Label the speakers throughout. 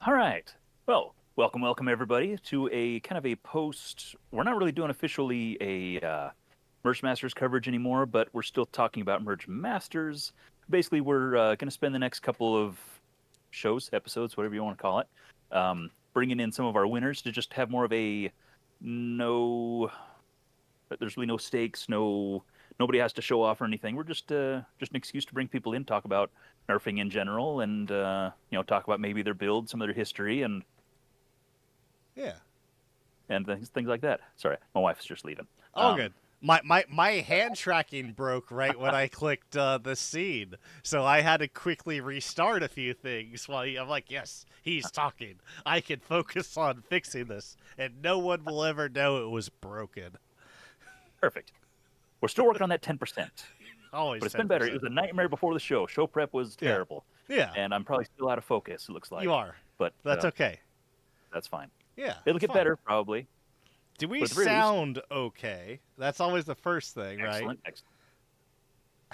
Speaker 1: All right. Well, welcome everybody to a kind of a post. We're not really doing officially a Merge Masters coverage anymore, but we're still talking about Merge Masters. Basically, we're going to spend the next couple of shows, episodes, whatever you want to call it, bringing in some of our winners to just have more of a no. There's really no stakes, nobody has to show off or anything. We're just an excuse to bring people in, talk about nerfing in general, and talk about maybe their build, some of their history, and
Speaker 2: Yeah.
Speaker 1: things like that. Sorry, my wife's just leaving.
Speaker 2: All good. My hand tracking broke right when I clicked the scene, so I had to quickly restart a few things. I'm like, yes, he's talking. I can focus on fixing this, and no one will ever know it was broken.
Speaker 1: Perfect. We're still working on that 10%,
Speaker 2: Always,
Speaker 1: but it's been better. It was a nightmare before the show. Show prep was terrible.
Speaker 2: Yeah,
Speaker 1: And I'm probably still out of focus. It looks like
Speaker 2: you are,
Speaker 1: but
Speaker 2: that's okay.
Speaker 1: that's fine.
Speaker 2: Yeah,
Speaker 1: It'll get
Speaker 2: fine.
Speaker 1: better probably.
Speaker 2: Do we
Speaker 1: But at the very least-
Speaker 2: sound okay? That's always the first thing, right?
Speaker 1: Excellent.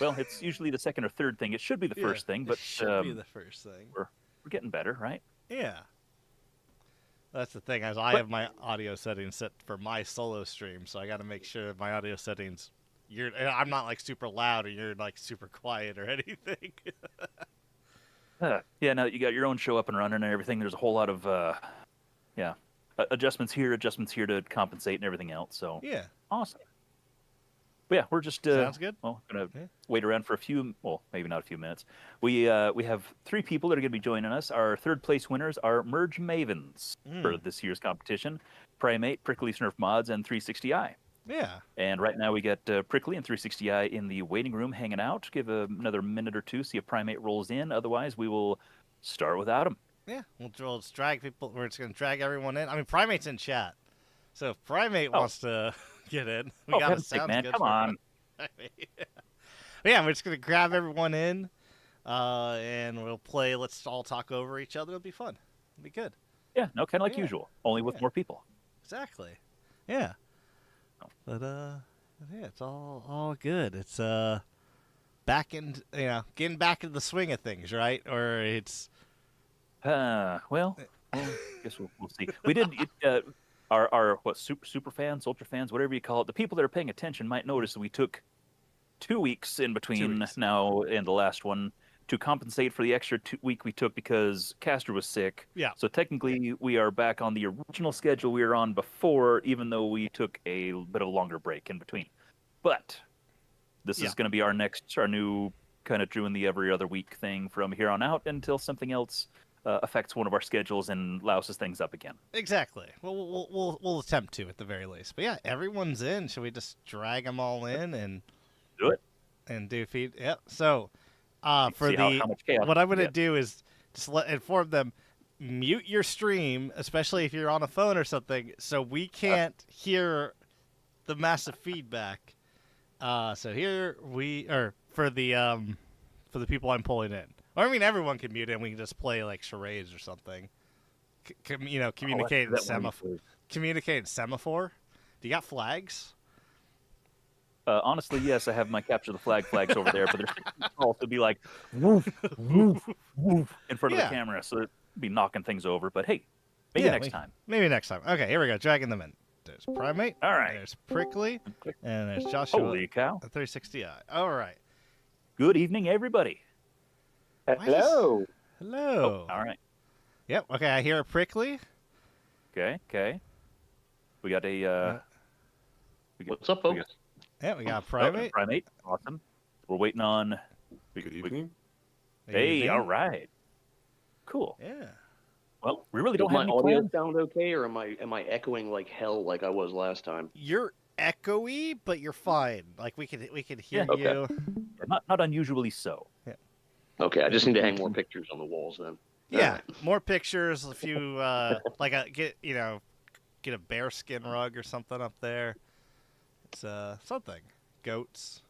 Speaker 1: Well, it's usually the second or third thing. It should be the first thing, but
Speaker 2: it should be the first thing.
Speaker 1: we're getting better, right?
Speaker 2: Yeah. That's the thing, as I have my audio settings set for my solo stream, so I got to make sure my audio settings. I'm not like super loud, or you're like super quiet or anything.
Speaker 1: Yeah, now that you got your own show up and running and everything, there's a whole lot of adjustments here to compensate and everything else. So
Speaker 2: Yeah.
Speaker 1: awesome. But yeah, we're just
Speaker 2: Sounds good.
Speaker 1: Well, gonna
Speaker 2: Yeah.
Speaker 1: wait around for maybe not a few minutes. We have three people that are going to be joining us. Our third place winners are Merge Mavens for this year's competition: Primate, Prickly Snurf Mods, and 360i.
Speaker 2: Yeah.
Speaker 1: And right now we got Prickly and 360i in the waiting room hanging out. Give another minute or two, see if Primate rolls in. Otherwise, we will start without him.
Speaker 2: Yeah. We'll just drag people. We're just going to drag everyone in. I mean, Primate's in chat. So if Primate wants to get in, we got to
Speaker 1: heaven's sake,
Speaker 2: sound
Speaker 1: man,
Speaker 2: good.
Speaker 1: come on.
Speaker 2: Yeah, we're just going to grab everyone in, and we'll play. Let's all talk over each other. It'll be fun. It'll be good.
Speaker 1: Yeah, no, kind of like
Speaker 2: Yeah.
Speaker 1: usual, only with more people.
Speaker 2: Exactly. Yeah. But yeah, it's all good. It's getting back into the swing of things, right? Or it's
Speaker 1: Well, I guess we'll see. We did our super fans, ultra fans, whatever you call it. The people that are paying attention might notice that we took 2 weeks in between now and the last one to compensate for the extra week we took because Castor was sick.
Speaker 2: Yeah.
Speaker 1: So technically, we are back on the original schedule we were on before, even though we took a bit of a longer break in between. But this is going to be our new kind of doing the every other week thing from here on out until something else affects one of our schedules and louses things up again.
Speaker 2: exactly. We'll attempt to at the very least. But yeah, everyone's in. Should we just drag them all in and
Speaker 1: Do it.
Speaker 2: and do feed? Yep. So, for
Speaker 1: See how much chaos
Speaker 2: what I'm
Speaker 1: we
Speaker 2: gonna
Speaker 1: get.
Speaker 2: do is just inform them. Mute your stream, especially if you're on a phone or something, so we can't hear the massive feedback. So here we are for the people I'm pulling in. Or I mean, everyone can mute in. We can just play like charades or something. Communicate in semaphore. Communicate in semaphore. Do you got flags?
Speaker 1: Honestly, yes, I have my capture the flags over there, but there's also be like woof, woof, woof in front of
Speaker 2: Yeah.
Speaker 1: the camera, so it'd be knocking things over. But hey, maybe next time.
Speaker 2: Maybe next time. Okay, here we go. Dragging them in. There's Primate.
Speaker 1: All right.
Speaker 2: There's Prickly. And there's Joshua.
Speaker 1: Holy cow!
Speaker 2: 360i. All right.
Speaker 1: Good evening, everybody.
Speaker 3: Hello.
Speaker 2: Hello.
Speaker 1: All right.
Speaker 2: Yep. Okay, I hear a Prickly.
Speaker 1: Okay. We got a.
Speaker 3: What's up, folks?
Speaker 2: Yeah, we got a Primate.
Speaker 1: Primate. Awesome. We're waiting on.
Speaker 4: Good evening.
Speaker 1: Hey, all right. Cool.
Speaker 2: Yeah.
Speaker 1: Well, we really don't
Speaker 3: Does
Speaker 1: have
Speaker 3: my
Speaker 1: any
Speaker 3: audio
Speaker 1: plans.
Speaker 3: sound okay, or am I echoing like hell like I was last time?
Speaker 2: You're echoey, but you're fine. Like we could hear
Speaker 1: Yeah,
Speaker 2: you.
Speaker 3: okay.
Speaker 1: Not unusually so.
Speaker 3: Okay, I just need to hang more pictures on the walls then.
Speaker 2: Yeah.
Speaker 3: All right.
Speaker 2: More pictures. A few get a bear skin rug or something up there. It's something. Goats.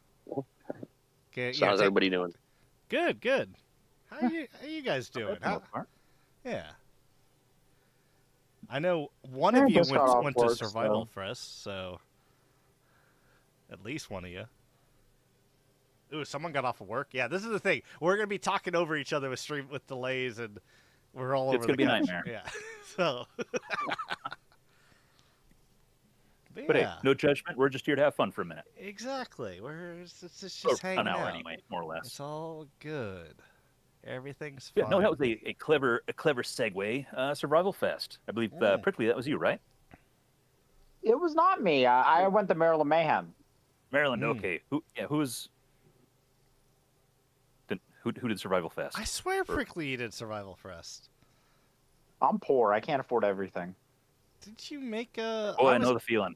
Speaker 2: Okay,
Speaker 3: So how's everybody doing?
Speaker 2: Good. How you guys doing?
Speaker 1: For the most part.
Speaker 2: Yeah. I know one
Speaker 4: I
Speaker 2: of you
Speaker 4: just got off
Speaker 2: went to
Speaker 4: work,
Speaker 2: Survival
Speaker 4: so-
Speaker 2: for us, so at least one of you. Ooh, someone got off of work. Yeah, this is the thing. We're gonna be talking over each other with delays, and We're all
Speaker 1: It's
Speaker 2: over
Speaker 1: gonna
Speaker 2: the
Speaker 1: be a
Speaker 2: couch.
Speaker 1: nightmare.
Speaker 2: Yeah. So.
Speaker 1: But hey,
Speaker 2: Yeah.
Speaker 1: no judgment. We're just here to have fun for a minute.
Speaker 2: Exactly. It's just
Speaker 1: Or an
Speaker 2: hanging
Speaker 1: hour
Speaker 2: out.
Speaker 1: anyway, more or less.
Speaker 2: It's all good. Everything's
Speaker 1: Yeah,
Speaker 2: fine.
Speaker 1: no, that was a clever segue. Survival Fest. I believe Prickly, that was you, right?
Speaker 4: It was not me. I went to Maryland Mayhem.
Speaker 1: Maryland.
Speaker 2: Mm.
Speaker 1: Okay. Who did Survival Fest?
Speaker 2: I swear Prickly did Survival Fest.
Speaker 4: I'm poor. I can't afford everything.
Speaker 2: Did you make a...
Speaker 1: Oh, I know the feeling.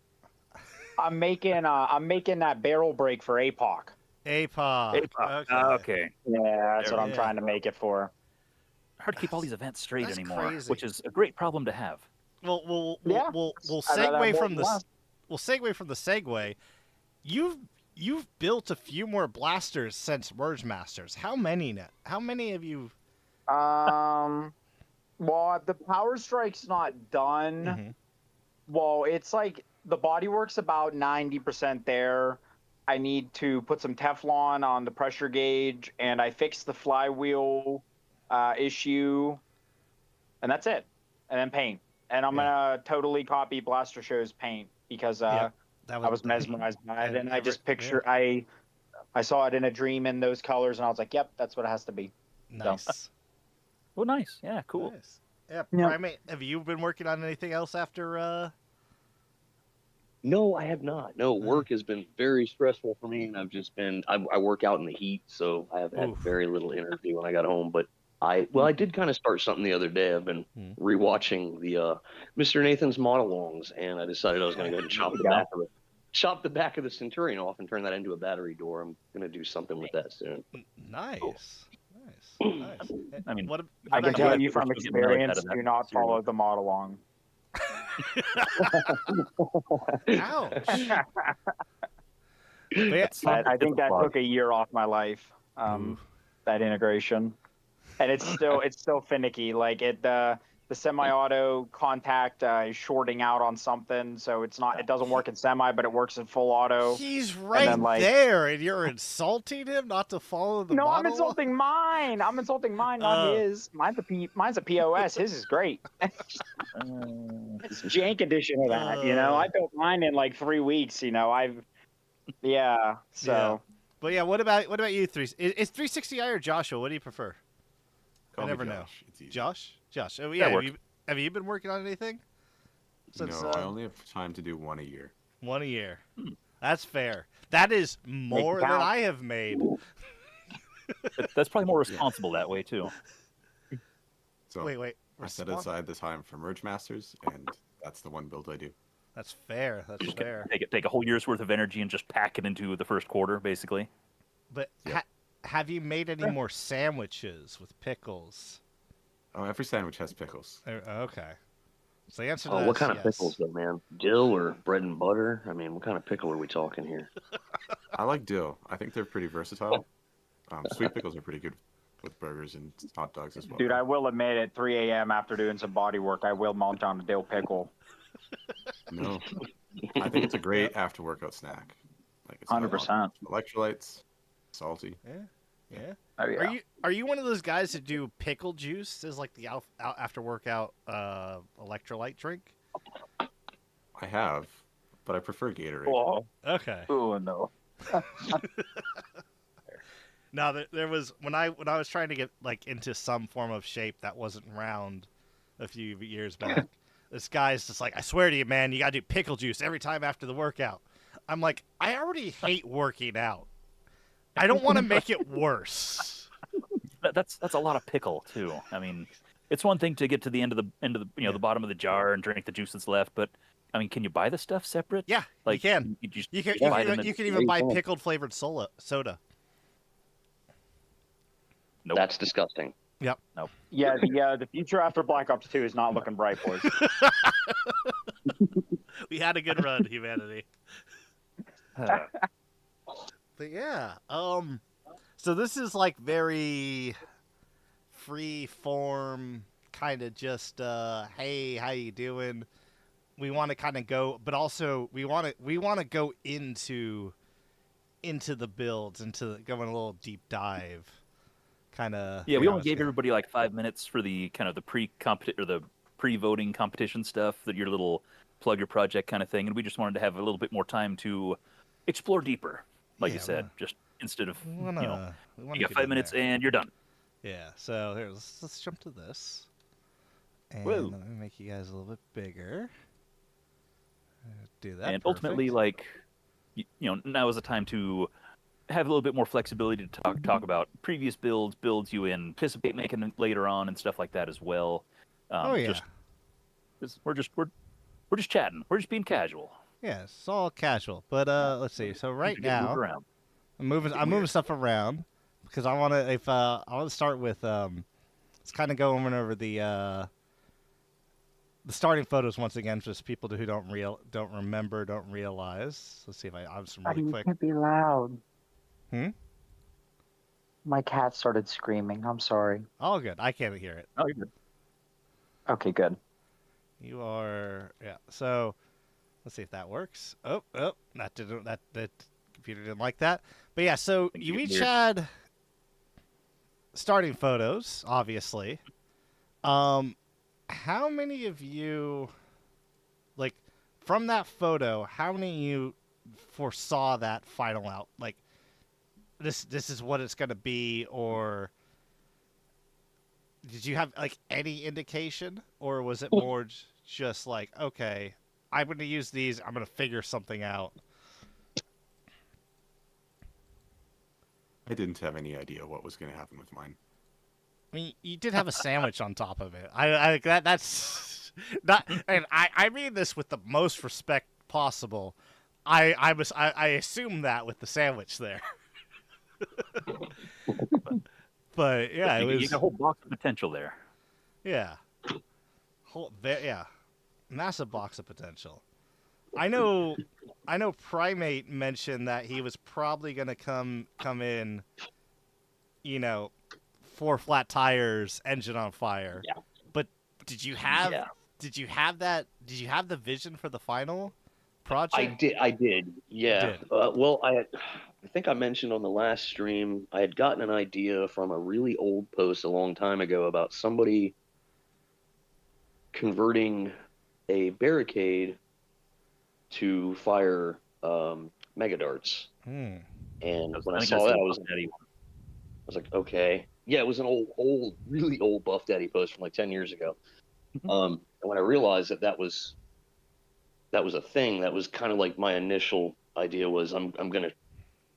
Speaker 4: I'm making that barrel break for APOC.
Speaker 2: APOC.
Speaker 1: Okay.
Speaker 4: Yeah, that's what I'm
Speaker 2: Yeah.
Speaker 4: trying to make it for.
Speaker 1: Hard to keep all these events straight
Speaker 2: That's
Speaker 1: anymore,
Speaker 2: crazy.
Speaker 1: which is a great problem to have.
Speaker 2: Well, we'll
Speaker 4: Yeah.
Speaker 2: segue from the segue. You've built a few more blasters since Merge Masters. How many now? How many have you?
Speaker 4: Well, the Power Strike's not done.
Speaker 2: Mm-hmm.
Speaker 4: Well, it's like the bodywork's about 90% there. I need to put some Teflon on the pressure gauge, and I fixed the flywheel issue, and that's it. And then paint. And I'm gonna totally copy Blaster Show's paint because I was mesmerized by it, and I just I saw it in a dream in those colors, and I was like, "Yep, that's what it has to be."
Speaker 2: Nice.
Speaker 4: So.
Speaker 1: Well, nice. Yeah, cool.
Speaker 2: Nice. Yeah,
Speaker 4: Yeah.
Speaker 2: Primate, have you been working on anything else after?
Speaker 3: No, I have not. No, work has been very stressful for me, and I've just been. I work out in the heat, so I have had very little energy when I got home. But I did kind of start something the other day. I've been rewatching the Mr. Nathan's monologues, and I decided I was going to go ahead and chop the back of the Centurion off and turn that into a battery door. I'm going to do something with that soon.
Speaker 2: Nice.
Speaker 1: Cool.
Speaker 2: Nice.
Speaker 1: I mean,
Speaker 4: I can tell you from
Speaker 1: We're getting really
Speaker 4: experience,
Speaker 1: out of that
Speaker 4: do not
Speaker 1: serial.
Speaker 4: follow the mod along.
Speaker 2: Ouch. But yeah,
Speaker 4: I think that took a year off my life. That integration, and it's still finicky. Like the semi-auto contact is shorting out on something, so it doesn't work in semi, but it works in full auto.
Speaker 2: he's right there, and you're insulting him not to follow the
Speaker 4: No,
Speaker 2: model?
Speaker 4: I'm insulting mine. I'm insulting mine, not his. Mine's a POS. His is great. It's jank edition of that. I built mine in like 3 weeks. So.
Speaker 2: Yeah. But yeah, what about you three? Is 360i or Joshua? What do you prefer?
Speaker 5: Call
Speaker 2: I never
Speaker 5: me
Speaker 2: know.
Speaker 5: Josh. It's easy.
Speaker 2: Josh. Oh
Speaker 1: That
Speaker 2: yeah.
Speaker 1: works.
Speaker 2: Have you been working on anything? Since,
Speaker 5: No, I only have time to do one a year.
Speaker 2: One a year. That's fair. That is more than I have made.
Speaker 1: That's probably more responsible that way too.
Speaker 5: So
Speaker 2: Wait.
Speaker 5: I set aside the time for Merge Masters, and that's the one build I do.
Speaker 2: That's fair. That's fair.
Speaker 1: Take a whole year's worth of energy and just pack it into the first quarter, basically.
Speaker 2: But have you made any more sandwiches with pickles?
Speaker 5: Oh, every sandwich has pickles.
Speaker 2: Okay. So the answer to that
Speaker 3: Oh, what
Speaker 2: is
Speaker 3: kind of
Speaker 2: yes.
Speaker 3: pickles, though, man? Dill or bread and butter? I mean, what kind of pickle are we talking here?
Speaker 5: I like dill. I think they're pretty versatile. Sweet pickles are pretty good with burgers and hot dogs as well.
Speaker 4: Dude, I will admit at 3 a.m. after doing some body work, I will munch on a dill pickle.
Speaker 5: No, I think it's a great after-workout snack. Like it's got
Speaker 4: 100%.
Speaker 5: electrolytes, salty.
Speaker 2: Yeah.
Speaker 4: Oh, yeah.
Speaker 2: Are you one of those guys that do pickle juice as like the after workout electrolyte drink?
Speaker 5: I have, but I prefer Gatorade.
Speaker 4: Oh,
Speaker 2: Okay.
Speaker 4: oh no.
Speaker 2: Now there was when I was trying to get like into some form of shape that wasn't round a few years back. This guy's just like, I swear to you, man, you gotta do pickle juice every time after the workout. I'm like, I already hate working out. I don't want to make it worse.
Speaker 1: That's a lot of pickle too. I mean, it's one thing to get to the end of the the bottom of the jar and drink the juice that's left, but I mean, can you buy the stuff separate?
Speaker 2: Yeah,
Speaker 1: like
Speaker 2: you can. You can even buy pickled flavored soda.
Speaker 1: Nope.
Speaker 3: That's disgusting.
Speaker 2: Yep.
Speaker 1: Nope.
Speaker 4: Yeah, the future after Black Ops 2 is not looking bright, boys.
Speaker 2: We had a good run, humanity. But yeah, so this is like very free form, kind of just hey, how you doing? We want to kind of go, but also we want to go into the builds, into going a little deep dive, kind of.
Speaker 1: Yeah, we only gave everybody like 5 minutes for the kind of the pre-voting competition stuff, that your little plug your project kind of thing, and we just wanted to have a little bit more time to explore deeper, like you said, just instead of you got 5 minutes and you're done.
Speaker 2: Yeah. So here, let's jump to this, and
Speaker 1: Whoa.
Speaker 2: let me make you guys a little bit bigger. Do that.
Speaker 1: And
Speaker 2: perfect.
Speaker 1: ultimately, like now is the time to have a little bit more flexibility to talk about previous builds you anticipate making later on, and stuff like that as well.
Speaker 2: Oh yeah.
Speaker 1: We're just chatting. We're just being casual.
Speaker 2: Yeah, it's all casual. But let's see. So right now, I'm moving stuff around because I want to start with let's kind of go over the starting photos once again, just people who don't realize. Let's see if I have some really
Speaker 6: You
Speaker 2: quick.
Speaker 6: can't be loud.
Speaker 4: My cat started screaming. I'm sorry.
Speaker 2: All good. I can't hear it.
Speaker 1: Oh, you're good.
Speaker 4: Okay, good.
Speaker 2: You are, yeah. So let's see if that works. Oh, that computer didn't like that. But yeah, so you each had starting photos, obviously. How many of you, like, from that photo, how many of you foresaw that final out? Like, this is what it's going to be, or did you have, like, any indication? Or was it more just like, okay, I'm going to use these, I'm going to figure something out?
Speaker 5: I didn't have any idea what was going to happen with mine.
Speaker 2: I mean, you did have a sandwich on top of it. That's not, and I mean this with the most respect possible. I assume that with the sandwich there. but yeah, it was.
Speaker 1: You got a whole box of potential there.
Speaker 2: Yeah, massive box of potential. I know. Primate mentioned that he was probably going to come in, 4 flat tires, engine on fire.
Speaker 3: Yeah.
Speaker 2: But did you have that? Did you have the vision for the final project?
Speaker 3: I did. Yeah.
Speaker 2: You did.
Speaker 3: Well, I think I mentioned on the last stream, I had gotten an idea from a really old post a long time ago about somebody converting a barricade to fire mega darts. And when I saw that, I was like, okay. Yeah, it was an old, really old Buff Daddy post from like 10 years ago. And when I realized that was a thing, that was kind of like my initial idea was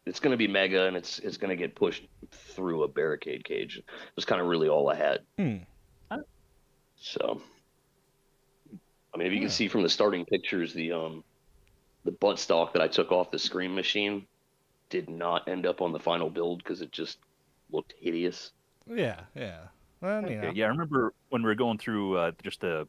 Speaker 3: it's gonna be mega, and it's gonna get pushed through a barricade cage. It was kind of really all I had. So, I mean, if you can see from the starting pictures, the buttstock that I took off the Scream machine did not end up on the final build because it just looked hideous.
Speaker 2: Yeah. Well,
Speaker 1: Yeah, I remember when we were going through just the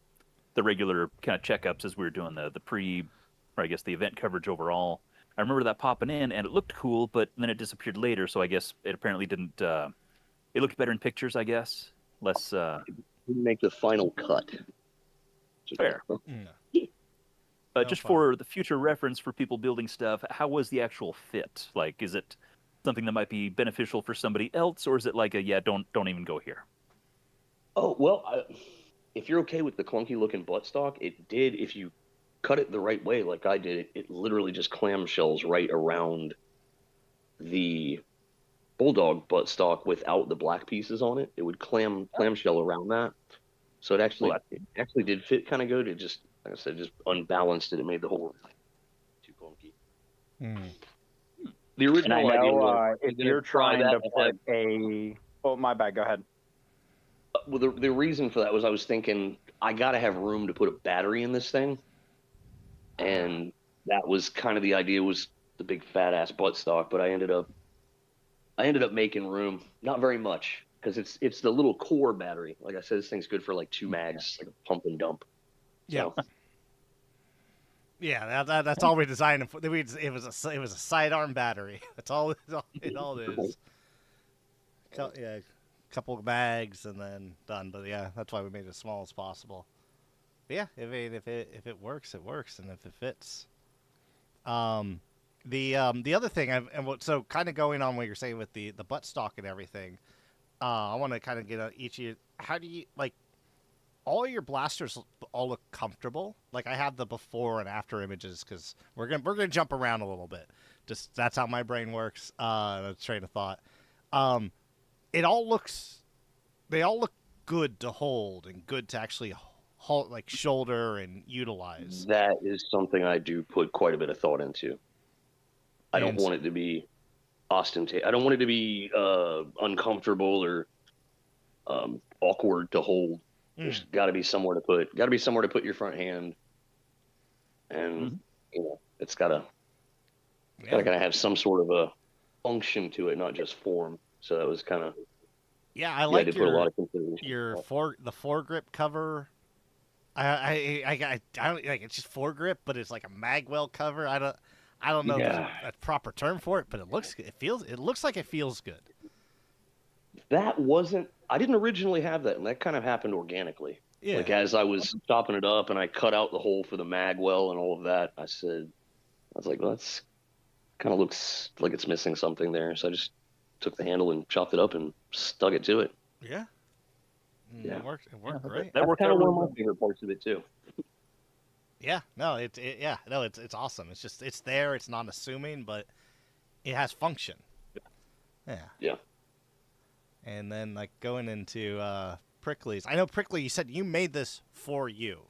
Speaker 1: regular kind of checkups as we were doing the the event coverage overall. I remember that popping in, and it looked cool, but then it disappeared later. So I guess it apparently didn't. It looked better in pictures, I guess. Less.
Speaker 3: Didn't make the final cut.
Speaker 1: Fair. Just for the future reference for people building stuff, how was the actual fit? Like, is it something that might be beneficial for somebody else, or is it like don't even go here?
Speaker 3: Oh, well, if you're okay with the clunky looking buttstock, it did. If you cut it the right way, like I did, it literally just clamshells right around the Bulldog buttstock without the black pieces on it. It would clamshell around that. So it actually did fit kind of good. It just, like I said, just unbalanced it. It made the whole too clunky. The original
Speaker 4: and I know,
Speaker 3: idea
Speaker 4: if you're trying to put oh, my bad, go ahead.
Speaker 3: Well, the reason for that was I was thinking I got to have room to put a battery in this thing. And that was kind of the idea, was the big fat ass buttstock, but I ended up making room, not very much, because it's the little core battery. Like I said, this thing's good for like 2 mags, like a pump and dump.
Speaker 2: Yeah.
Speaker 3: So.
Speaker 2: Yeah, that's all we designed it for. It was a sidearm battery. That's all it is. Yeah, couple of bags and then done. But yeah, that's why we made it as small as possible. But yeah, if it works, it works, and if it fits. The other thing, so kind of going on what you're saying with the buttstock and everything, I want to kind of get each of you. How do you like? All your blasters all look comfortable. Like I have the before and after images because we're gonna jump around a little bit. Just that's how my brain works. Train of thought. It all looks. They all look good to hold and good to actually hold, like shoulder and utilize.
Speaker 3: That is something I do put quite a bit of thought into. I don't
Speaker 2: And-
Speaker 3: want it to be ostentatious. I don't want it to be uncomfortable or awkward to hold. There's got to be somewhere to put your front hand, and it's gotta kind of have some sort of a function to it, not just form. So that was kind of
Speaker 2: I like
Speaker 3: put a lot of consideration.
Speaker 2: the foregrip cover. I don't like it's just foregrip, but it's like a magwell cover. I don't know if there's a proper term for it, but it looks like it feels good.
Speaker 3: That wasn't. I didn't originally have that, and that kind of happened organically.
Speaker 2: Yeah.
Speaker 3: Like as I was chopping it up, and I cut out the hole for the magwell and all of that, I was like, well, that's kind of looks like it's missing something there. So I just took the handle and chopped it up and stuck it to it.
Speaker 2: Yeah.
Speaker 3: Yeah.
Speaker 2: It worked great.
Speaker 3: That worked kind of one of my favorite parts of it too.
Speaker 2: Yeah. No, it's awesome. It's just it's there. It's not assuming, but it has function. Yeah.
Speaker 3: Yeah.
Speaker 2: And then like going into Prickly's. I know Prickly, you said you made this for you.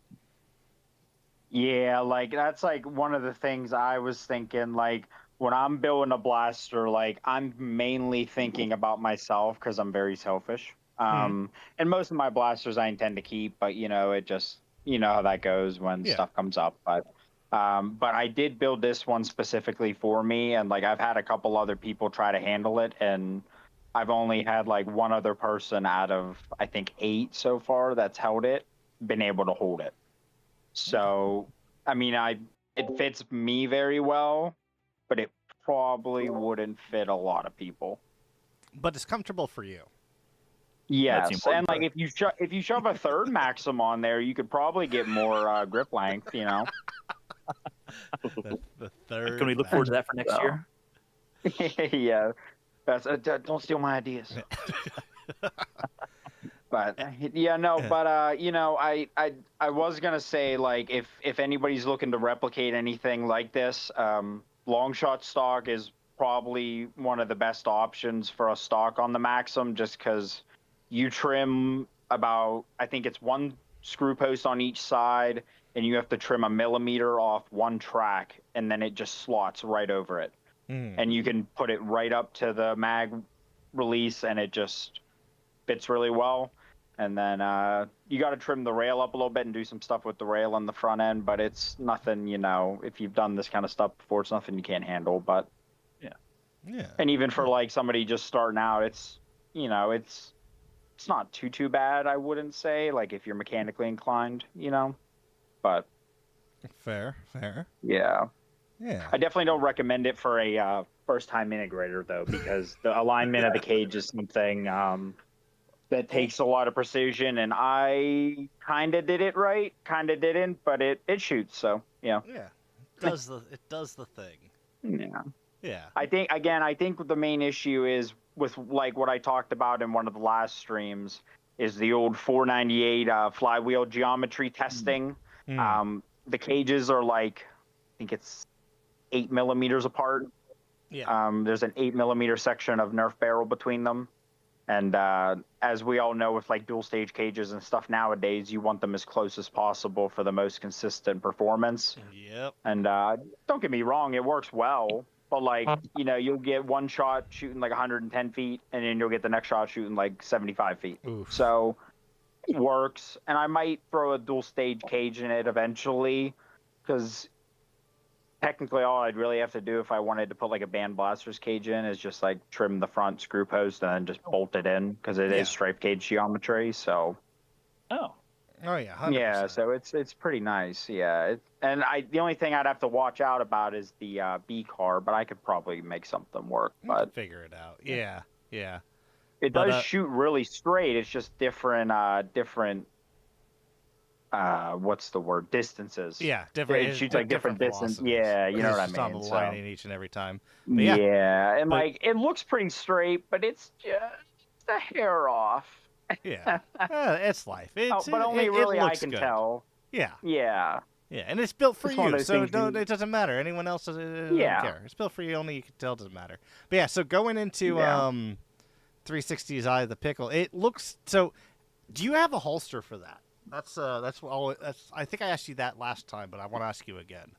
Speaker 4: Yeah, like that's like one of the things I was thinking. Like when I'm building a blaster, like I'm mainly thinking about myself because I'm very selfish. And most of my blasters I intend to keep, but it just how that goes when stuff comes up. But I did build this one specifically for me, and like I've had a couple other people try to handle it, and I've only had like one other person out of I think 8 so far that's held it, been able to hold it. So, I mean, it fits me very well, but it probably wouldn't fit a lot of people.
Speaker 2: But it's comfortable for you.
Speaker 4: Yes, and like if you shove a third Maxim on there, you could probably get more grip length.
Speaker 2: The third.
Speaker 1: Can we look forward to that for next year?
Speaker 4: Yeah, that's don't steal my ideas. But I was gonna say, like, if anybody's looking to replicate anything like this, long shot stock is probably one of the best options for a stock on the Maxim, just because you trim about, I think it's one screw post on each side, and you have to trim a millimeter off one track, and then it just slots right over it. And you can put it right up to the mag release, and it just fits really well. And then you got to trim the rail up a little bit and do some stuff with the rail on the front end, but it's nothing, if you've done this kind of stuff before, it's nothing you can't handle. But
Speaker 2: yeah.
Speaker 4: And even for like somebody just starting out, it's it's not too bad, I wouldn't say, like if you're mechanically inclined, but
Speaker 2: fair.
Speaker 4: Yeah.
Speaker 2: Yeah.
Speaker 4: I definitely don't recommend it for a first-time integrator, though, because the alignment of the cage is something that takes a lot of precision, and I kind of did it right, kind of didn't, but it shoots, so, yeah.
Speaker 2: Yeah. It does the thing.
Speaker 4: Yeah.
Speaker 2: Yeah.
Speaker 4: I think the main issue is with, like, what I talked about in one of the last streams is the old 498 flywheel geometry testing. The cages are, like, I think it's 8 millimeters apart.
Speaker 2: Yeah.
Speaker 4: There's an 8 millimeter section of Nerf barrel between them. And as we all know, with like dual stage cages and stuff nowadays, you want them as close as possible for the most consistent performance.
Speaker 2: Yep.
Speaker 4: And don't get me wrong, it works well. But like, you'll get one shot shooting like 110 feet, and then you'll get the next shot shooting like 75 feet.
Speaker 2: Oof.
Speaker 4: So it works. And I might throw a dual stage cage in it eventually, because technically all I'd really have to do if I wanted to put like a band blaster's cage in is just like trim the front screw post and then just bolt it in, because it is straipe cage geometry. So
Speaker 1: Oh
Speaker 2: yeah, 100%.
Speaker 4: yeah, so it's pretty nice. Yeah, the only thing I'd have to watch out about is the B car, but I could probably make something work. But
Speaker 2: figure it out. Yeah.
Speaker 4: it
Speaker 2: But,
Speaker 4: does shoot really straight. It's just different what's the word? Distances.
Speaker 2: Yeah, different.
Speaker 4: It shoots like different distance. Yeah, you know what I
Speaker 2: It's just on
Speaker 4: mean.
Speaker 2: the
Speaker 4: So.
Speaker 2: line each and every time. But
Speaker 4: Yeah, and
Speaker 2: But-
Speaker 4: like it looks pretty straight, but it's just a hair off.
Speaker 2: Yeah, it's life.
Speaker 4: But only really
Speaker 2: it
Speaker 4: I
Speaker 2: looks
Speaker 4: can
Speaker 2: good.
Speaker 4: tell.
Speaker 2: Yeah,
Speaker 4: Yeah.
Speaker 2: yeah, and it's built for
Speaker 4: It's one of
Speaker 2: you,
Speaker 4: those
Speaker 2: so
Speaker 4: things
Speaker 2: it doesn't matter. Anyone else doesn't
Speaker 4: Yeah.
Speaker 2: care. It's built for you. Only you can tell. It doesn't matter. But yeah, so going into
Speaker 4: Yeah.
Speaker 2: 360's Eye of the Pickle, it looks so. Do you have a holster for that? That's all. That's. I think I asked you that last time, but I want to ask you again.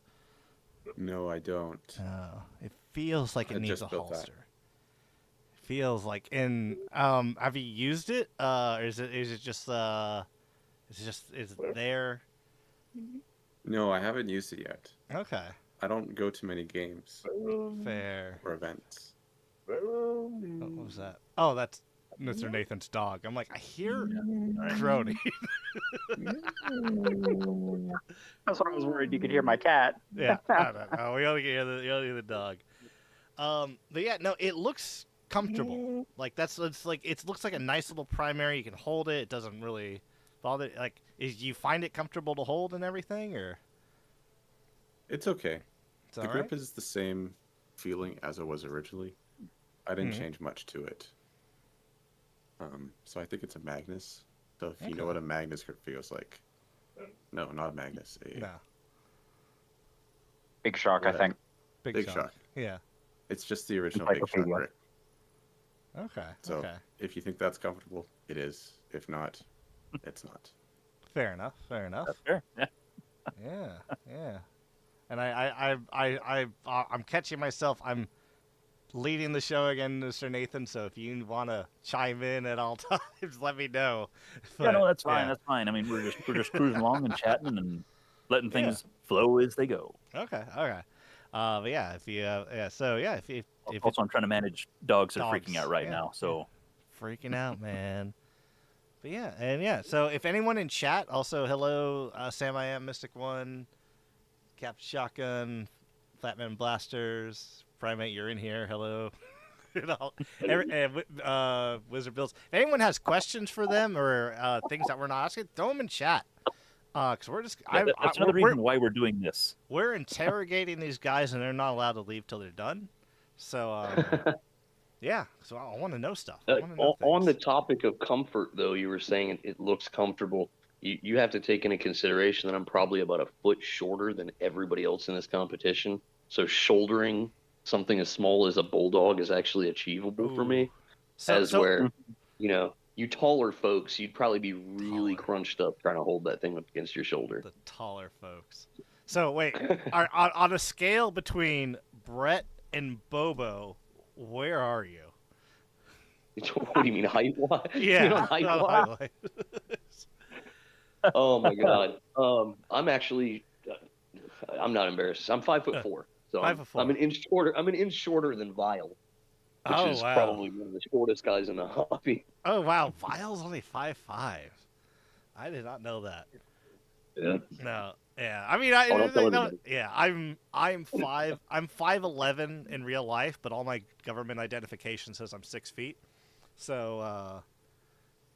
Speaker 5: No, I don't.
Speaker 2: Oh, it feels like it
Speaker 5: I
Speaker 2: needs
Speaker 5: just
Speaker 2: a
Speaker 5: built that.
Speaker 2: holster. Feels like have you used it? Or is it just is it there?
Speaker 5: No, I haven't used it yet.
Speaker 2: Okay.
Speaker 5: I don't go to many games
Speaker 2: Fair.
Speaker 5: or events.
Speaker 2: What was that? Oh, that's Mr. Nathan's dog. I'm like, I hear groaning.
Speaker 4: That's what I was worried you could hear my cat.
Speaker 2: Yeah, I don't know. We only hear the dog. But yeah, no, it looks comfortable. Like it looks like a nice little primary. You can hold it. It doesn't really bother. Like, you find it comfortable to hold and everything, or
Speaker 5: It's okay.
Speaker 2: it's
Speaker 5: The
Speaker 2: all
Speaker 5: grip
Speaker 2: right?
Speaker 5: is the same feeling as it was originally. I didn't change much to it. So I think it's a Magnus. So if you know what a Magnus grip feels like. No, not a Magnus.
Speaker 2: No,
Speaker 4: Big Shark, I think.
Speaker 5: Big Shock.
Speaker 2: Yeah.
Speaker 5: It's just the original Big Shock
Speaker 4: Encyclopedia.
Speaker 5: grip.
Speaker 2: Okay.
Speaker 5: So
Speaker 2: Okay.
Speaker 5: if you think that's comfortable, it is. If not, it's not.
Speaker 2: Fair enough. Fair enough.
Speaker 1: That's fair. Yeah.
Speaker 2: Yeah. Yeah. And I'm catching myself. I'm leading the show again, Mr. Nathan. So if you want to chime in at all times, let me know.
Speaker 1: Yeah, no, that's fine.
Speaker 2: yeah.
Speaker 1: That's fine. I mean, we're just cruising along and chatting and letting things flow as they go.
Speaker 2: Okay. Okay. But yeah, if you so yeah, if
Speaker 1: Also, I'm trying to manage dogs that are
Speaker 2: Dogs,
Speaker 1: freaking out right
Speaker 2: yeah,
Speaker 1: now. So
Speaker 2: freaking out, man. But yeah, and yeah. So if anyone in chat, also hello, Sam, I am Mystic One, Cap Shotgun, Flatman Blasters, Primate, you're in here. Hello. Wizard Bills. If anyone has questions for them or things that we're not asking, throw them in chat. Because we're just
Speaker 1: that's another reason why we're doing this.
Speaker 2: we're interrogating these guys and they're not allowed to leave till they're done. So yeah, so I want to know stuff. I wanna know
Speaker 3: On the
Speaker 2: things.
Speaker 3: topic of comfort, though, you were saying it looks comfortable. You have to take into consideration that I'm probably about a foot shorter than everybody else in this competition. So shouldering something as small as a bulldog is actually achievable for me. Where, you taller folks, you'd probably be really crunched up trying to hold that thing up against your shoulder.
Speaker 2: The taller folks. So wait, on a scale between Brett and Bobo, where are you?
Speaker 3: What do you mean, height-wise?
Speaker 2: Yeah,
Speaker 3: You know, height-wise? Oh my God. I'm actually, I'm not embarrassed. I'm 5'4", so
Speaker 2: 5'4".
Speaker 3: I'm an inch shorter. I'm an inch shorter than Vile, which is probably one of the shortest guys in the hobby.
Speaker 2: Oh wow, Vile's only 5'5". I did not know that.
Speaker 3: Yeah.
Speaker 2: No, yeah. I mean,
Speaker 3: don't tell anybody.
Speaker 2: yeah. I'm 5'11" in real life, but all my government identification says I'm 6 feet. So,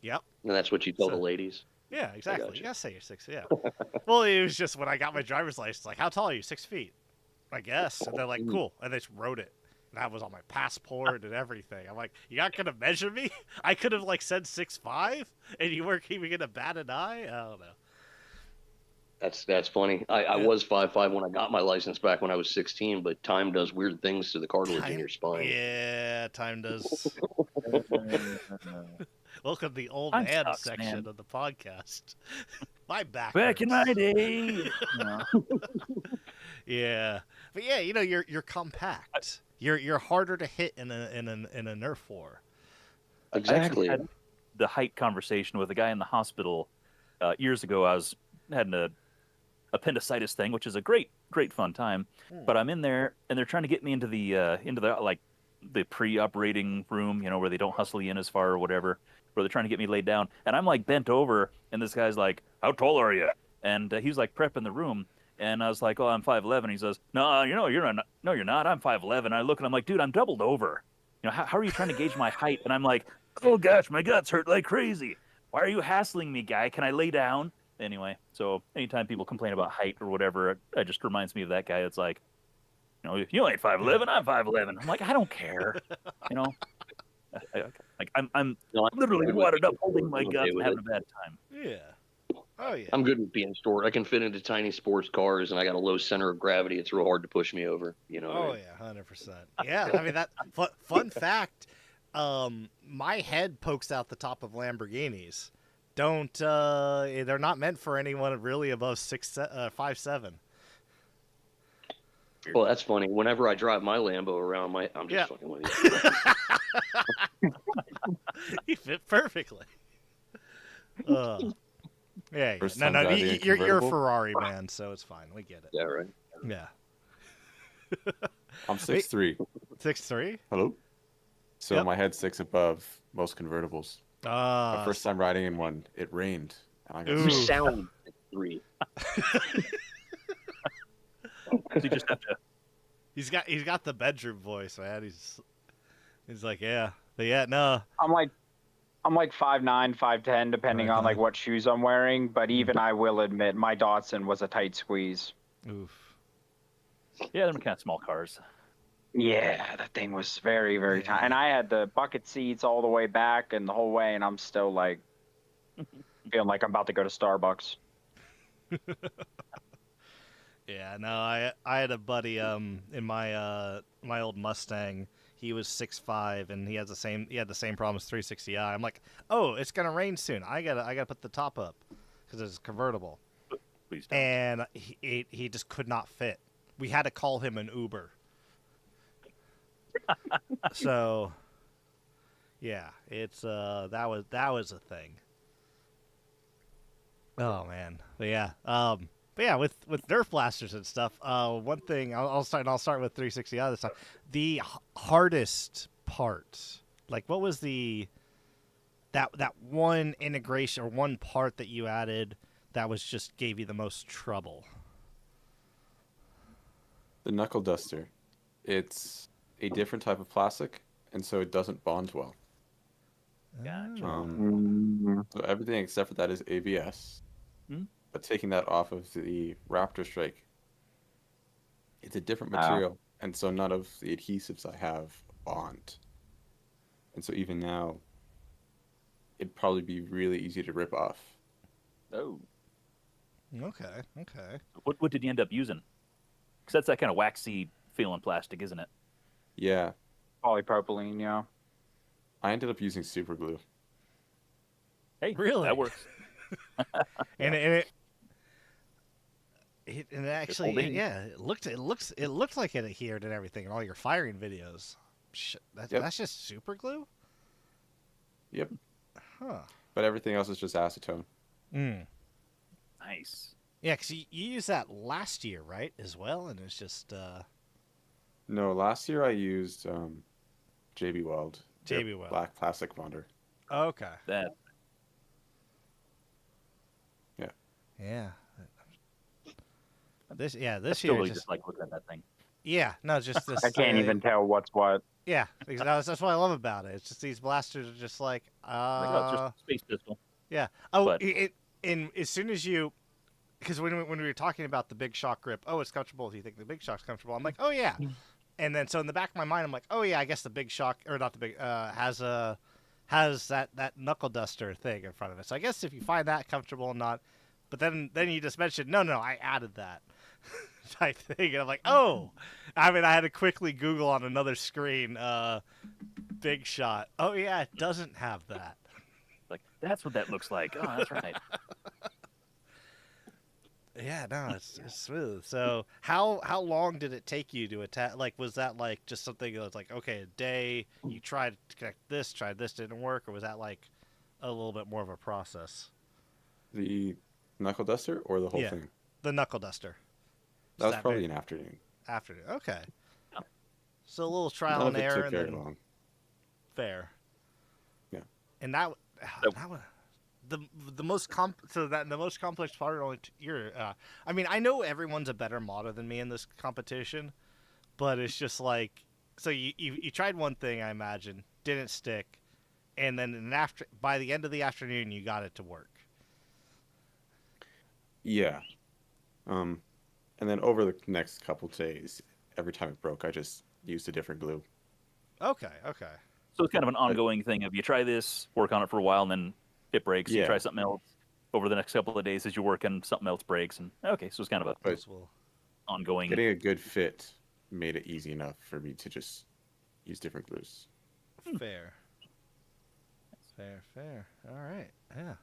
Speaker 2: yep.
Speaker 3: And that's what you tell
Speaker 2: So-
Speaker 3: the ladies.
Speaker 2: Yeah, exactly.
Speaker 3: gotcha.
Speaker 2: You gotta say you're 6. Yeah. Well, it was just when I got my driver's license, like, how tall are you? 6 feet. I guess. And they're like, cool. And they just wrote it. And that was on my passport and everything. I'm like, you're not gonna measure me? I could have like said 6'5", and you weren't even gonna bat an eye. I don't know.
Speaker 3: That's funny. I was 5'5" when I got my license back when I was 16, but time does weird things to the cartilage in your spine.
Speaker 2: Yeah, time does. Welcome to the old
Speaker 1: Time
Speaker 2: man
Speaker 1: sucks,
Speaker 2: section
Speaker 1: man.
Speaker 2: of the podcast. My back.
Speaker 1: Back in my
Speaker 2: hurts.
Speaker 1: day.
Speaker 2: Yeah, but yeah, you're compact. You're harder to hit in a Nerf war.
Speaker 3: Exactly.
Speaker 1: I actually had the height conversation with a guy in the hospital years ago. I was had an appendicitis thing, which is a great fun time. But I'm in there, and they're trying to get me into the like the pre-operating room, where they don't hustle you in as far or whatever. Where they're trying to get me laid down, and I'm like bent over, and this guy's like, "How tall are you?" And he's like prepping the room, and I was like, "Oh, I'm 5'11". He says, "No, you're not. No, you're not. I'm 5'11". I look, and I'm like, "Dude, I'm doubled over. How are you trying to gauge my height?" And I'm like, "Oh gosh, my guts hurt like crazy. Why are you hassling me, guy? Can I lay down?" Anyway, so anytime people complain about height or whatever, it just reminds me of that guy. It's like, you ain't 5'11", I'm 5'11". I'm like, I don't care, Like I'm
Speaker 3: No,
Speaker 1: literally
Speaker 3: I'm
Speaker 1: wadded up, holding my
Speaker 3: okay
Speaker 1: guts and
Speaker 3: with
Speaker 1: having
Speaker 3: it.
Speaker 1: a bad time.
Speaker 2: Yeah. Oh yeah.
Speaker 3: I'm good with being short. I can fit into tiny sports cars, and I got a low center of gravity. It's real hard to push me over. You know what I
Speaker 2: Oh
Speaker 3: mean?
Speaker 2: yeah, 100%. Yeah, I mean that. Fun fact. My head pokes out the top of Lamborghinis. Don't. They're not meant for anyone really above 5'7".
Speaker 3: Well, that's funny. Whenever I drive my Lambo around, I'm just
Speaker 2: Yeah.
Speaker 3: fucking with you.
Speaker 2: You fit perfectly. Yeah, yeah.
Speaker 5: First
Speaker 2: No,
Speaker 5: time
Speaker 2: no.
Speaker 5: driving a
Speaker 2: You're a
Speaker 5: convertible?
Speaker 2: Ferrari man, so it's fine. We get it.
Speaker 3: Yeah, right.
Speaker 2: Yeah.
Speaker 5: I'm 6'3".
Speaker 2: 6'3".
Speaker 5: Hello? So
Speaker 2: Yep.
Speaker 5: my head's 6 above most convertibles. My first time riding in one, it rained. And I got
Speaker 2: Ooh.
Speaker 3: You
Speaker 5: soaked.
Speaker 3: sound 3.
Speaker 1: So you just have to.
Speaker 2: He's got the bedroom voice, man. He's like, yeah, but yeah, no.
Speaker 4: I'm like 5'9", 5'10", depending on like
Speaker 2: 5'9".
Speaker 4: what shoes I'm wearing. But even I will admit, my Datsun was a tight squeeze.
Speaker 2: Oof.
Speaker 1: Yeah, they're kind of small cars.
Speaker 4: Yeah, that thing was very, very tight. And I had the bucket seats all the way back and the whole way, and I'm still like feeling like I'm about to go to Starbucks.
Speaker 2: Yeah, no, I had a buddy in my old Mustang. He was 6'5", and he had the same problem as 360i. I'm like, oh, it's gonna rain soon. I gotta put the top up because it's convertible.
Speaker 1: Please don't.
Speaker 2: And he just could not fit. We had to call him an Uber. So, yeah, it's that was a thing. Oh man, but yeah, with Nerf blasters and stuff. One thing I'll start with 360i this time. The hardest part, like, what was that one integration or one part that you added that was just gave you the most trouble?
Speaker 5: The knuckle duster. It's a different type of plastic, and so it doesn't bond well.
Speaker 1: Gotcha.
Speaker 5: So everything except for that is ABS.
Speaker 1: Hmm?
Speaker 5: But taking that off of the Raptor Strike, it's a different material, and so none of the adhesives I have bond. And so even now, it'd probably be really easy to rip off.
Speaker 1: Oh.
Speaker 2: Okay.
Speaker 1: What did you end up using? Because that's that kind of waxy feeling plastic, isn't it?
Speaker 5: Yeah,
Speaker 4: Polypropylene, yeah.
Speaker 5: I ended up using super glue.
Speaker 1: Hey,
Speaker 2: Really?
Speaker 1: that works.
Speaker 2: And it actually,
Speaker 1: holding.
Speaker 2: it looked like it adhered and everything in all your firing videos. That's just super glue?
Speaker 5: Yep.
Speaker 2: Huh.
Speaker 5: But everything else is just acetone.
Speaker 1: Nice.
Speaker 2: Yeah, because you used that last year, right, as well? And it's just...
Speaker 5: No, last year I used JB Weld. their
Speaker 2: JB Weld.
Speaker 5: Black plastic bonder.
Speaker 2: Okay.
Speaker 1: That.
Speaker 2: Yeah. This year
Speaker 1: Totally just like looking at that thing.
Speaker 2: Yeah, no, just this.
Speaker 4: I can't even tell what's what.
Speaker 2: Yeah, that's what I love about it. It's just these blasters are just like,
Speaker 1: Like, oh, it's just a space pistol.
Speaker 2: yeah. Oh,
Speaker 1: But-
Speaker 2: and as soon as you, because when we were talking about the Big Shock grip, oh, it's comfortable. Do you think the Big Shock's comfortable? I'm like, oh yeah. And then so in the back of my mind, I'm like, oh yeah, I guess the Big Shock, or not the Big, has that knuckle duster thing in front of it. So I guess if you find that comfortable and not, but then you just mentioned, no, I added that. Type thing, and I'm like, oh, I mean, I had to quickly Google on another screen, Big Shot. Oh yeah, it doesn't have that.
Speaker 1: Like, that's what that looks like. Oh, that's right.
Speaker 2: Yeah, no, it's smooth. So how long did it take you to attach? Like, was that like just something that was like, okay, a day you tried to connect this, didn't work, or was that like a little bit more of a process?
Speaker 5: The knuckle duster or the whole
Speaker 2: Yeah.
Speaker 5: thing?
Speaker 2: The knuckle duster.
Speaker 5: That was probably an afternoon.
Speaker 2: Afternoon. Okay. So a little trial
Speaker 5: None
Speaker 2: and
Speaker 5: of it
Speaker 2: error,
Speaker 5: took
Speaker 2: and
Speaker 5: very
Speaker 2: then
Speaker 5: long.
Speaker 2: fair.
Speaker 5: Yeah.
Speaker 2: And that the most the most complex part only I mean, I know everyone's a better modder than me in this competition, but it's just like, so you tried one thing, I imagine, didn't stick, and then by the end of the afternoon you got it to work.
Speaker 5: Yeah. And then over the next couple days, every time it broke, I just used a different glue.
Speaker 2: Okay.
Speaker 1: So it's kind of an ongoing thing of you try this, work on it for a while, and then it breaks. You try
Speaker 5: Yeah,
Speaker 1: something else over the next couple of days as you work, and something else breaks. And okay, so it's kind of a
Speaker 5: but
Speaker 1: ongoing.
Speaker 5: getting a good fit made it easy enough for me to just use different glues.
Speaker 2: Fair. Fair. All right. Yeah.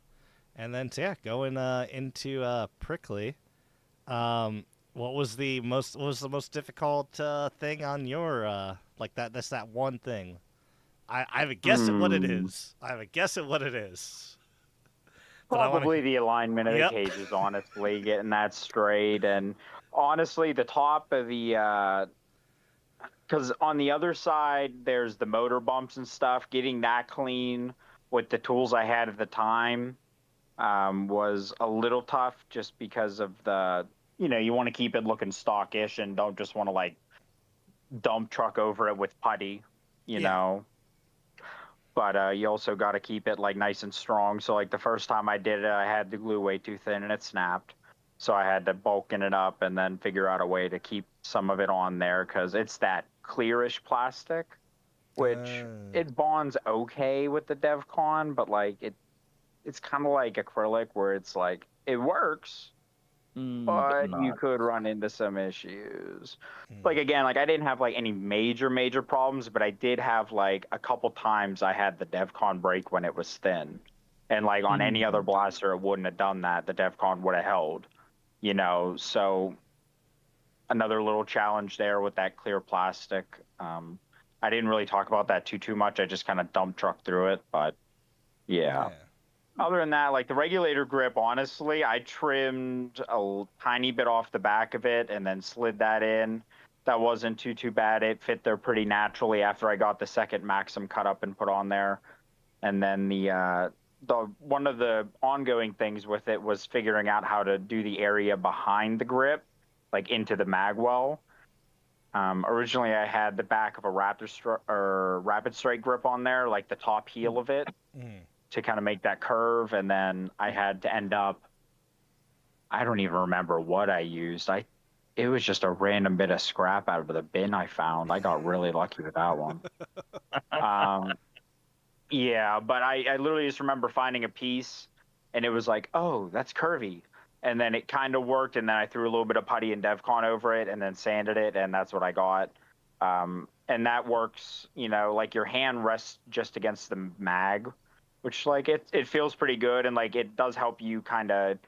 Speaker 2: And then so, yeah, going into prickly. What was the most difficult thing on your like that? That's that one thing. I have a guess at what it is. I have a guess at what it is. But I want
Speaker 4: Probably
Speaker 2: to.
Speaker 4: the alignment of the
Speaker 2: Yep.
Speaker 4: cages, honestly, getting that straight. And honestly, the top of the, because on the other side, there's the motor bumps and stuff. Getting that clean with the tools I had at the time was a little tough just because of the, you want to keep it looking stockish and don't just want to like dump truck over it with putty, you
Speaker 2: Yeah.
Speaker 4: know. But you also got to keep it like nice and strong. So like the first time I did it, I had the glue way too thin and it snapped. So I had to bulking it up and then figure out a way to keep some of it on there because it's that clearish plastic, which it bonds okay with the DevCon, but like it's kind of like acrylic where it's like it works,
Speaker 1: But
Speaker 4: but you
Speaker 1: not.
Speaker 4: could run into some issues. Like again, like I didn't have like any major problems, but I did have like a couple times I had the DevCon break when it was thin. And like on any other blaster it wouldn't have done that. The DevCon would have held, So another little challenge there with that clear plastic. I didn't really talk about that too much. I just kind of dump truck through it, but yeah. Other than that, like the regulator grip, honestly, I trimmed a tiny bit off the back of it and then slid that in. That wasn't too bad. It fit there pretty naturally after I got the second Maxim cut up and put on there. And then the one of the ongoing things with it was figuring out how to do the area behind the grip, like into the magwell. Originally, I had the back of a Rapid Strike grip on there, like the top heel of it, to kind of make that curve, and then I had to end up. I don't even remember what I used. It was just a random bit of scrap out of the bin I found. I got really lucky with that one. Yeah, but I literally just remember finding a piece, and it was like, oh, that's curvy. And then it kind of worked, and then I threw a little bit of putty and DevCon over it, and then sanded it, and that's what I got. And that works, like your hand rests just against the mag, which like it feels pretty good, and like it does help you kind of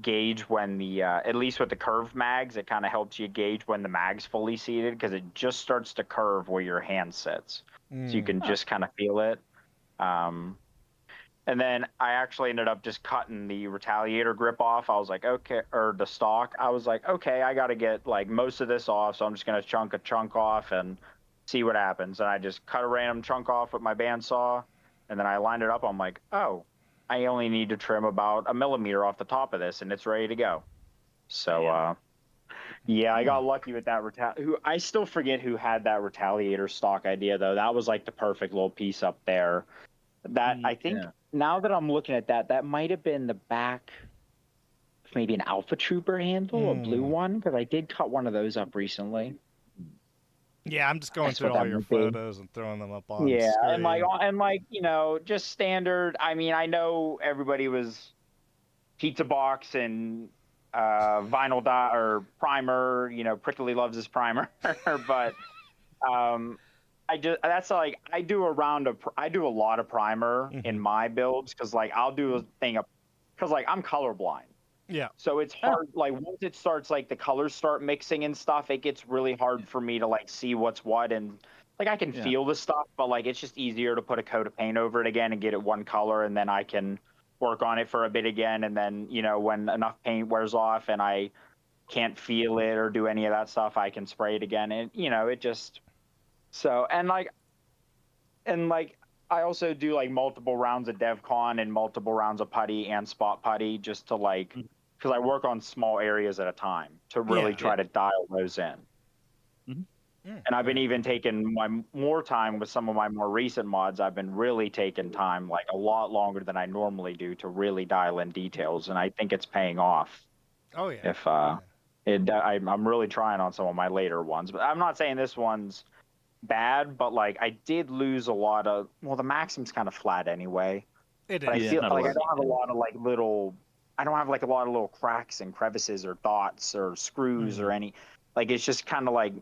Speaker 4: gauge when the at least with the curved mags, it kind of helps you gauge when the mag's fully seated because it just starts to curve where your hand sits, so you can just kind of feel it. And then I actually ended up just cutting the retaliator grip off. I was like, okay, or the stock. I was like, okay, I got to get like most of this off, so I'm just gonna chunk a chunk off and see what happens. And I just cut a random chunk off with my bandsaw, and then I lined it up. I'm like, oh, I only need to trim about 1 millimeter off the top of this, and it's ready to go. So, yeah, I got lucky with that. I still forget who had that retaliator stock idea though. That was like the perfect little piece up there. That I think now that I'm looking at that, that might have been the back, maybe an Alpha Trooper handle, a blue one, because I did cut one of those up recently.
Speaker 2: Yeah, I'm just going through all your photos and throwing them up on
Speaker 4: Yeah,
Speaker 2: screen.
Speaker 4: and like just standard. I mean, I know everybody was pizza box and vinyl dot or primer. Prickly loves his primer, but that's like I do a lot of primer in my builds because like I'll do a thing because like I'm colorblind.
Speaker 2: Yeah.
Speaker 4: So it's hard, like once it starts, like the colors start mixing and stuff, it gets really hard for me to like see what's what. And like I can feel the stuff, but like it's just easier to put a coat of paint over it again and get it one color, and then I can work on it for a bit again. And then, when enough paint wears off and I can't feel it or do any of that stuff, I can spray it again. And, it just, so, and like I also do like multiple rounds of DevCon and multiple rounds of putty and spot putty just to like, because I work on small areas at a time to really try to dial those in. And I've been even taking more time with some of my more recent mods. I've been really taking time, like a lot longer than I normally do, to really dial in details, and I think it's paying off.
Speaker 2: Oh yeah.
Speaker 4: If I'm really trying on some of my later ones, but I'm not saying this one's bad, but like I did lose a lot of. Well, the Maxim's kind of flat anyway,
Speaker 2: It
Speaker 4: but I
Speaker 2: is.
Speaker 1: Yeah,
Speaker 4: feel
Speaker 1: not a
Speaker 4: like
Speaker 1: lot
Speaker 4: I
Speaker 1: of
Speaker 4: don't have a
Speaker 1: detail.
Speaker 4: lot of like little. I don't have like a lot of little cracks and crevices or dots or screws or any. Like it's just kind of like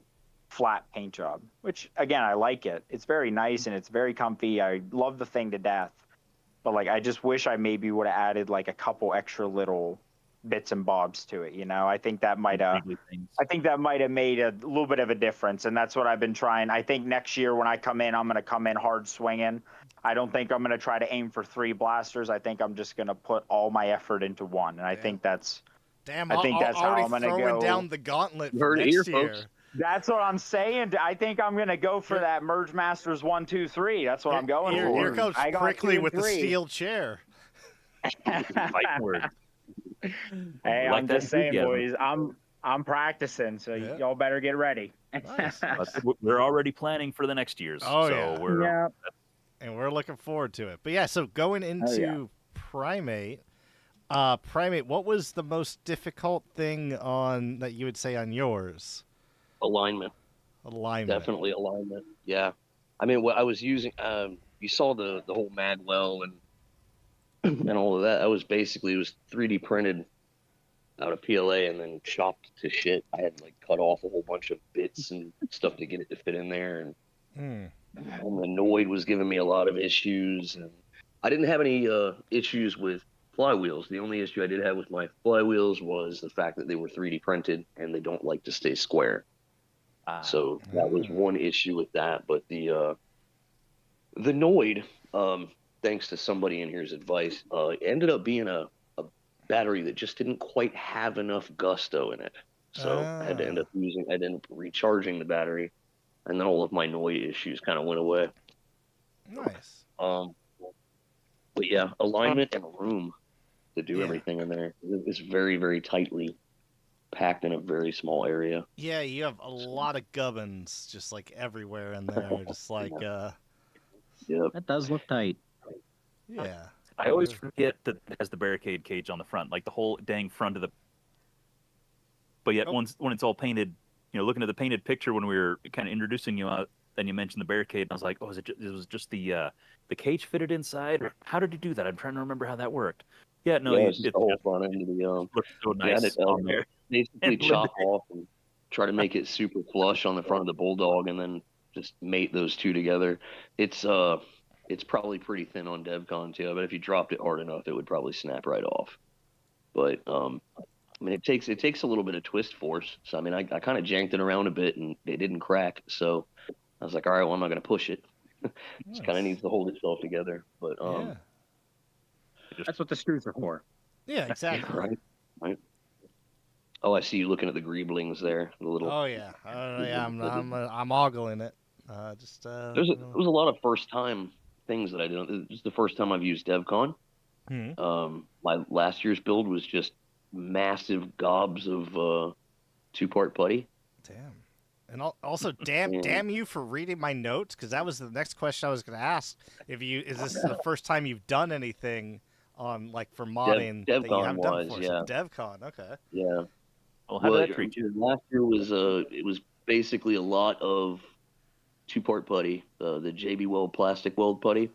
Speaker 4: flat paint job, which again I like it. It's very nice and it's very comfy. I love the thing to death, but like I just wish I maybe would have added like a couple extra little bits and bobs to it. You know, I think that might
Speaker 1: Wriggly things.
Speaker 4: I think that might have made a little bit of a difference, and that's what I've been trying. I think next year when I come in, I'm going to come in hard swinging. I don't think I'm going to try to aim for 3 blasters. I think I'm just going to put all my effort into one, and
Speaker 2: Damn,
Speaker 4: I think that's how
Speaker 2: already
Speaker 4: I'm going to
Speaker 2: throwing
Speaker 4: go.
Speaker 2: down the gauntlet
Speaker 3: You
Speaker 2: for
Speaker 3: heard it here,
Speaker 2: next
Speaker 3: folks.
Speaker 2: year.
Speaker 4: That's what I'm saying. I think I'm going to go for that Merge Masters 1, 2, 3. That's what I'm going
Speaker 2: Here
Speaker 4: for.
Speaker 2: comes
Speaker 4: I got 2
Speaker 2: Prickly
Speaker 4: and
Speaker 2: with the
Speaker 4: 3.
Speaker 2: steel chair.
Speaker 1: Fighting words.
Speaker 4: Hey,
Speaker 1: Like
Speaker 4: I'm
Speaker 1: that
Speaker 4: just saying,
Speaker 1: enthusiasm.
Speaker 4: boys. I'm practicing, so
Speaker 2: Yeah.
Speaker 4: y'all better get ready.
Speaker 2: Nice.
Speaker 1: We're already planning for the next year's.
Speaker 2: Oh,
Speaker 1: so
Speaker 2: yeah.
Speaker 1: we're
Speaker 4: Yeah.
Speaker 2: And we're looking forward to it. But yeah, so going into Primate, what was the most difficult thing on that you would say on yours?
Speaker 3: Alignment.
Speaker 2: Alignment.
Speaker 3: Definitely alignment. Yeah. I mean, what I was using, you saw the whole Magwell and all of that. That was basically, it was 3D printed out of PLA and then chopped to shit. I had like cut off a whole bunch of bits and stuff to get it to fit in there. And the Noid was giving me a lot of issues. And I didn't have any issues with flywheels. The only issue I did have with my flywheels was the fact that they were 3D printed and they don't like to stay square. So that was one issue with that. But the Noid, thanks to somebody in here's advice, ended up being a battery that just didn't quite have enough gusto in it. So I had to end up recharging the battery, and then all of my Noid issues kind of went away.
Speaker 2: Nice.
Speaker 3: But yeah, alignment and room to do everything in there. It's very, very tightly packed in a very small area.
Speaker 2: Yeah, you have a lot of gubbins just like everywhere in there. Just like,
Speaker 3: Yep.
Speaker 6: That does look tight.
Speaker 2: yeah.
Speaker 1: I always forget that it has the barricade cage on the front, like the whole dang front of the. But yet, when it's all painted, looking at the painted picture when we were kind of introducing you out, then you mentioned the barricade, and I was like, oh, it was just the cage fitted inside? Or how did you do that? I'm trying to remember how that worked. Yeah, no,
Speaker 3: it's the whole front end of the
Speaker 1: looks so nice on there.
Speaker 3: basically chop off and try to make it super flush on the front of the Bulldog, and then just mate those two together. It's probably pretty thin on DevCon too, but if you dropped it hard enough, it would probably snap right off. But I mean, it takes a little bit of twist force. So I mean, I kind of janked it around a bit, and it didn't crack. So I was like, all right, well, I'm not going to push it. It kind of needs to hold itself together. But
Speaker 2: Yeah.
Speaker 6: That's what the screws are for.
Speaker 2: Yeah, exactly.
Speaker 3: Right. Oh, I see you looking at the greeblings there. The little.
Speaker 2: Oh yeah. Yeah. I'm ogling it.
Speaker 3: There was a lot of first time things that I did. This is the first time I've used DevCon. My last year's build was just massive gobs of 2-part putty.
Speaker 2: Damn. And also, damn you for reading my notes, because that was the next question I was going to ask. Is this the first time you've done anything on for modding that you haven't done before?
Speaker 3: Yeah.
Speaker 2: So DevCon, okay.
Speaker 3: Yeah.
Speaker 1: Well, how did that treat you?
Speaker 3: Last year was basically a lot of 2-part putty, the JB Weld plastic weld putty,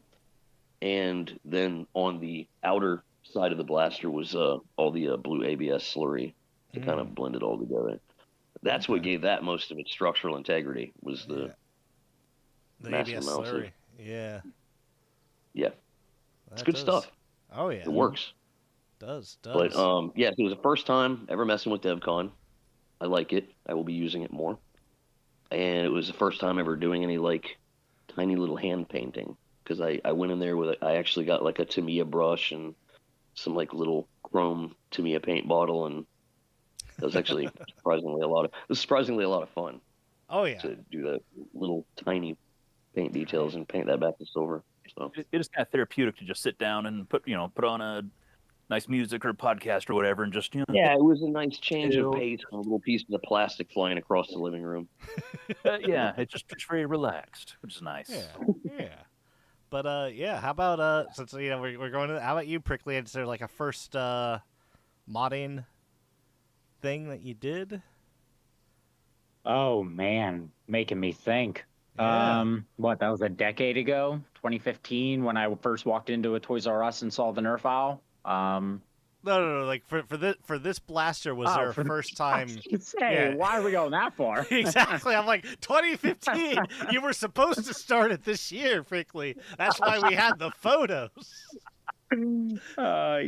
Speaker 3: and then on the outer side of the blaster was all the blue ABS slurry to kind of blend it all together. That's what gave that most of its structural integrity, was the massive
Speaker 2: ABS
Speaker 3: amounts
Speaker 2: slurry. Yeah.
Speaker 3: Yeah. It's good stuff.
Speaker 2: Oh yeah.
Speaker 3: It works.
Speaker 2: Does.
Speaker 3: But yeah, it was the first time ever messing with DevCon. I like it. I will be using it more. And it was the first time ever doing any tiny little hand painting, because I went in there I actually got a Tamiya brush and some little chrome Tamiya paint bottle, and that was actually surprisingly a lot of fun.
Speaker 2: Oh yeah.
Speaker 3: To do the little tiny paint details and paint that back to silver. So
Speaker 1: it is kind of therapeutic to just sit down and put on a nice music or podcast or whatever, and just
Speaker 3: yeah, it was a nice change of pace and a little piece of the plastic flying across the living room.
Speaker 1: Yeah, it's just very relaxed, which is nice.
Speaker 2: Yeah. But yeah, how about since we're going to, how about you, Prickly? Is there a first modding thing that you did?
Speaker 6: Oh man, making me think.
Speaker 2: Yeah.
Speaker 7: What, that was a decade ago, 2015, when I first walked into a Toys R Us and saw the Nerf owl.
Speaker 2: No. Like for this blaster, was
Speaker 7: Oh,
Speaker 2: there a
Speaker 7: for the,
Speaker 2: first
Speaker 7: I was
Speaker 2: time?
Speaker 7: gonna say,
Speaker 2: Yeah.
Speaker 7: why are we going that far?
Speaker 2: Exactly. I'm like 2015. You were supposed to start it this year, frankly. That's why we had the photos.
Speaker 7: Uh,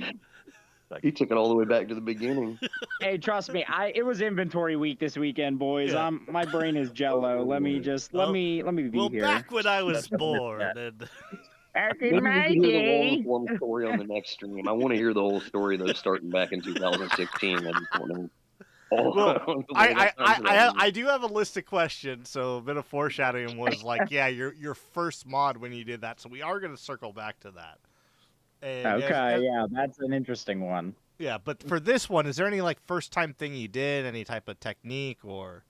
Speaker 3: He took it all the way back to the beginning.
Speaker 7: Hey, trust me, it was inventory week this weekend, boys.
Speaker 2: Yeah.
Speaker 7: My brain is jello. Let me be
Speaker 2: Well,
Speaker 7: here.
Speaker 2: back when I was born, and
Speaker 7: Back
Speaker 3: Maybe
Speaker 7: in
Speaker 3: we
Speaker 7: my
Speaker 3: can hear the long
Speaker 7: day.
Speaker 3: form story on the next stream. I want to hear the whole story though, starting back in 2016. I just want to know all
Speaker 2: well,
Speaker 3: the way that time frame.
Speaker 2: I do have a list of questions. So a bit of foreshadowing was like, yeah, your first mod when you did that. So we are going to circle back to that. And
Speaker 7: Okay, yeah, that's an interesting one.
Speaker 2: yeah, but for this one, is there any like first time thing you did, any type of technique or?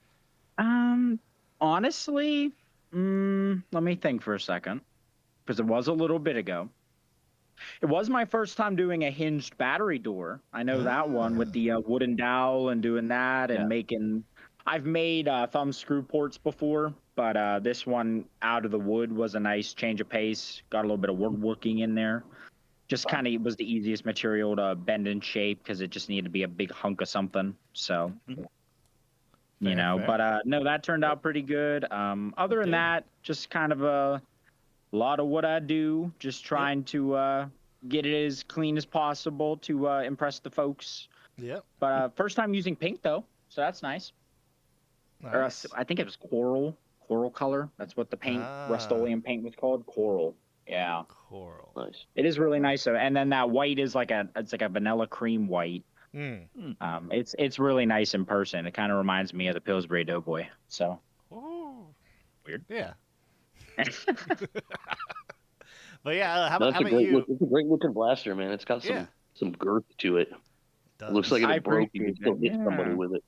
Speaker 7: Honestly, let me think for a second, because it was a little bit ago. It was my first time doing a hinged battery door. I know that one with the wooden dowel and doing that and making. I've made thumb screw ports before, but this one out of the wood was a nice change of pace. Got a little bit of woodworking in there. Just kind of was the easiest material to bend and shape because it just needed to be a big hunk of something. So,
Speaker 2: Fair.
Speaker 7: but no, that turned out pretty good. Other than that, just kind of a lot of what I do, just trying to get it as clean as possible to impress the folks.
Speaker 2: Yep.
Speaker 7: But first time using pink though, so that's nice. Or
Speaker 2: Nice.
Speaker 7: I think it was coral color. That's what the paint, Rust-Oleum paint was called, coral. Yeah.
Speaker 2: Coral.
Speaker 3: Nice.
Speaker 7: It is really nice. And then that white is like a vanilla cream white. It's really nice in person. It kind of reminds me of the Pillsbury Doughboy. So
Speaker 2: Weird. Yeah. But yeah, how about
Speaker 3: It's
Speaker 2: you?
Speaker 3: a great looking blaster, man. It's got some girth to it. It looks like if it broke, you could still hit somebody with it.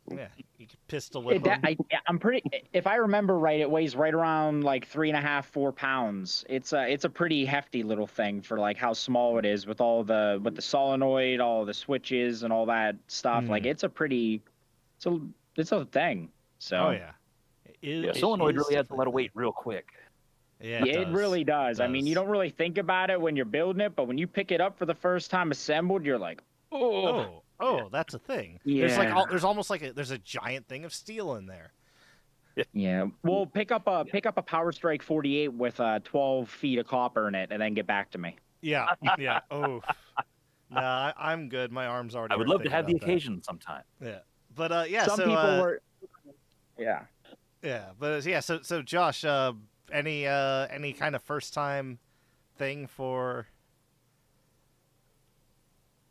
Speaker 2: Yeah, you could pistol whip them.
Speaker 7: I'm pretty. If I remember right, it weighs right around like 3.5, 4 pounds. It's a pretty hefty little thing for like how small it is with the solenoid, all the switches, and all that stuff. Like it's a thing. So.
Speaker 2: Oh yeah.
Speaker 1: Solenoid really adds a lot of weight real quick.
Speaker 2: Yeah,
Speaker 7: it really does. I mean, you don't really think about it when you're building it, but when you pick it up for the first time assembled, you're like,
Speaker 2: that's a thing.
Speaker 7: Yeah.
Speaker 2: There's almost like there's a giant thing of steel in there.
Speaker 7: Yeah. Well, pick up a Power Strike 48 with 12 feet of copper in it, and then get back to me.
Speaker 2: Yeah. Yeah. Oh. Nah, I'm good. My arm's already.
Speaker 1: I would love to have the occasion sometime.
Speaker 2: Yeah. But yeah.
Speaker 7: Some people were. Yeah.
Speaker 2: Yeah. But yeah. So Josh, any kind of first time thing for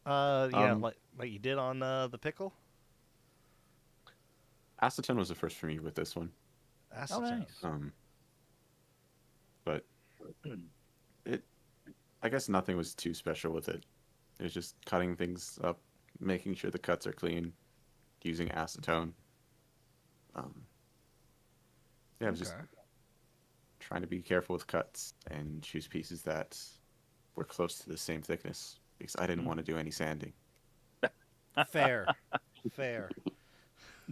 Speaker 2: like you did on the pickle?
Speaker 5: Acetone was the first for me with this one.
Speaker 2: Acetone.
Speaker 1: Nice.
Speaker 5: But I guess nothing was too special with it. It was just cutting things up, making sure the cuts are clean, using acetone. It was just trying to be careful with cuts and choose pieces that were close to the same thickness because I didn't want to do any sanding.
Speaker 2: Fair.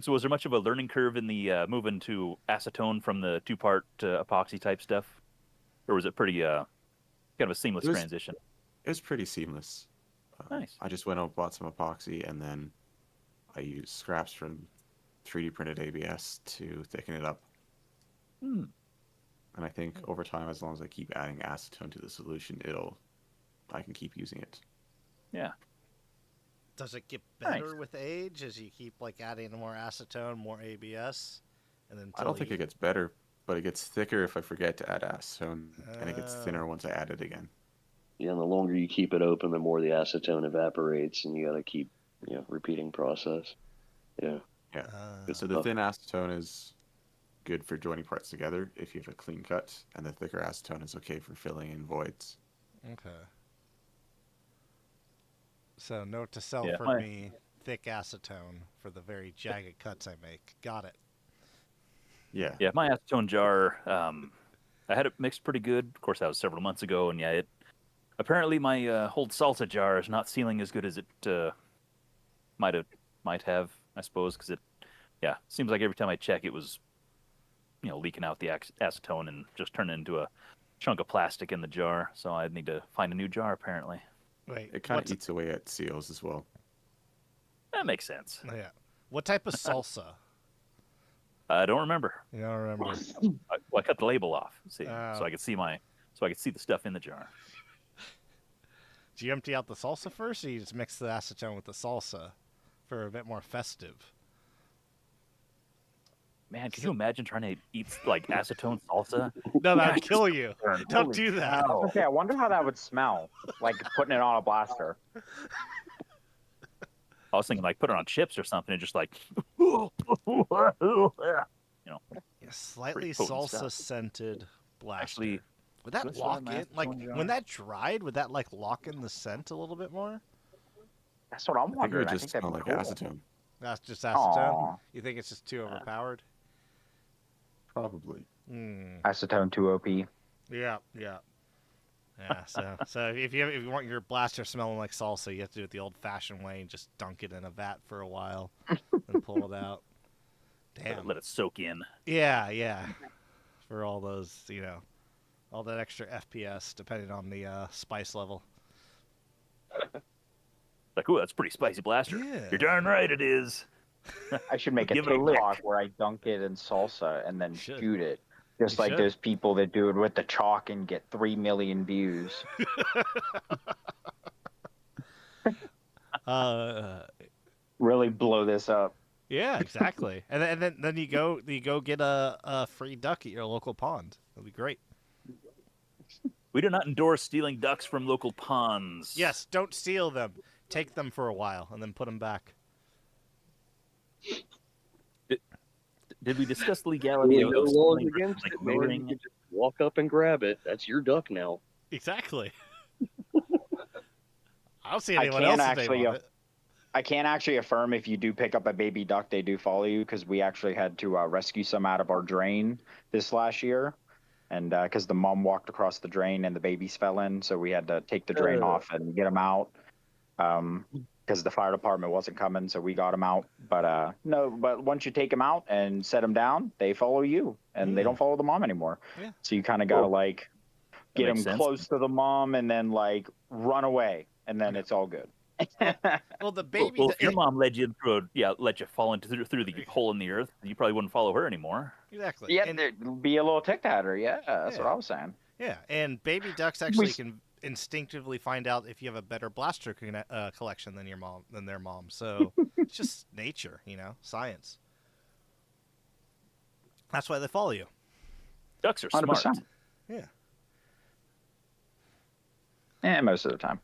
Speaker 1: So was there much of a learning curve in the moving to acetone from the two-part epoxy type stuff? Or was it pretty kind of a seamless transition?
Speaker 5: It was pretty seamless.
Speaker 1: Nice.
Speaker 5: I just went out and bought some epoxy, and then I used scraps from 3D printed ABS to thicken it up. And I think over time, as long as I keep adding acetone to the solution, I can keep using it.
Speaker 1: Yeah.
Speaker 2: Does it get better with age as you keep like adding more acetone, more ABS, and then?
Speaker 5: I don't think it gets better, but it gets thicker if I forget to add acetone, and it gets thinner once I add it again.
Speaker 3: Yeah, and the longer you keep it open, the more the acetone evaporates, and you got to keep, repeating process. Yeah.
Speaker 5: Yeah. So the thin acetone is good for joining parts together if you have a clean cut, and the thicker acetone is okay for filling in voids.
Speaker 2: Okay. So note to self for me, thick acetone for the very jagged cuts I make. Got it.
Speaker 5: Yeah.
Speaker 1: Yeah, my acetone jar, I had it mixed pretty good. Of course, that was several months ago, and apparently my old salsa jar is not sealing as good as it might have, I suppose, because it seems like every time I check, it was leaking out the acetone and just turning into a chunk of plastic in the jar. So I need to find a new jar apparently.
Speaker 2: Wait,
Speaker 5: It kind of eats away at seals as well.
Speaker 1: That makes sense.
Speaker 2: Yeah. What type of salsa?
Speaker 1: I don't remember.
Speaker 2: You don't remember?
Speaker 1: I cut the label off, see,
Speaker 2: Oh.
Speaker 1: so I could see the stuff in the jar.
Speaker 2: Do you empty out the salsa first, or you just mix the acetone with the salsa for a bit more festive?
Speaker 1: Man, can you imagine trying to eat like acetone salsa?
Speaker 2: No, that would kill you. Don't do that.
Speaker 4: Okay, I wonder how that would smell, like putting it on a blaster.
Speaker 1: I was thinking like put it on chips or something and just like,
Speaker 2: Yeah, slightly
Speaker 1: Pretty potent
Speaker 2: salsa
Speaker 1: stuff.
Speaker 2: scented blaster.
Speaker 1: Actually,
Speaker 2: would that
Speaker 1: let's
Speaker 2: lock
Speaker 1: try
Speaker 2: in? Like
Speaker 1: acetone jar.
Speaker 2: when that dried, would that like lock in the scent a little bit more?
Speaker 4: That's what I'm
Speaker 5: I think it
Speaker 4: wondering.
Speaker 5: would
Speaker 4: I
Speaker 5: just
Speaker 4: think
Speaker 5: smell
Speaker 4: that'd
Speaker 5: like
Speaker 4: be cool.
Speaker 5: acetone.
Speaker 2: That's just acetone.
Speaker 4: Aw.
Speaker 2: You think it's just too overpowered?
Speaker 5: Probably.
Speaker 2: Mm.
Speaker 4: Acetone 2OP.
Speaker 2: Yeah. So if you want your blaster smelling like salsa, you have to do it the old-fashioned way and just dunk it in a vat for a while, and pull it out. Damn.
Speaker 1: let it soak in.
Speaker 2: Yeah. For all those, all that extra FPS, depending on the spice level.
Speaker 1: Like, ooh, that's a pretty spicy blaster.
Speaker 2: Yeah.
Speaker 1: You're darn right it is.
Speaker 4: I should make a
Speaker 1: Give it a
Speaker 4: TikTok where I dunk it in salsa and then
Speaker 2: Should.
Speaker 4: shoot it. Just
Speaker 2: You
Speaker 4: like
Speaker 2: should.
Speaker 4: those people that do it with the chalk and get 3 million views. Really blow this up.
Speaker 2: Yeah, exactly. and then you go get a free duck at your local pond. That'll be great.
Speaker 1: We do not endorse stealing ducks from local ponds.
Speaker 2: Yes, don't steal them. Take them for a while and then put them back.
Speaker 1: Did we discuss the legality
Speaker 3: No
Speaker 1: of
Speaker 3: laws
Speaker 1: stealing versus,
Speaker 3: against
Speaker 1: like,
Speaker 3: it, man. You
Speaker 1: luring?
Speaker 3: can just walk up and grab it. That's your duck now.
Speaker 2: Exactly. I don't see
Speaker 4: I
Speaker 2: anyone
Speaker 4: can't
Speaker 2: else
Speaker 4: actually,
Speaker 2: on it.
Speaker 4: I can't actually affirm if you do pick up a baby duck, they do follow you because we actually had to rescue some out of our drain this last year. And because the mom walked across the drain and the babies fell in, so we had to take the drain off and get them out because the fire department wasn't coming, so we got them out. But but once you take them out and set them down, they follow you and they don't follow the mom anymore.
Speaker 2: Yeah.
Speaker 4: So you kind of got to like get them
Speaker 1: makes sense.
Speaker 4: close to the mom and then like run away, and then it's all good.
Speaker 2: Well, the
Speaker 1: Well,
Speaker 2: baby.
Speaker 1: if your mom let you let you fall into through the hole in the earth, you probably wouldn't follow her anymore.
Speaker 2: Exactly.
Speaker 4: Yeah,
Speaker 2: And,
Speaker 4: there'd be a little tic-tatter. Yeah, that's what
Speaker 2: Yeah.
Speaker 4: I was saying.
Speaker 2: yeah, and baby ducks actually can instinctively find out if you have a better blaster collection than their mom. So it's just nature, science. That's why they follow you.
Speaker 1: Ducks are smart.
Speaker 4: 100%.
Speaker 2: Yeah.
Speaker 4: Most of the time.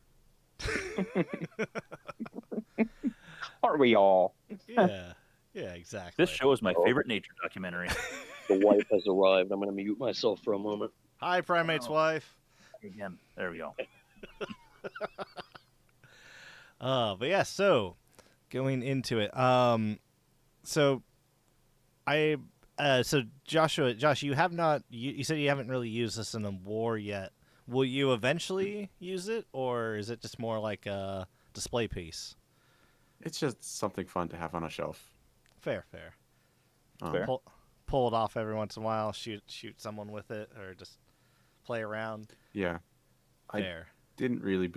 Speaker 4: Aren't we all?
Speaker 2: Yeah. Yeah, exactly.
Speaker 1: This show is my favorite nature documentary.
Speaker 3: The wife has arrived. I'm going to mute myself for a moment.
Speaker 2: Hi, Primate's wife.
Speaker 1: Again, there we go.
Speaker 2: But yeah, so going into it. So Josh, you have not. You said you haven't really used this in a war yet. Will you eventually use it, or is it just more like a display piece?
Speaker 5: It's just something fun to have on a shelf.
Speaker 2: Fair.
Speaker 1: Fair.
Speaker 2: Pull it off every once in a while. Shoot someone with it, or just play around.
Speaker 5: Yeah.
Speaker 2: Fair.
Speaker 5: Don't really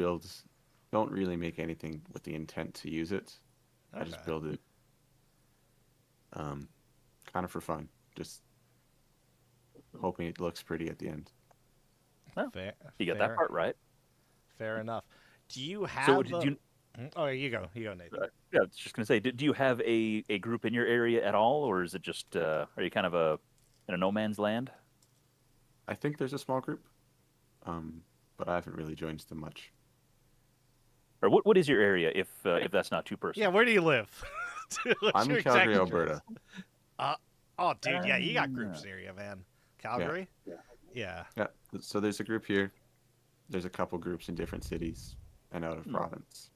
Speaker 5: make anything with the intent to use it. I just
Speaker 2: Okay.
Speaker 5: build it kind of for fun. Just hoping it looks pretty at the end.
Speaker 2: Fair.
Speaker 1: You got that part right.
Speaker 2: Fair enough. Do you have?
Speaker 1: So did you?
Speaker 2: Oh, you go, Nathan.
Speaker 1: Yeah, I was just gonna say, do you have a group in your area at all, or is it just are you kind of in a no man's land?
Speaker 5: I think there's a small group, but I haven't really joined them much.
Speaker 1: Or what is your area if that's not too
Speaker 2: Yeah,
Speaker 1: personal?
Speaker 2: where do you live? What's
Speaker 5: I'm
Speaker 2: your
Speaker 5: in
Speaker 2: exact
Speaker 5: Calgary,
Speaker 2: address?
Speaker 5: Alberta.
Speaker 2: Oh, dude, yeah, you got groups near you, man. Calgary? Yeah.
Speaker 5: Yeah, so there's a group here. There's a couple groups in different cities and out of province.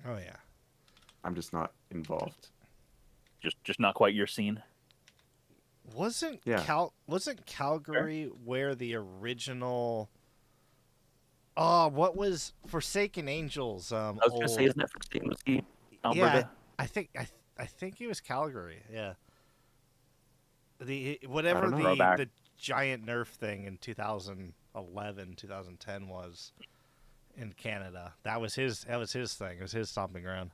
Speaker 2: Oh, yeah.
Speaker 5: I'm just not involved.
Speaker 1: Just not quite your scene.
Speaker 2: Wasn't
Speaker 5: Yeah.
Speaker 2: wasn't Calgary where the original? Oh, what was Forsaken Angels?
Speaker 1: I was gonna say, isn't that for State Whiskey, Alberta?
Speaker 2: Yeah, I think it was Calgary. Yeah. Whatever
Speaker 5: know.
Speaker 2: the giant Nerf thing in 2011, 2010 was in Canada. That was his thing. It was his stomping ground.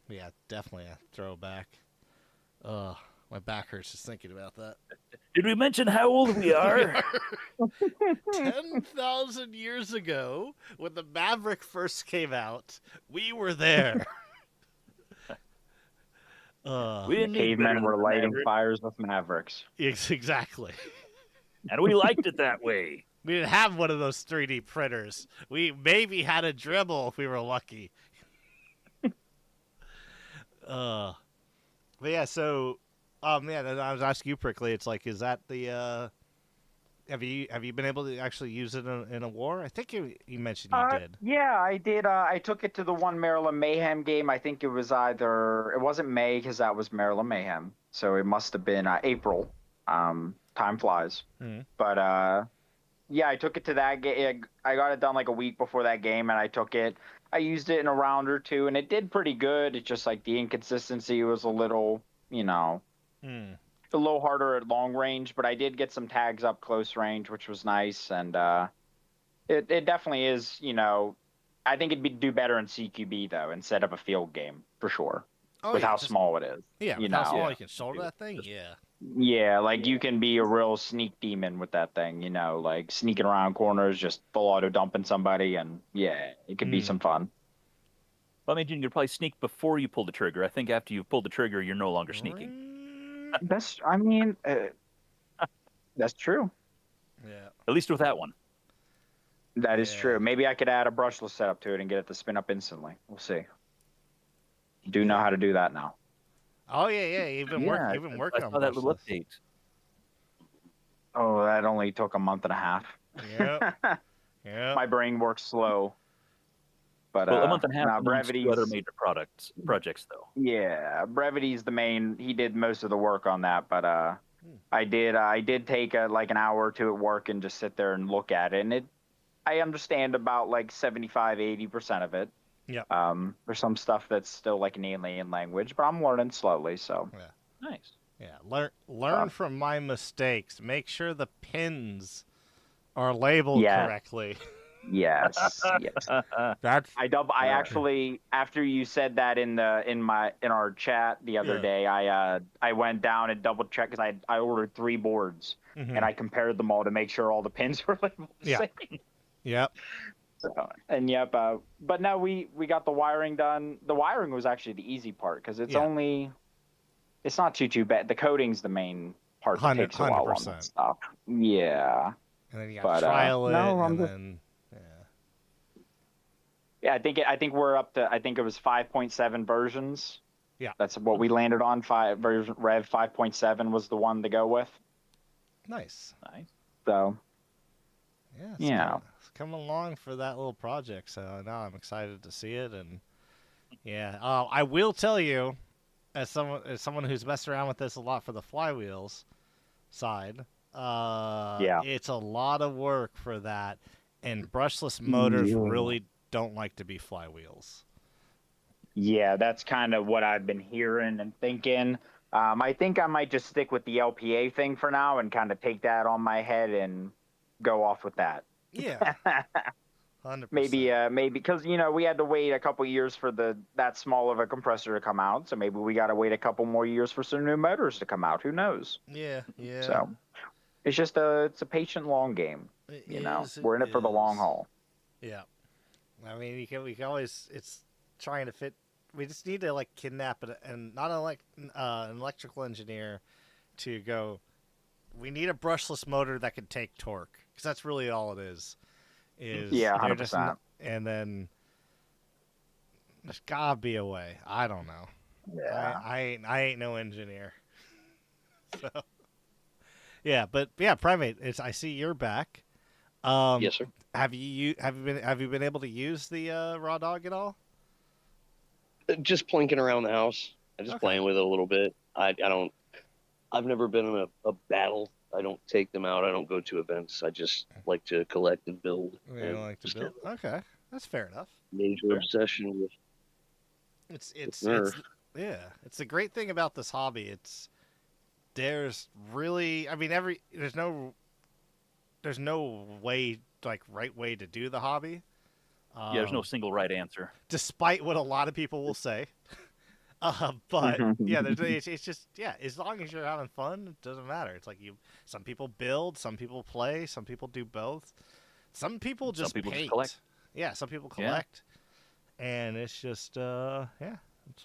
Speaker 2: Yeah, definitely a throwback. Ugh, my back hurts just thinking about that.
Speaker 1: Did we mention how old we are?
Speaker 2: 10,000 years ago, when the Maverick first came out, we were there.
Speaker 1: We didn't need better
Speaker 4: Cavemen
Speaker 1: than
Speaker 4: were
Speaker 1: the
Speaker 4: lighting
Speaker 1: Maverick,
Speaker 4: fires with Mavericks.
Speaker 2: Exactly.
Speaker 1: and we liked it that way.
Speaker 2: We didn't have one of those 3D printers. We maybe had a Dremel if we were lucky. But yeah, so, yeah, I was asking you, Prickly. It's like, is that the? Have you been able to actually use it in a war? I think you mentioned you did.
Speaker 4: Yeah, I did. I took it to the one Maryland Mayhem game. I think it wasn't May because that was Maryland Mayhem, so it must have been April. Time flies.
Speaker 2: Mm-hmm.
Speaker 4: But yeah, I took it to that game. I got it done like a week before that game, and I took it. I used it in a round or two, and it did pretty good. It's just like the inconsistency was a little, a little harder at long range, but I did get some tags up close range, which was nice. And it definitely is, I think it'd do better in CQB, though, instead of a field game, for sure, with how small it is.
Speaker 2: Yeah, with how small you can shoulder that thing, yeah.
Speaker 4: Yeah, like you can be a real sneak demon with that thing, like sneaking around corners, just full auto dumping somebody, and yeah, it could be some fun.
Speaker 1: Well, I mean, you could probably sneak before you pull the trigger. I think after you pull the trigger, you're no longer sneaking.
Speaker 4: That's true.
Speaker 2: Yeah.
Speaker 1: At least with that one.
Speaker 4: That is true. Maybe I could add a brushless setup to it and get it to spin up instantly. We'll see. Do know how to do that now.
Speaker 2: Oh yeah. You've been working
Speaker 1: I
Speaker 2: on
Speaker 1: saw that little
Speaker 2: brushless.
Speaker 1: update.
Speaker 4: Oh, that only took a month and a half.
Speaker 2: Yep. Yeah.
Speaker 4: My brain works slow. But
Speaker 1: Well, a month and a half.
Speaker 4: nah,
Speaker 1: Two
Speaker 4: Brevity's
Speaker 1: other major projects, though.
Speaker 4: Yeah, Brevity's the main. He did most of the work on that, but I did take like an hour or two at work and just sit there and look at it, and I understand about like 75-80% of it.
Speaker 2: Yeah.
Speaker 4: There's some stuff that's still like an alien language, but I'm learning slowly. So
Speaker 2: yeah.
Speaker 1: Nice.
Speaker 2: Yeah. Learn from my mistakes. Make sure the pins are labeled correctly.
Speaker 4: Yes.
Speaker 2: That's
Speaker 4: I actually, after you said that in our chat the other day, I went down and double checked because I ordered 3 boards and I compared them all to make sure all the pins were labeled the same.
Speaker 2: Yep.
Speaker 4: So, and but no, we got the wiring done. The wiring was actually the easy part because it's not too bad. The coding's the main part that takes a while on that stuff. Yeah.
Speaker 2: And then you got to trial it, and then
Speaker 4: yeah, I think we're up to, I think it was 5.7 versions.
Speaker 2: Yeah.
Speaker 4: That's what we landed on. Rev 5.7 was the one to go with.
Speaker 2: Nice.
Speaker 4: So
Speaker 2: yeah, it's coming along for that little project. So now I'm excited to see it, and I will tell you, as someone who's messed around with this a lot for the flywheels side, it's a lot of work for that, and brushless motors really don't like to be flywheels.
Speaker 4: Yeah, that's kind of what I've been hearing and thinking. I think I might just stick with the LPA thing for now and kind of take that on my head and go off with that.
Speaker 2: Yeah. 100%.
Speaker 4: Maybe because we had to wait a couple years for that small of a compressor to come out, so maybe we got to wait a couple more years for some new motors to come out. Who knows?
Speaker 2: Yeah.
Speaker 4: So it's just it's a patient long game. We're in it for the long haul.
Speaker 2: Yeah. I mean, we can always. It's trying to fit. We just need to kidnap it, and not an electrical engineer to go. We need a brushless motor that can take torque, because that's really all it is.
Speaker 4: 100%.
Speaker 2: And then there's gotta be a way. I don't know.
Speaker 4: Yeah.
Speaker 2: I ain't no engineer. So yeah, but Primate. I see you're back.
Speaker 3: Yes, sir.
Speaker 2: Have you been able to use the raw dog at all?
Speaker 3: Just plinking around the house. I'm just playing with it a little bit. I've never been in a battle. I don't take them out. I don't go to events. I just like to collect and build.
Speaker 2: You like to build? Okay, that's fair enough.
Speaker 3: Major obsession with
Speaker 2: it's the great thing about this hobby. there's really, I mean, there's no way, like, right way to do the hobby.
Speaker 1: Yeah, there's no single right answer.
Speaker 2: Despite what a lot of people will say. But yeah, it's just, yeah, as long as you're having fun, it doesn't matter. It's like some people build, some people play, some people do both. Some people just
Speaker 1: people
Speaker 2: paint.
Speaker 1: just collect.
Speaker 2: Yeah, some people collect. Yeah. And it's just, yeah, that's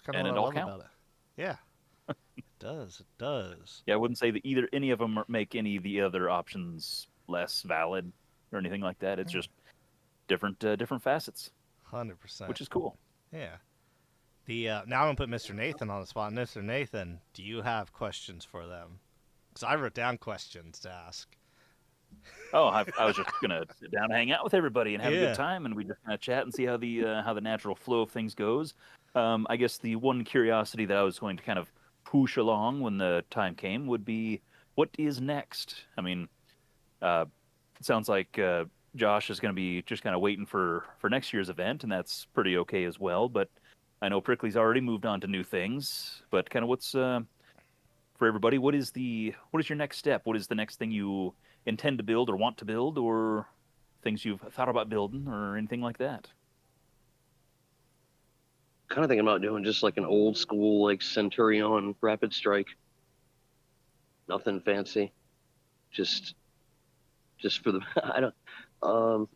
Speaker 2: kind of what I love about it. Yeah. It does.
Speaker 1: Yeah, I wouldn't say that any of them make any of the other options less valid or anything like that. It's just different facets.
Speaker 2: 100%.
Speaker 1: Which is cool.
Speaker 2: Yeah. Now I'm gonna put Mr. Nathan on the spot. Mr. Nathan, do you have questions for them? Because I wrote down questions to ask.
Speaker 1: Oh, I was just gonna sit down and hang out with everybody and have a good time, and we just kind of chat and see how the natural flow of things goes. I guess the one curiosity that I was going to kind of push along when the time came would be, what is next? I mean, it sounds like Josh is going to be just kind of waiting for next year's event, and that's pretty okay as well. But I know Prickly's already moved on to new things. But kind of what's for everybody? What is your next step? What is the next thing you intend to build or want to build, or things you've thought about building, or anything like that?
Speaker 3: Kind of thinking about doing just like an old school like Centurion rapid strike. Nothing fancy. Just for the I don't.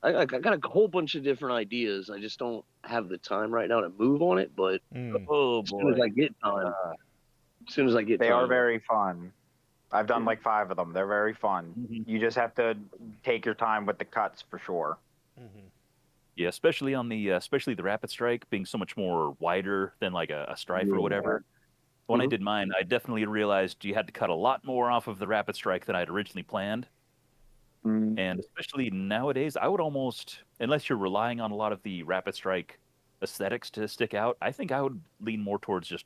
Speaker 3: I got a whole bunch of different ideas. I just don't have the time right now to move on it. But
Speaker 1: oh boy,
Speaker 3: as soon as I get time,
Speaker 4: they are very fun. I've done like 5 of them. They're very fun.
Speaker 1: Mm-hmm.
Speaker 4: You just have to take your time with the cuts for sure.
Speaker 2: Mm-hmm.
Speaker 1: Yeah, especially on the rapid strike being so much more wider than like a strife or whatever. When I did mine, I definitely realized you had to cut a lot more off of the rapid strike than I'd originally planned. And especially nowadays, I would almost, unless you're relying on a lot of the rapid strike aesthetics to stick out, I think I would lean more towards just,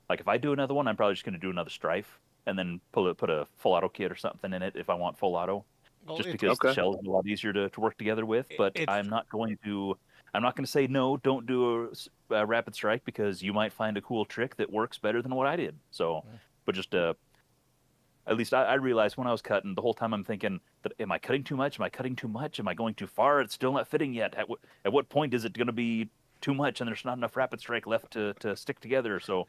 Speaker 1: like, if I do another one, I'm probably just going to do another strife and then put a full auto kit or something in it if I want full auto. Well, just because the shells are a lot easier to work together with. But I'm not going to say no, don't do a rapid strike, because you might find a cool trick that works better than what I did. So, but just at least I realized when I was cutting, the whole time I'm thinking, am I cutting too much? Am I cutting too much? Am I going too far? It's still not fitting yet. At what point is it going to be too much and there's not enough rapid strike left to stick together? So,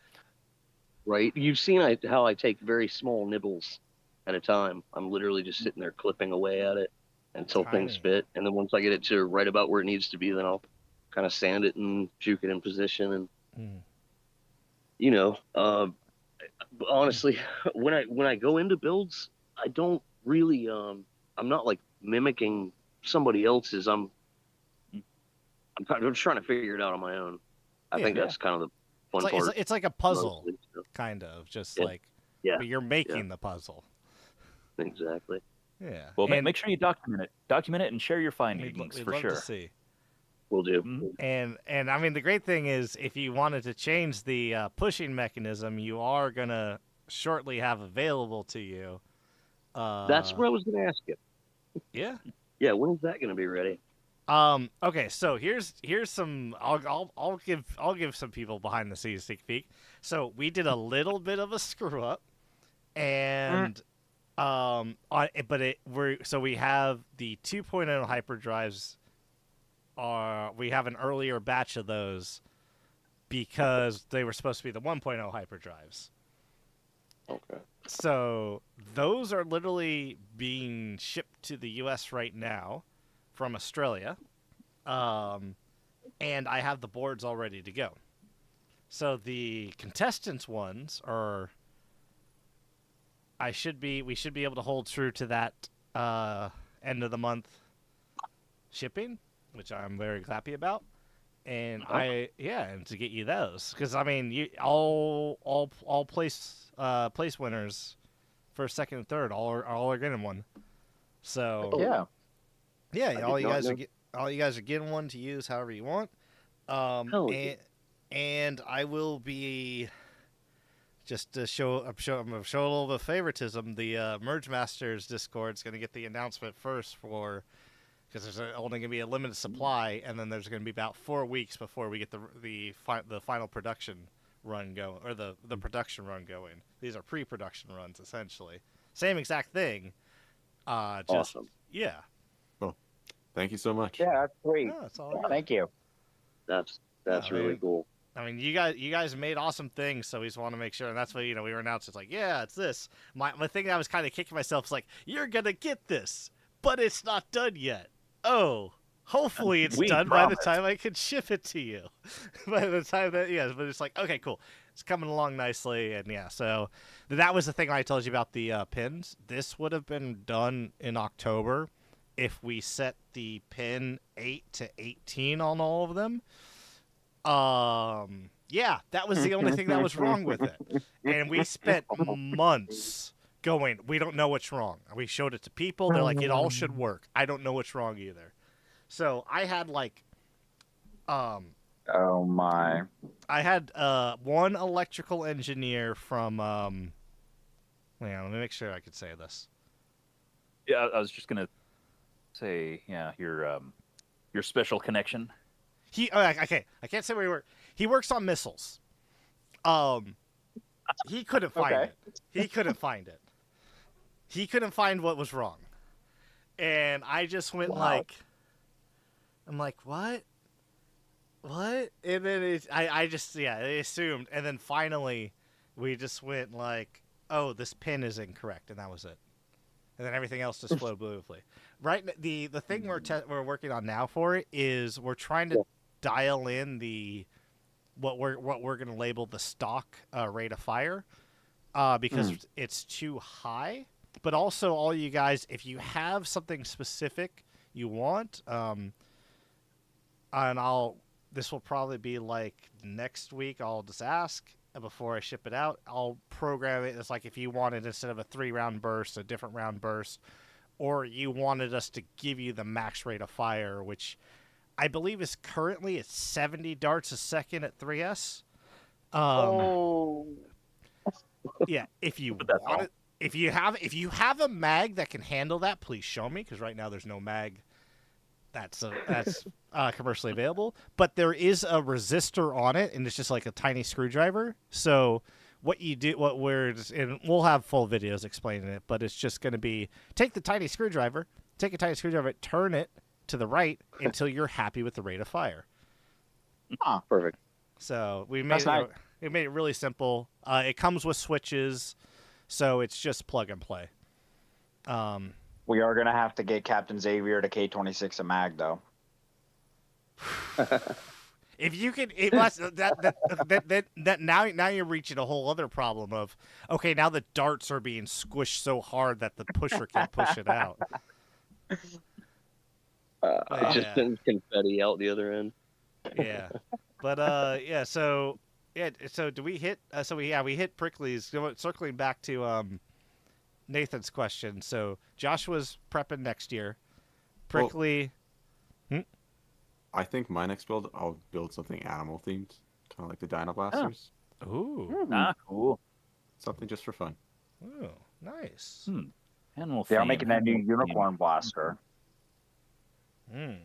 Speaker 3: right. You've seen how I take very small nibbles at a time. I'm literally just sitting there clipping away at it until things fit. And then once I get it to right about where it needs to be, then I'll kind of sand it and juke it in position. And, honestly, when I go into builds, I don't really, I'm not like mimicking somebody else's. I'm trying to figure it out on my own. I think that's kind of the fun part.
Speaker 2: It's like a puzzle, kind of, just but you're making the puzzle.
Speaker 3: Exactly.
Speaker 2: Yeah.
Speaker 1: Well, make sure you document it and share your findings for sure.
Speaker 2: To see.
Speaker 3: We'll do.
Speaker 2: And I mean, the great thing is, if you wanted to change the pushing mechanism, you are gonna shortly have available to you.
Speaker 3: That's what I was gonna ask you.
Speaker 2: Yeah.
Speaker 3: Yeah. When is that gonna be ready?
Speaker 2: Okay. So here's some. I'll give some people behind the scenes sneak peek. So we did a little bit of a screw up, and we have the 2.0 hyperdrives. We have an earlier batch of those because they were supposed to be the 1.0 hyperdrives.
Speaker 5: Okay.
Speaker 2: So those are literally being shipped to the U.S. right now from Australia, and I have the boards all ready to go. So the contestants ones are. We should be able to hold true to that end of the month shipping, which I'm very happy about, and and to get you those, because I mean, all place winners, first, second, and third, all are getting one. So all you guys are getting one to use however you want. And I will be. Just to show a little bit of favoritism, the Merge Masters Discord is going to get the announcement first because there's only going to be a limited supply, and then there's going to be about 4 weeks before we get the final production run going, or the production run going. These are pre-production runs essentially. Same exact thing. Just
Speaker 3: Awesome.
Speaker 2: yeah.
Speaker 5: Well, thank you so much.
Speaker 4: Yeah, that's sweet.
Speaker 2: No, it's all good.
Speaker 4: Thank you.
Speaker 3: That's
Speaker 2: I
Speaker 3: really
Speaker 2: mean,
Speaker 3: cool.
Speaker 2: I mean, you guys made awesome things, so we just want to make sure, and that's why we were announced. It's like, yeah, it's this. My thing I was kind of kicking myself is like, you're gonna get this, but it's not done yet. Oh, hopefully it's
Speaker 1: We
Speaker 2: done by the
Speaker 1: promise.
Speaker 2: time I can ship it to you. By the time that but it's like, okay, cool, it's coming along nicely, and yeah, so that was the thing I told you about the pins. This would have been done in October if we set the pin 8 to 18 on all of them. Yeah, that was the only thing that was wrong with it. And we spent months going, we don't know what's wrong. We showed it to people. They're like, it all should work. I don't know what's wrong either. So I had
Speaker 4: Oh my.
Speaker 2: I had one electrical engineer from, hang on, let me make sure I could say this.
Speaker 1: Yeah, I was just gonna say, yeah, your special connection.
Speaker 2: Okay, I can't say where he works. He works on missiles. He couldn't find
Speaker 4: Okay.
Speaker 2: it. He couldn't find it. He couldn't find what was wrong. And I just went
Speaker 4: Wow.
Speaker 2: I'm like, what? What? And then I just, I assumed. And then finally, we just went like, oh, this pin is incorrect. And that was it. And then everything else just flowed beautifully. Right. The thing we're working on now for it is we're trying to dial in what we're going to label the stock rate of fire because it's too high. But also, all you guys, if you have something specific you want, and this will probably be like next week. I'll just ask before I ship it out. I'll program it as like if you wanted, instead of a 3-round burst, a different round burst, or you wanted us to give you the max rate of fire, which I believe is currently at 70 darts a second at 3S. Yeah, if you
Speaker 1: But that's
Speaker 2: want
Speaker 1: all.
Speaker 2: it, if you have a mag that can handle that, please show me, because right now there's no mag that's commercially available. But there is a resistor on it, and it's just like a tiny screwdriver. So what you do, and we'll have full videos explaining it, but it's just going to be take a tiny screwdriver, turn it to the right until you're happy with the rate of fire.
Speaker 3: Perfect.
Speaker 2: So we
Speaker 4: That's
Speaker 2: made
Speaker 4: nice.
Speaker 2: it made it really simple. It comes with switches, so it's just plug and play.
Speaker 4: We are gonna have to get Captain Xavier to K-26 a mag though.
Speaker 2: If you can, that now you're reaching a whole other problem of, okay, now the darts are being squished so hard that the pusher can't push it out.
Speaker 3: It just sends confetti out the other end.
Speaker 2: Yeah, but yeah. So do we hit? We hit Prickly's. Circling back to Nathan's question. So Joshua's prepping next year. Prickly.
Speaker 5: I think my next build, I'll build something animal themed, kind of like the Dino Blasters.
Speaker 2: Ooh.
Speaker 1: Cool.
Speaker 5: Something just for fun.
Speaker 2: Ooh, nice.
Speaker 1: Animal
Speaker 4: They are
Speaker 1: theme,
Speaker 4: making that new
Speaker 1: animal theme.
Speaker 4: unicorn blaster.
Speaker 5: You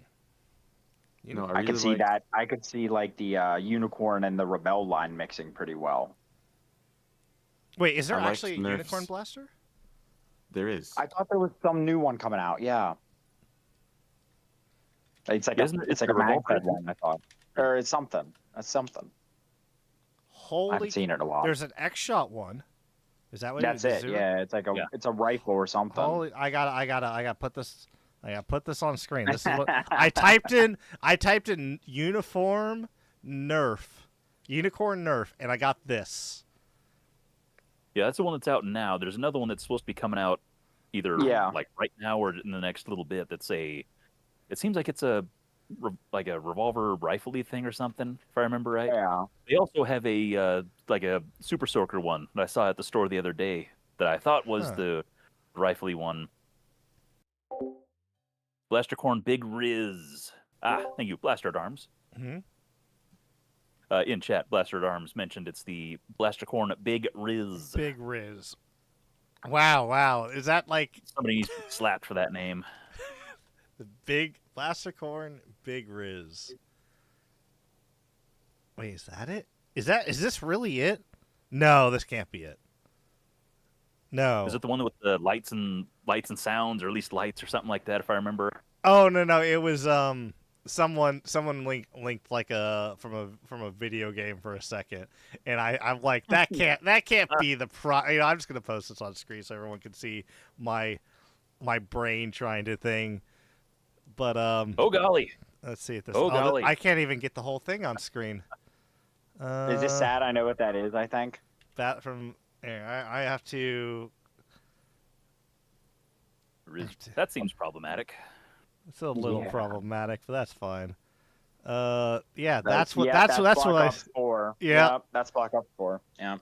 Speaker 5: know,
Speaker 4: I
Speaker 5: really
Speaker 4: could see
Speaker 5: like-
Speaker 4: that. I could see like the unicorn and the rebel line mixing pretty well.
Speaker 2: Wait, is there
Speaker 5: I like
Speaker 2: actually a
Speaker 5: Nerfs.
Speaker 2: unicorn blaster?
Speaker 5: There is.
Speaker 4: I thought there was some new one coming out. Yeah. It's like
Speaker 1: Isn't it-
Speaker 4: it's
Speaker 1: it's
Speaker 4: like
Speaker 1: the
Speaker 4: a mag
Speaker 1: revolver?
Speaker 4: fed one. I thought, or it's something. That's something. I
Speaker 2: Holy!
Speaker 4: haven't seen it a lot.
Speaker 2: There's an X-shot one. Is that what?
Speaker 4: That's
Speaker 2: the
Speaker 4: it.
Speaker 2: Zero?
Speaker 4: Yeah, it's like it's a rifle or something.
Speaker 2: Holy! I gotta put this. I gotta put this on screen. This is what I typed in. I typed in uniform Nerf, unicorn Nerf, and I got this.
Speaker 1: Yeah, that's the one that's out now. There's another one that's supposed to be coming out either like right now or in the next little bit. It seems like it's a revolver rifle-y thing or something, if I remember right.
Speaker 4: Yeah.
Speaker 1: They also have a like a Super Soaker one that I saw at the store the other day that I thought was the rifle-y one. Blastercorn Big Riz. Thank you, Blastard Arms.
Speaker 2: Mm-hmm.
Speaker 1: In chat, Blastard Arms mentioned it's the Blastercorn Big Riz.
Speaker 2: Big Riz. Wow. Is that like
Speaker 1: Somebody needs to be slapped for that name.
Speaker 2: the big Blastercorn Big Riz? Wait, is that it? Is this really it? No, this can't be it. No.
Speaker 1: Is it the one with the lights and sounds, or at least lights or something like that, if I remember?
Speaker 2: Oh no, it was someone linked like from a video game for a second, and I'm like that can't be the I'm just gonna post this on screen so everyone can see my brain trying to thing. But
Speaker 1: Oh golly.
Speaker 2: let's see if this.
Speaker 1: Oh golly.
Speaker 2: I can't even get the whole thing on screen.
Speaker 4: Is this sad? I know what that is. I think
Speaker 2: That from I have to.
Speaker 1: That seems problematic.
Speaker 2: It's a little problematic, but that's fine. Yeah,
Speaker 4: that's
Speaker 2: what
Speaker 4: Black
Speaker 2: I.
Speaker 4: Ops 4.
Speaker 2: Yeah,
Speaker 4: Yep, that's Black Ops 4. Yeah,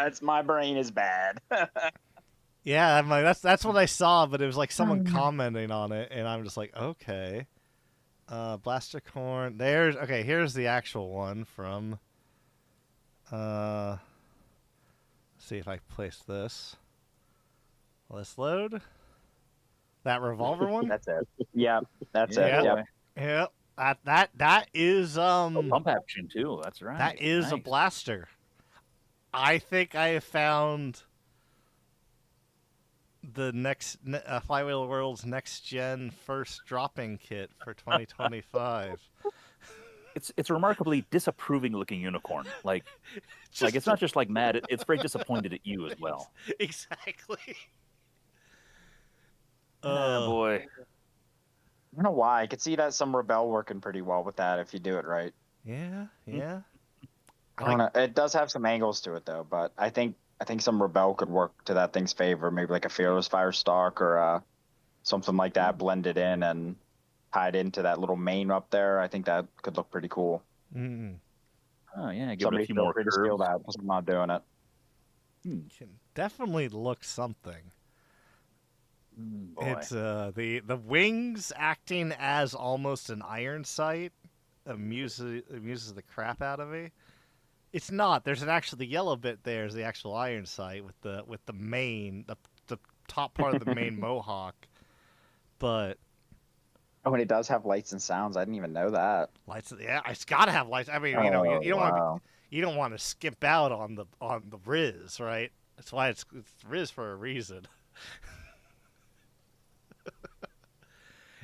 Speaker 4: it's my brain is bad.
Speaker 2: yeah, I'm like that's what I saw, but it was like someone commenting on it, and I'm just like, okay. Blaster Corn. Here's the actual one from. Let's see if I place this. Let's load. That revolver one.
Speaker 4: That's it. Yeah, that's
Speaker 2: Yeah.
Speaker 4: it. Yep.
Speaker 2: Yeah. That is
Speaker 1: pump action too. That's right.
Speaker 2: That is a blaster. I think I have found the next Flywheel World's next gen first dropping kit for 2025.
Speaker 1: It's a remarkably disapproving looking unicorn. Like it's not just like mad. It's very disappointed at you as well.
Speaker 2: Exactly.
Speaker 1: Oh boy.
Speaker 4: I don't know why. I could see that some Rebel working pretty well with that if you do it right.
Speaker 2: Yeah.
Speaker 4: I don't know. It does have some angles to it though, but I think some Rebel could work to that thing's favor. Maybe like a Fearless Firestock or something like that, blended in and tied into that little main up there. I think that could look pretty cool.
Speaker 2: Mm.
Speaker 1: Oh yeah, give
Speaker 4: Somebody
Speaker 1: it a few
Speaker 4: feel
Speaker 1: more
Speaker 4: free to steal
Speaker 1: curves.
Speaker 4: that. I'm not doing it.
Speaker 2: Can definitely look something.
Speaker 1: Boy.
Speaker 2: It's the wings acting as almost an iron sight amuses the crap out of me. It's not. There's the yellow bit there is the actual iron sight with the main the top part of the main mohawk. But
Speaker 4: Oh, and it does have lights and sounds. I didn't even know that.
Speaker 2: lights, yeah, it's got to have lights. I mean, you don't want to skimp out on the Riz, right? That's why it's Riz for a reason.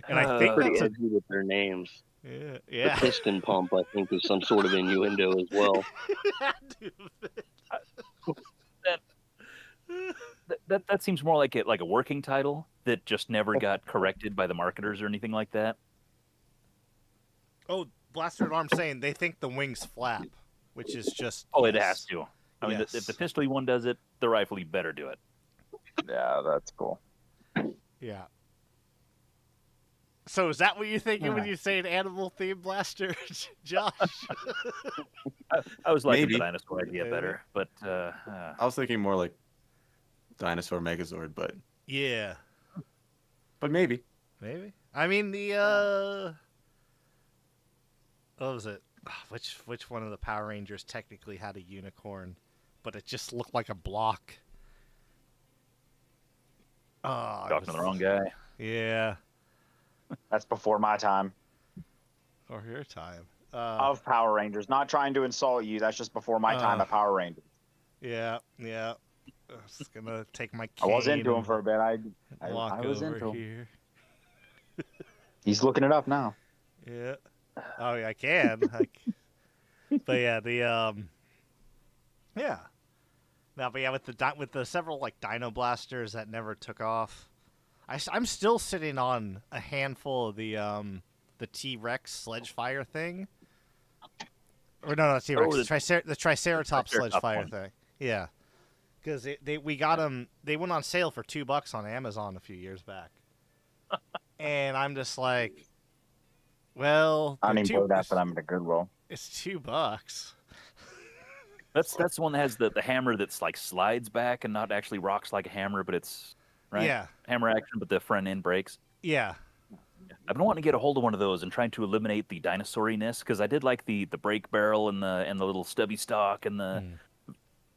Speaker 2: And I think
Speaker 3: pretty
Speaker 2: that's
Speaker 3: edgy with their names.
Speaker 2: yeah.
Speaker 3: The piston pump, I think, is some sort of innuendo as well.
Speaker 1: That seems more like a working title that just never got corrected by the marketers or anything like that.
Speaker 2: Oh, Blaster at Arms saying they think the wings flap, which is just
Speaker 1: It has to. I mean, if the pistol one does it, the rifle better do it.
Speaker 4: Yeah, that's cool.
Speaker 2: Yeah. So is that what you're thinking when you say an animal-themed blaster, Josh?
Speaker 1: I was liking
Speaker 5: Maybe.
Speaker 1: the dinosaur idea better, but
Speaker 5: I was thinking more like Dinosaur Megazord, but
Speaker 2: Yeah.
Speaker 5: maybe.
Speaker 2: Maybe. I mean the what was it? Which one of the Power Rangers technically had a unicorn, but it just looked like a block? Oh,
Speaker 1: talking to the wrong guy.
Speaker 2: Yeah.
Speaker 4: That's before my time
Speaker 2: Or your time.
Speaker 4: of Power Rangers. Not trying to insult you. That's just before my time of Power Rangers.
Speaker 2: Yeah. I was gonna take my cane.
Speaker 4: I was into him for a bit. I
Speaker 2: walk
Speaker 4: was
Speaker 2: over
Speaker 4: into him.
Speaker 2: here.
Speaker 4: He's looking it up now.
Speaker 2: Yeah. Oh, yeah, I can. But yeah, yeah. No, but yeah, with the several like Dino Blasters that never took off, I'm still sitting on a handful of the T-Rex Sledgefire thing. Or no, not T-Rex. The Triceratops Sledgefire thing. Yeah. Because we got them. They went on sale for $2 on Amazon a few years back, and I'm just like, well,
Speaker 4: I didn't even put that for them at a Goodwill.
Speaker 2: It's $2.
Speaker 1: That's the one that has the hammer that's like slides back and not actually rocks like a hammer, but it's right.
Speaker 2: Yeah.
Speaker 1: Hammer action, but the front end breaks.
Speaker 2: Yeah.
Speaker 1: I've been wanting to get a hold of one of those and trying to eliminate the dinosauriness because I did like the brake barrel and the little stubby stock and the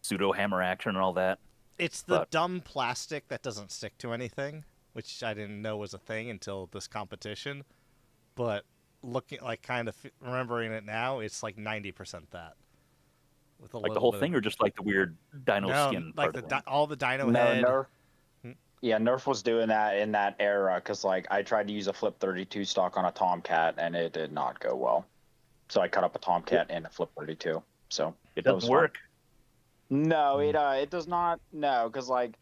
Speaker 1: pseudo hammer action and all that.
Speaker 2: It's the dumb plastic that doesn't stick to anything, which I didn't know was a thing until this competition. But looking like remembering it now, it's like 90% that. with a
Speaker 1: Like the
Speaker 2: little
Speaker 1: whole
Speaker 2: bit
Speaker 1: thing, or just like the weird dino
Speaker 2: no,
Speaker 1: skin
Speaker 2: like
Speaker 1: part of
Speaker 2: the
Speaker 1: it?
Speaker 2: all the dino
Speaker 4: No,
Speaker 2: head.
Speaker 4: Nerf. Yeah, Nerf was doing that in that era because like I tried to use a Flip 32 stock on a Tomcat and it did not go well. So I cut up a Tomcat and a Flip 32. So
Speaker 1: It
Speaker 4: that
Speaker 1: doesn't
Speaker 4: was fun.
Speaker 1: work.
Speaker 4: No, it does not. No, because like,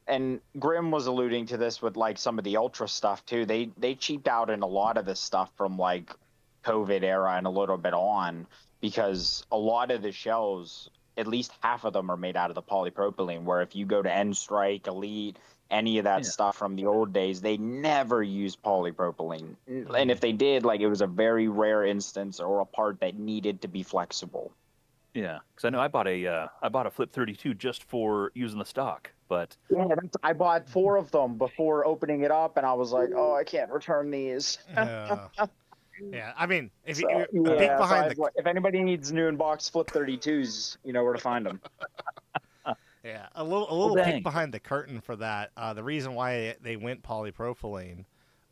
Speaker 4: and Grim was alluding to this with like some of the Ultra stuff too. They cheaped out in a lot of this stuff from like COVID era and a little bit on because a lot of the shells, at least half of them are made out of the polypropylene. Where if you go to End Strike, Elite, any of that
Speaker 1: Yeah.
Speaker 4: stuff from the old days, they never used polypropylene. And if they did, like it was a very rare instance or a part that needed to be flexible.
Speaker 1: Yeah, because I know I bought a Flip 32 just for using the stock, but
Speaker 4: Yeah, I bought 4 of them before opening it up, and I was like, "Oh, I can't return these."
Speaker 2: Yeah, I mean, if
Speaker 4: So
Speaker 2: you a peek
Speaker 4: yeah, so
Speaker 2: behind the
Speaker 4: if anybody needs new in-box Flip 32s, you know where to find them.
Speaker 2: yeah a little peek
Speaker 1: dang.
Speaker 2: behind the curtain for that. The reason why they went polypropylene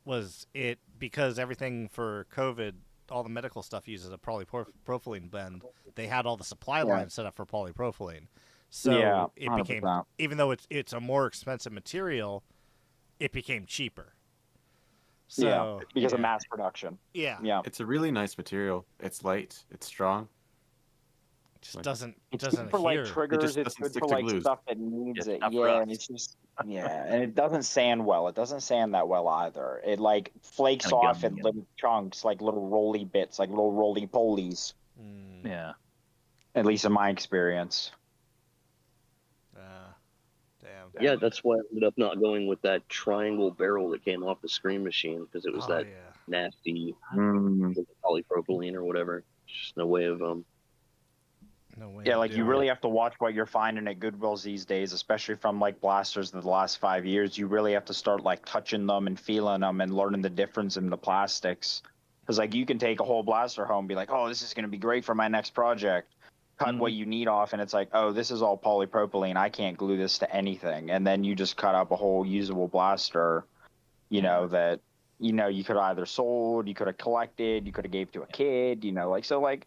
Speaker 2: was it because everything for COVID, all the medical stuff uses a polypropylene blend. They had all the supply lines set up for polypropylene, so
Speaker 4: Yeah,
Speaker 2: it became
Speaker 4: 100%.
Speaker 2: even though it's a more expensive material, it became cheaper. So
Speaker 4: because of mass production.
Speaker 2: yeah,
Speaker 4: Yeah,
Speaker 5: It's a really nice material. It's light. It's strong.
Speaker 2: it just
Speaker 5: Like,
Speaker 2: doesn't
Speaker 4: it's
Speaker 2: doesn't
Speaker 4: good for like
Speaker 2: adhere.
Speaker 4: triggers.
Speaker 5: just
Speaker 4: It's
Speaker 5: doesn't
Speaker 4: good
Speaker 5: stick
Speaker 4: for
Speaker 5: to
Speaker 4: like
Speaker 5: glues.
Speaker 4: stuff that needs
Speaker 1: It's
Speaker 4: it.
Speaker 1: not for
Speaker 4: Yeah,
Speaker 1: us.
Speaker 4: and it's just and it doesn't sand well. It doesn't sand that well either. It like flakes
Speaker 1: Kinda
Speaker 4: off
Speaker 1: gummy
Speaker 4: in little chunks, like little roly bits, like little roly polies.
Speaker 1: Yeah.
Speaker 4: At least in my experience.
Speaker 2: Damn.
Speaker 3: Yeah, that's why I ended up not going with that triangle barrel that came off the Scream machine because it was
Speaker 2: Oh
Speaker 3: that
Speaker 2: yeah.
Speaker 3: nasty
Speaker 4: Mm.
Speaker 3: polypropylene or whatever. Just no way of
Speaker 2: No way.
Speaker 4: Yeah,
Speaker 2: to
Speaker 4: like
Speaker 2: do
Speaker 4: you
Speaker 2: it.
Speaker 4: really have to watch what you're finding at Goodwills these days, especially from like blasters in the last 5 years. You really have to start like touching them and feeling them and learning the difference in the plastics. Because like you can take a whole blaster home and be like, oh, this is going to be great for my next project. Cut what you need off, and it's like, oh, this is all polypropylene. I can't glue this to anything. And then you just cut up a whole usable blaster, you know, that, you know, you could have either sold, you could have collected, you could have gave to a kid, you know, like, so like,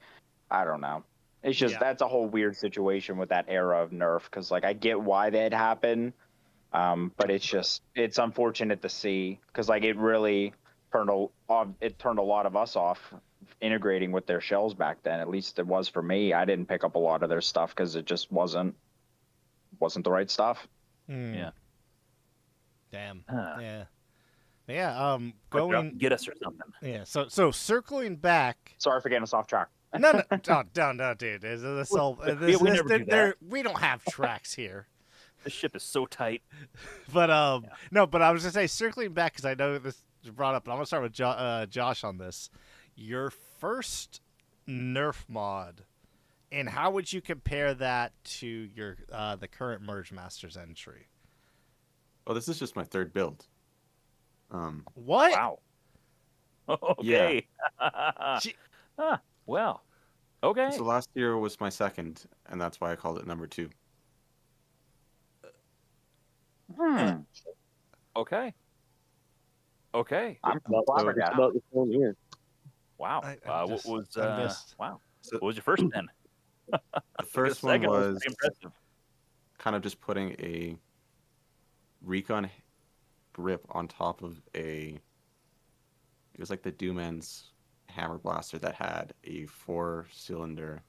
Speaker 4: I don't know. It's just,
Speaker 2: Yeah.
Speaker 4: that's a whole weird situation with that era of Nerf. Cause like, I get why that happened. But it's just, it's unfortunate to see, cause like it really turned a lot of us off integrating with their shells back then. At least it was for me. I didn't pick up a lot of their stuff because it just wasn't the right stuff.
Speaker 1: Yeah.
Speaker 2: Damn.
Speaker 1: Huh.
Speaker 2: Yeah. Yeah.
Speaker 1: Going get us or something.
Speaker 2: Yeah. So circling back.
Speaker 4: Sorry for getting us off track.
Speaker 2: No, dude. This all, this,
Speaker 1: we
Speaker 2: this,
Speaker 1: never do that.
Speaker 2: we don't have tracks here.
Speaker 1: This ship is so tight.
Speaker 2: But no. But I was gonna say circling back because I know this was brought up. But I'm gonna start with Josh on this. Your first Nerf mod, and how would you compare that to your the current Merge Masters entry?
Speaker 5: Well, this is just my third build.
Speaker 2: What?
Speaker 1: Wow. Okay.
Speaker 2: Gee-
Speaker 1: Well. Okay.
Speaker 5: So last year was my second, and that's why I called it number 2.
Speaker 1: Okay. Okay.
Speaker 4: I'm
Speaker 3: it's about the same year.
Speaker 1: Wow.
Speaker 2: I
Speaker 1: What was
Speaker 2: missed.
Speaker 1: wow?
Speaker 5: So
Speaker 1: What was your first then?
Speaker 5: the first
Speaker 1: The
Speaker 5: one
Speaker 1: second
Speaker 5: was
Speaker 1: pretty impressive.
Speaker 5: kind of just putting a recon grip on top of it was like the Doomens hammer blaster that had a 4-cylinder.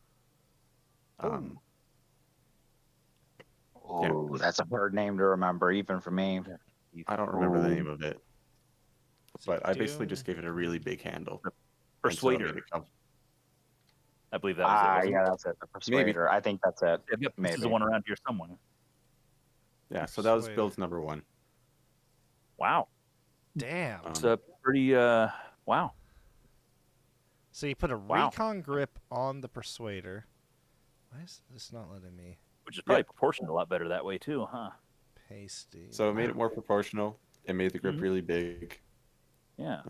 Speaker 4: Oh, that's a hard name to remember, even for me.
Speaker 5: I don't remember the name of it, but I basically
Speaker 2: Doom?
Speaker 5: just gave it a really big handle.
Speaker 1: Persuader.
Speaker 5: And so it made it
Speaker 1: I believe that was it. Wasn't
Speaker 4: Yeah, that's it. The Persuader. I think that's it.
Speaker 1: it? Yep, this is the
Speaker 4: Maybe.
Speaker 1: one around here somewhere.
Speaker 5: yeah, so that was
Speaker 2: Persuader.
Speaker 5: build number 1.
Speaker 1: Wow.
Speaker 2: Damn.
Speaker 1: It's a pretty wow.
Speaker 2: So you put a
Speaker 1: Wow.
Speaker 2: recon grip on the Persuader. Why is this not letting me
Speaker 1: Which is probably proportioned a lot better that way too, huh?
Speaker 2: pasty?
Speaker 5: So it made it more proportional. It made the grip really big.
Speaker 1: Yeah.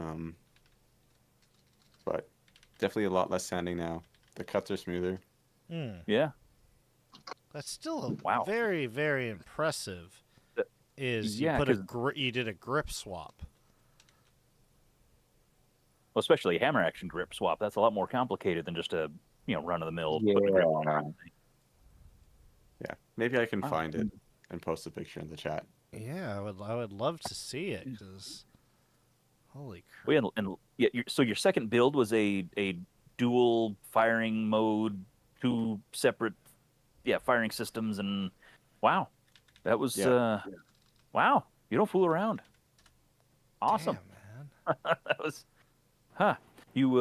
Speaker 5: But definitely a lot less sanding now. The cuts are smoother.
Speaker 1: Yeah.
Speaker 2: That's still a
Speaker 1: Wow.
Speaker 2: very, very impressive. Is
Speaker 1: yeah,
Speaker 2: you put you did a grip swap.
Speaker 1: Well, especially a hammer action grip swap. That's a lot more complicated than just a run of the mill put the grip on.
Speaker 5: Maybe I can find it and post a picture in the chat.
Speaker 2: Yeah, I would love to see it because holy crap!
Speaker 1: Well, and yeah, so your second build was a dual firing mode, two separate firing systems, and wow, that was wow. You don't fool around. Awesome.
Speaker 2: Damn, man.
Speaker 1: That was you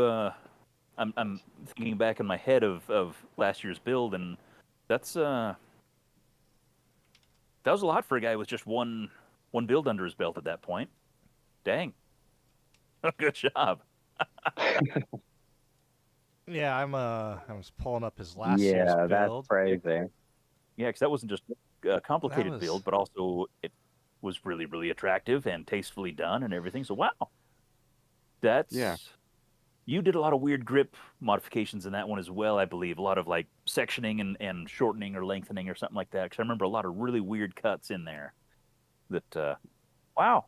Speaker 1: I'm thinking back in my head of last year's build, and that's that was a lot for a guy with just one build under his belt at that point. Dang. Good job.
Speaker 2: Yeah, I was pulling up his last year's
Speaker 7: Yeah, that's
Speaker 2: build.
Speaker 7: crazy.
Speaker 1: Yeah, because that wasn't just a complicated
Speaker 2: was-
Speaker 1: build, but also it was really, really attractive and tastefully done and everything. So wow, that's You did a lot of weird grip modifications in that one as well, I believe. A lot of like sectioning and shortening or lengthening or something like that. Because I remember a lot of really weird cuts in there. That wow.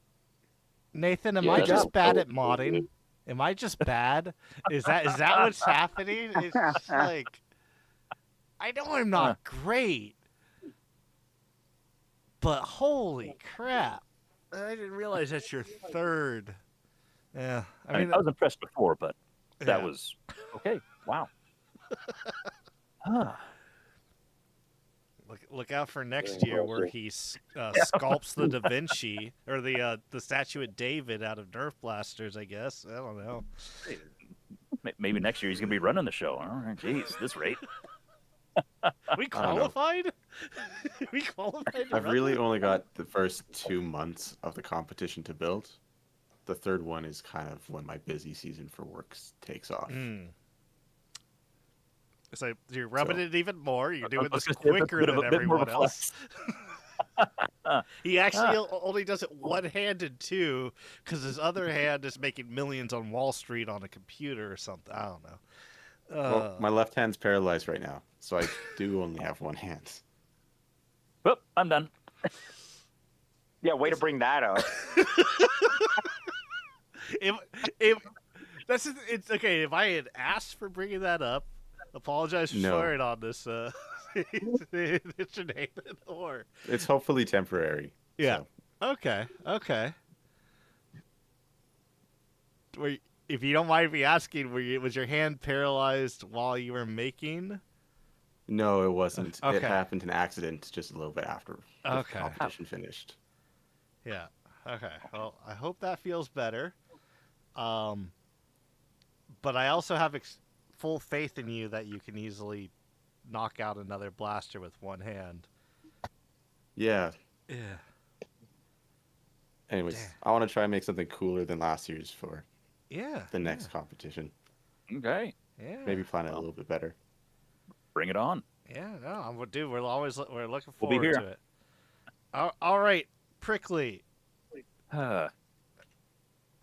Speaker 2: Nathan, am
Speaker 3: Yeah,
Speaker 2: I
Speaker 3: that's
Speaker 2: just
Speaker 3: all
Speaker 2: bad at
Speaker 3: totally
Speaker 2: modding?
Speaker 3: good.
Speaker 2: Am I just bad? Is that what's happening? It's just like I know I'm not great, but holy crap! I didn't realize that's your third. Yeah,
Speaker 1: I mean, I was impressed before, but that
Speaker 2: yeah.
Speaker 1: was okay. Wow. Huh.
Speaker 2: Look out for next
Speaker 3: Very
Speaker 2: year where
Speaker 3: impressive.
Speaker 2: he sculpts the Da Vinci or the statue of David out of Nerf blasters. I guess I don't know.
Speaker 1: Maybe next year he's gonna be running the show. All right, jeez, this rate.
Speaker 2: We
Speaker 5: I don't know.
Speaker 2: qualified. We qualified. to
Speaker 5: I've
Speaker 2: run
Speaker 5: really
Speaker 2: this?
Speaker 5: only got the first 2 months of the competition to build. The third one is kind of when my busy season for work takes off.
Speaker 2: So you're rubbing it even more. You're doing
Speaker 1: was
Speaker 2: this
Speaker 1: gonna say, that's a
Speaker 2: quicker
Speaker 1: bit of
Speaker 2: than
Speaker 1: a- bit more of
Speaker 2: everyone
Speaker 1: a
Speaker 2: else. He actually only does it one-handed too, because his other hand is making millions on Wall Street on a computer or something. I don't know.
Speaker 5: Well, my left hand's paralyzed right now, so I do only have one hand.
Speaker 1: Oh, I'm done.
Speaker 4: Yeah, way to bring that up.
Speaker 2: if it's okay. If I had asked for bringing that up, apologize for
Speaker 5: No.
Speaker 2: swearing on this. It's your Nathan or
Speaker 5: It's hopefully temporary.
Speaker 2: yeah.
Speaker 5: So.
Speaker 2: Okay. If you don't mind me asking, was your hand paralyzed while you were making?
Speaker 5: No, it wasn't.
Speaker 2: Okay.
Speaker 5: It happened in an accident just a little bit after the
Speaker 2: Okay.
Speaker 5: competition finished.
Speaker 2: Yeah. Okay. Well, I hope that feels better. But I also have full faith in you that you can easily knock out another blaster with one hand.
Speaker 5: Yeah.
Speaker 2: Yeah.
Speaker 5: Anyways,
Speaker 2: Damn.
Speaker 5: I want to try and make something cooler than last year's for
Speaker 2: Yeah.
Speaker 5: the next competition.
Speaker 1: Okay,
Speaker 2: Yeah.
Speaker 5: Maybe plan it a little bit better.
Speaker 1: bring it on.
Speaker 2: Yeah. No, dude, we're looking
Speaker 1: We'll be
Speaker 2: forward
Speaker 1: here.
Speaker 2: to it. All right, Prickly,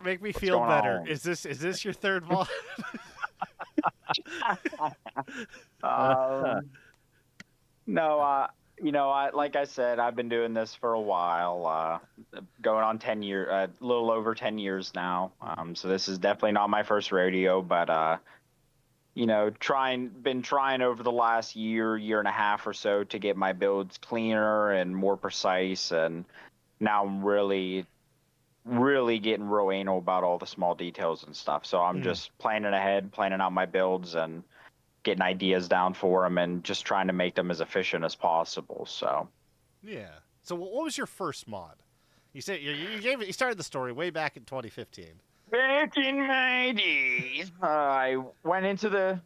Speaker 2: make me feel
Speaker 4: going
Speaker 2: better.
Speaker 4: on?
Speaker 2: Is this your third mod?
Speaker 4: No, like I said, I've been doing this for a while, going on 10 years, a little over 10 years now. So this is definitely not my first rodeo, but been trying over the last year and a half or so to get my builds cleaner and more precise, and now I'm really getting real anal about all the small details and stuff. So I'm just planning ahead, planning out my builds and getting ideas down for them and just trying to make them as efficient as possible. So
Speaker 2: Yeah. So what was your first mod? You said you started the story way back in 2015.
Speaker 4: back in my days, I went into the,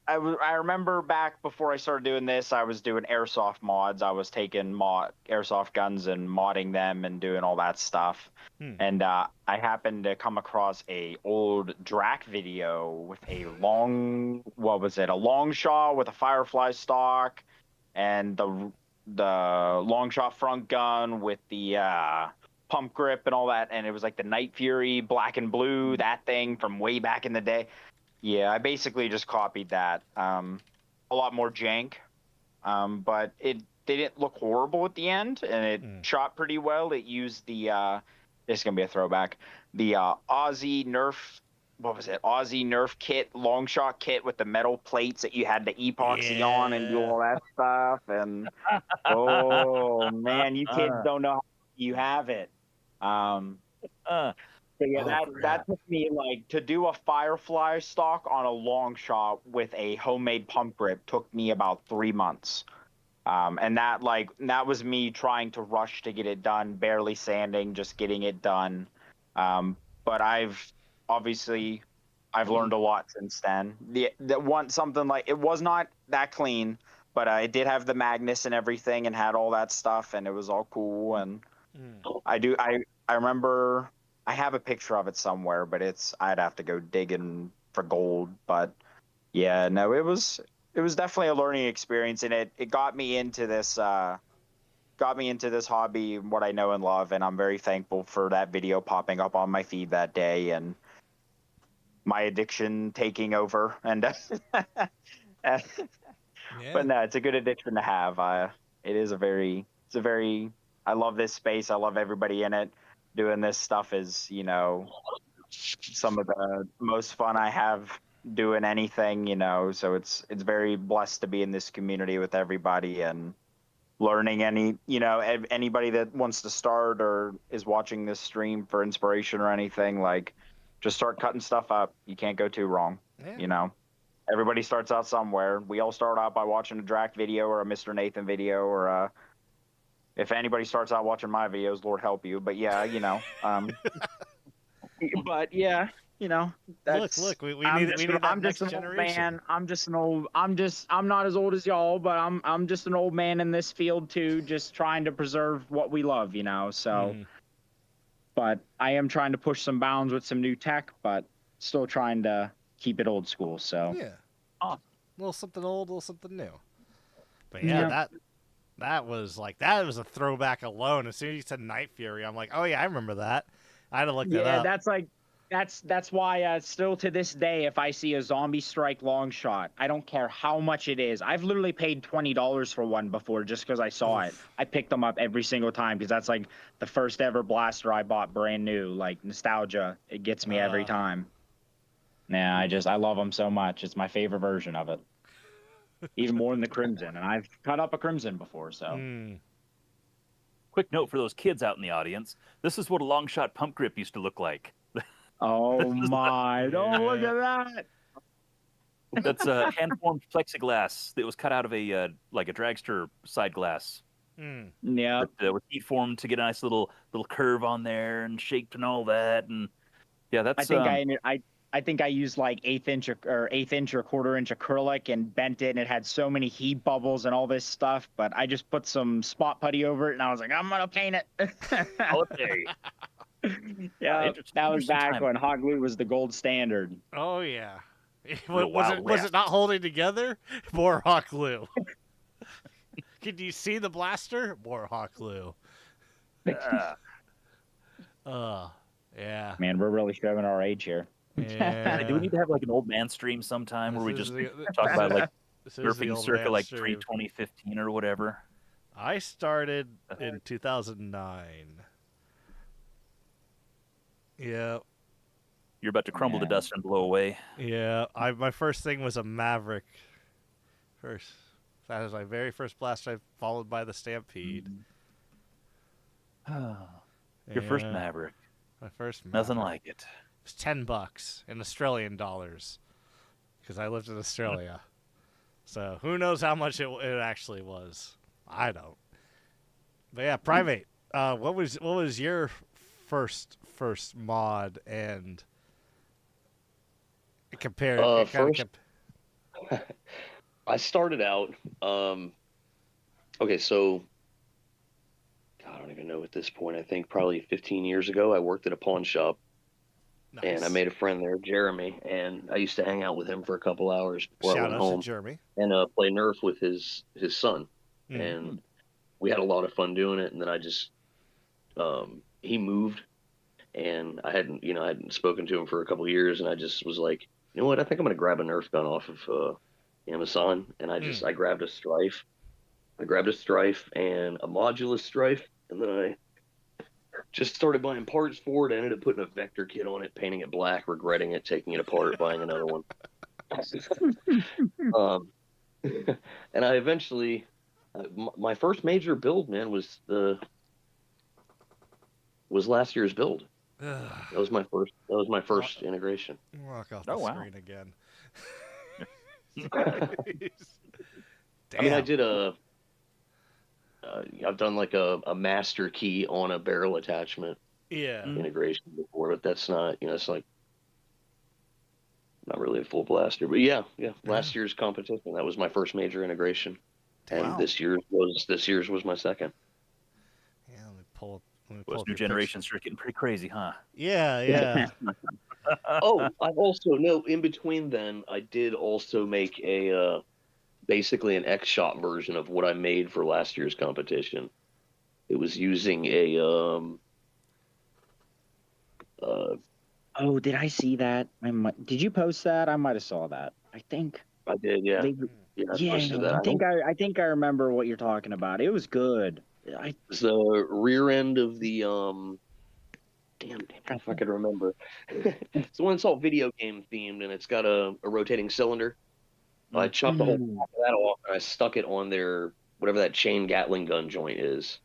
Speaker 4: I remember back before I started doing this, I was doing airsoft mods. I was taking airsoft guns and modding them and doing all that stuff. And I happened to come across a old Drac video with a long shot with a Firefly stock and the long shot front gun with the pump grip and all that. And it was like the Night Fury black and blue, that thing from way back in the day. Yeah, I basically just copied that. A lot more jank, but it didn't look horrible at the end, and it shot pretty well. It used the this is gonna be a throwback, the Aussie Nerf what was it, Aussie Nerf kit, long shot kit with the metal plates that you had to epoxy on and do all that stuff. And oh man, you kids don't know how you have it. But yeah, that took me like to do a Firefly stock on a long shot with a homemade pump grip took me about 3 months. And that was me trying to rush to get it done, barely sanding, just getting it done. But obviously I've learned a lot since then. The one something like it was not that clean, but it did have the Magnus and everything and had all that stuff and it was all cool. And I remember I have a picture of it somewhere, but I'd have to go digging for gold. But yeah, no, it was definitely a learning experience, and it got me into this hobby, what I know and love, and I'm very thankful for that video popping up on my feed that day and my addiction taking over. And but no, it's a good addiction to have. It's a very I love this space. I love everybody in it. Doing this stuff is, some of the most fun I have doing anything, so it's very blessed to be in this community with everybody and learning anybody that wants to start or is watching this stream for inspiration or anything, like just start cutting stuff up. You can't go too wrong. Everybody starts out somewhere. We all start out by watching a Drac video or a Mr. Nathan video or if anybody starts out watching my videos, Lord help you. But yeah, but yeah, that's
Speaker 2: look, we need that
Speaker 4: I'm
Speaker 2: next
Speaker 4: just an
Speaker 2: generation.
Speaker 4: old man. I'm not as old as y'all, but I'm just an old man in this field too, just trying to preserve what we love, so but I am trying to push some bounds with some new tech, but still trying to keep it old school. So
Speaker 2: yeah, a little something old, a little something new. But yeah, that was a throwback alone. As soon as you said Night Fury, I'm like, oh yeah, I remember that. I had to look that up.
Speaker 4: That's why still to this day, if I see a Zombie Strike long shot, I don't care how much it is. I've literally paid $20 for one before just because I saw it. I picked them up every single time because that's like the first ever blaster I bought brand new. Like nostalgia, it gets me every time. Yeah, I love them so much. It's my favorite version of it. Even more than the Crimson, and I've cut up a Crimson before, so.
Speaker 1: Quick note for those kids out in the audience. This is what a long shot pump grip used to look like.
Speaker 4: Oh my, don't look at that.
Speaker 1: That's a hand-formed plexiglass that was cut out of a dragster side glass.
Speaker 4: Yeah.
Speaker 1: With heat formed to get a nice little curve on there and shaped and all that. And yeah, that's
Speaker 4: I think I used like eighth inch or 1/4 inch acrylic and bent it, and it had so many heat bubbles and all this stuff. But I just put some spot putty over it, and I was like, I'm gonna paint it. Yeah, that was back when hot glue was the gold standard.
Speaker 2: Oh yeah, was it not holding together? More hot glue. Could you see the blaster? More hot glue. Yeah.
Speaker 4: Man, we're really showing our age here.
Speaker 2: Yeah.
Speaker 1: Do we need to have like an old man stream sometime where we just talk about like surfing circa like pre-2015 or whatever?
Speaker 2: I started in 2009. Yeah.
Speaker 1: You're about to crumble to dust and blow away.
Speaker 2: Yeah, my first thing was a Maverick. That was my very first blaster, followed by the Stampede.
Speaker 1: Your first Maverick.
Speaker 2: My first Maverick.
Speaker 1: Nothing like it.
Speaker 2: It was $10 in Australian dollars because I lived in Australia. So who knows how much it actually was? I don't. But yeah, Primate. What was your first mod and compare?
Speaker 3: I started out. Okay, so I don't even know at this point. I think probably 15 years ago, I worked at a pawn shop. Nice. And I made a friend there, Jeremy, and I used to hang out with him for a couple hours before I went home.
Speaker 2: To Jeremy.
Speaker 3: And play Nerf with his son. Mm-hmm. And we had a lot of fun doing it. And then I just he moved, and I hadn't spoken to him for a couple of years, and I just was like, you know what? I think I'm gonna grab a Nerf gun off of Amazon, and I grabbed a Strife. I grabbed a Strife and a Modulus Strife, and then I Just started buying parts for it. I ended up putting a vector kit on it, painting it black, regretting it, taking it apart, buying another one. um, and I eventually, my first major build, man, was last year's build. That was my first. That was my first integration.
Speaker 2: Walk off the screen again.
Speaker 3: I mean, I did I've done like a master key on a barrel attachment integration before, but that's not, it's like not really a full blaster. But yeah, last year's competition, that was my first major integration, and this year's was my second.
Speaker 2: Yeah, let me pull
Speaker 1: Those new generations are getting pretty crazy, huh?
Speaker 2: Yeah.
Speaker 3: Oh, I also know in between then I did also make a basically an X-Shot version of what I made for last year's competition. It was using a
Speaker 7: Oh, did I see that? Did you post that? I might have saw that. I think
Speaker 3: I did, yeah.
Speaker 7: Yeah, I think I remember what you're talking about. It was good.
Speaker 3: It's the rear end of the damn if I could remember. It's the one that's all video game themed, and it's got a rotating cylinder. I chopped the whole back of that off, and I stuck it on their whatever that chain Gatling gun joint is.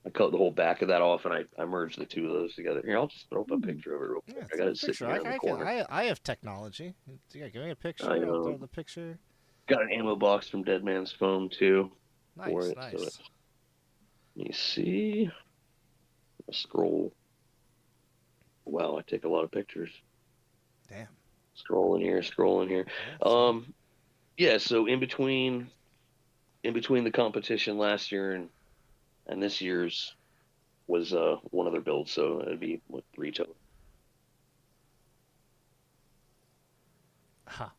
Speaker 3: I cut the whole back of that off, and I merged the two of those together. Here, I'll just throw up a picture of it real quick. I got it sitting here in the corner.
Speaker 2: I have technology. Yeah, give me a picture. I'll throw the picture.
Speaker 3: Got an ammo box from Dead Man's Phone too.
Speaker 2: Nice.
Speaker 3: Let me see. I'll scroll. Wow, I take a lot of pictures.
Speaker 2: Damn.
Speaker 3: Scrolling here. Yeah, so in between the competition last year and this year's was one other build, so it'd be 3 total.
Speaker 2: Huh.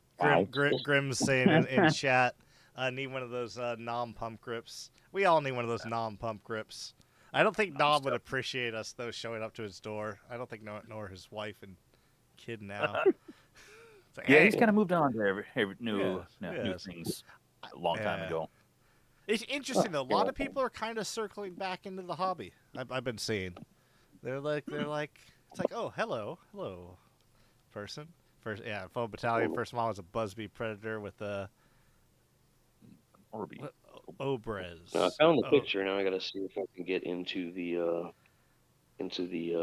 Speaker 2: Grim's saying in chat, I need one of those non-pump grips. We all need one of those non-pump grips. I don't think Nom would appreciate us, though, showing up to his door. I don't think nor his wife and kid now.
Speaker 1: Like, yeah, he's kind of moved on to every new things a long time ago.
Speaker 2: It's interesting, though. A lot of people are kind of circling back into the hobby. I've been seeing. They're like, it's like, oh, hello, person. Foe Battalion. First model was a Busby Predator with a Obrez.
Speaker 3: I found the picture. Now I got to see if I can get into the
Speaker 7: I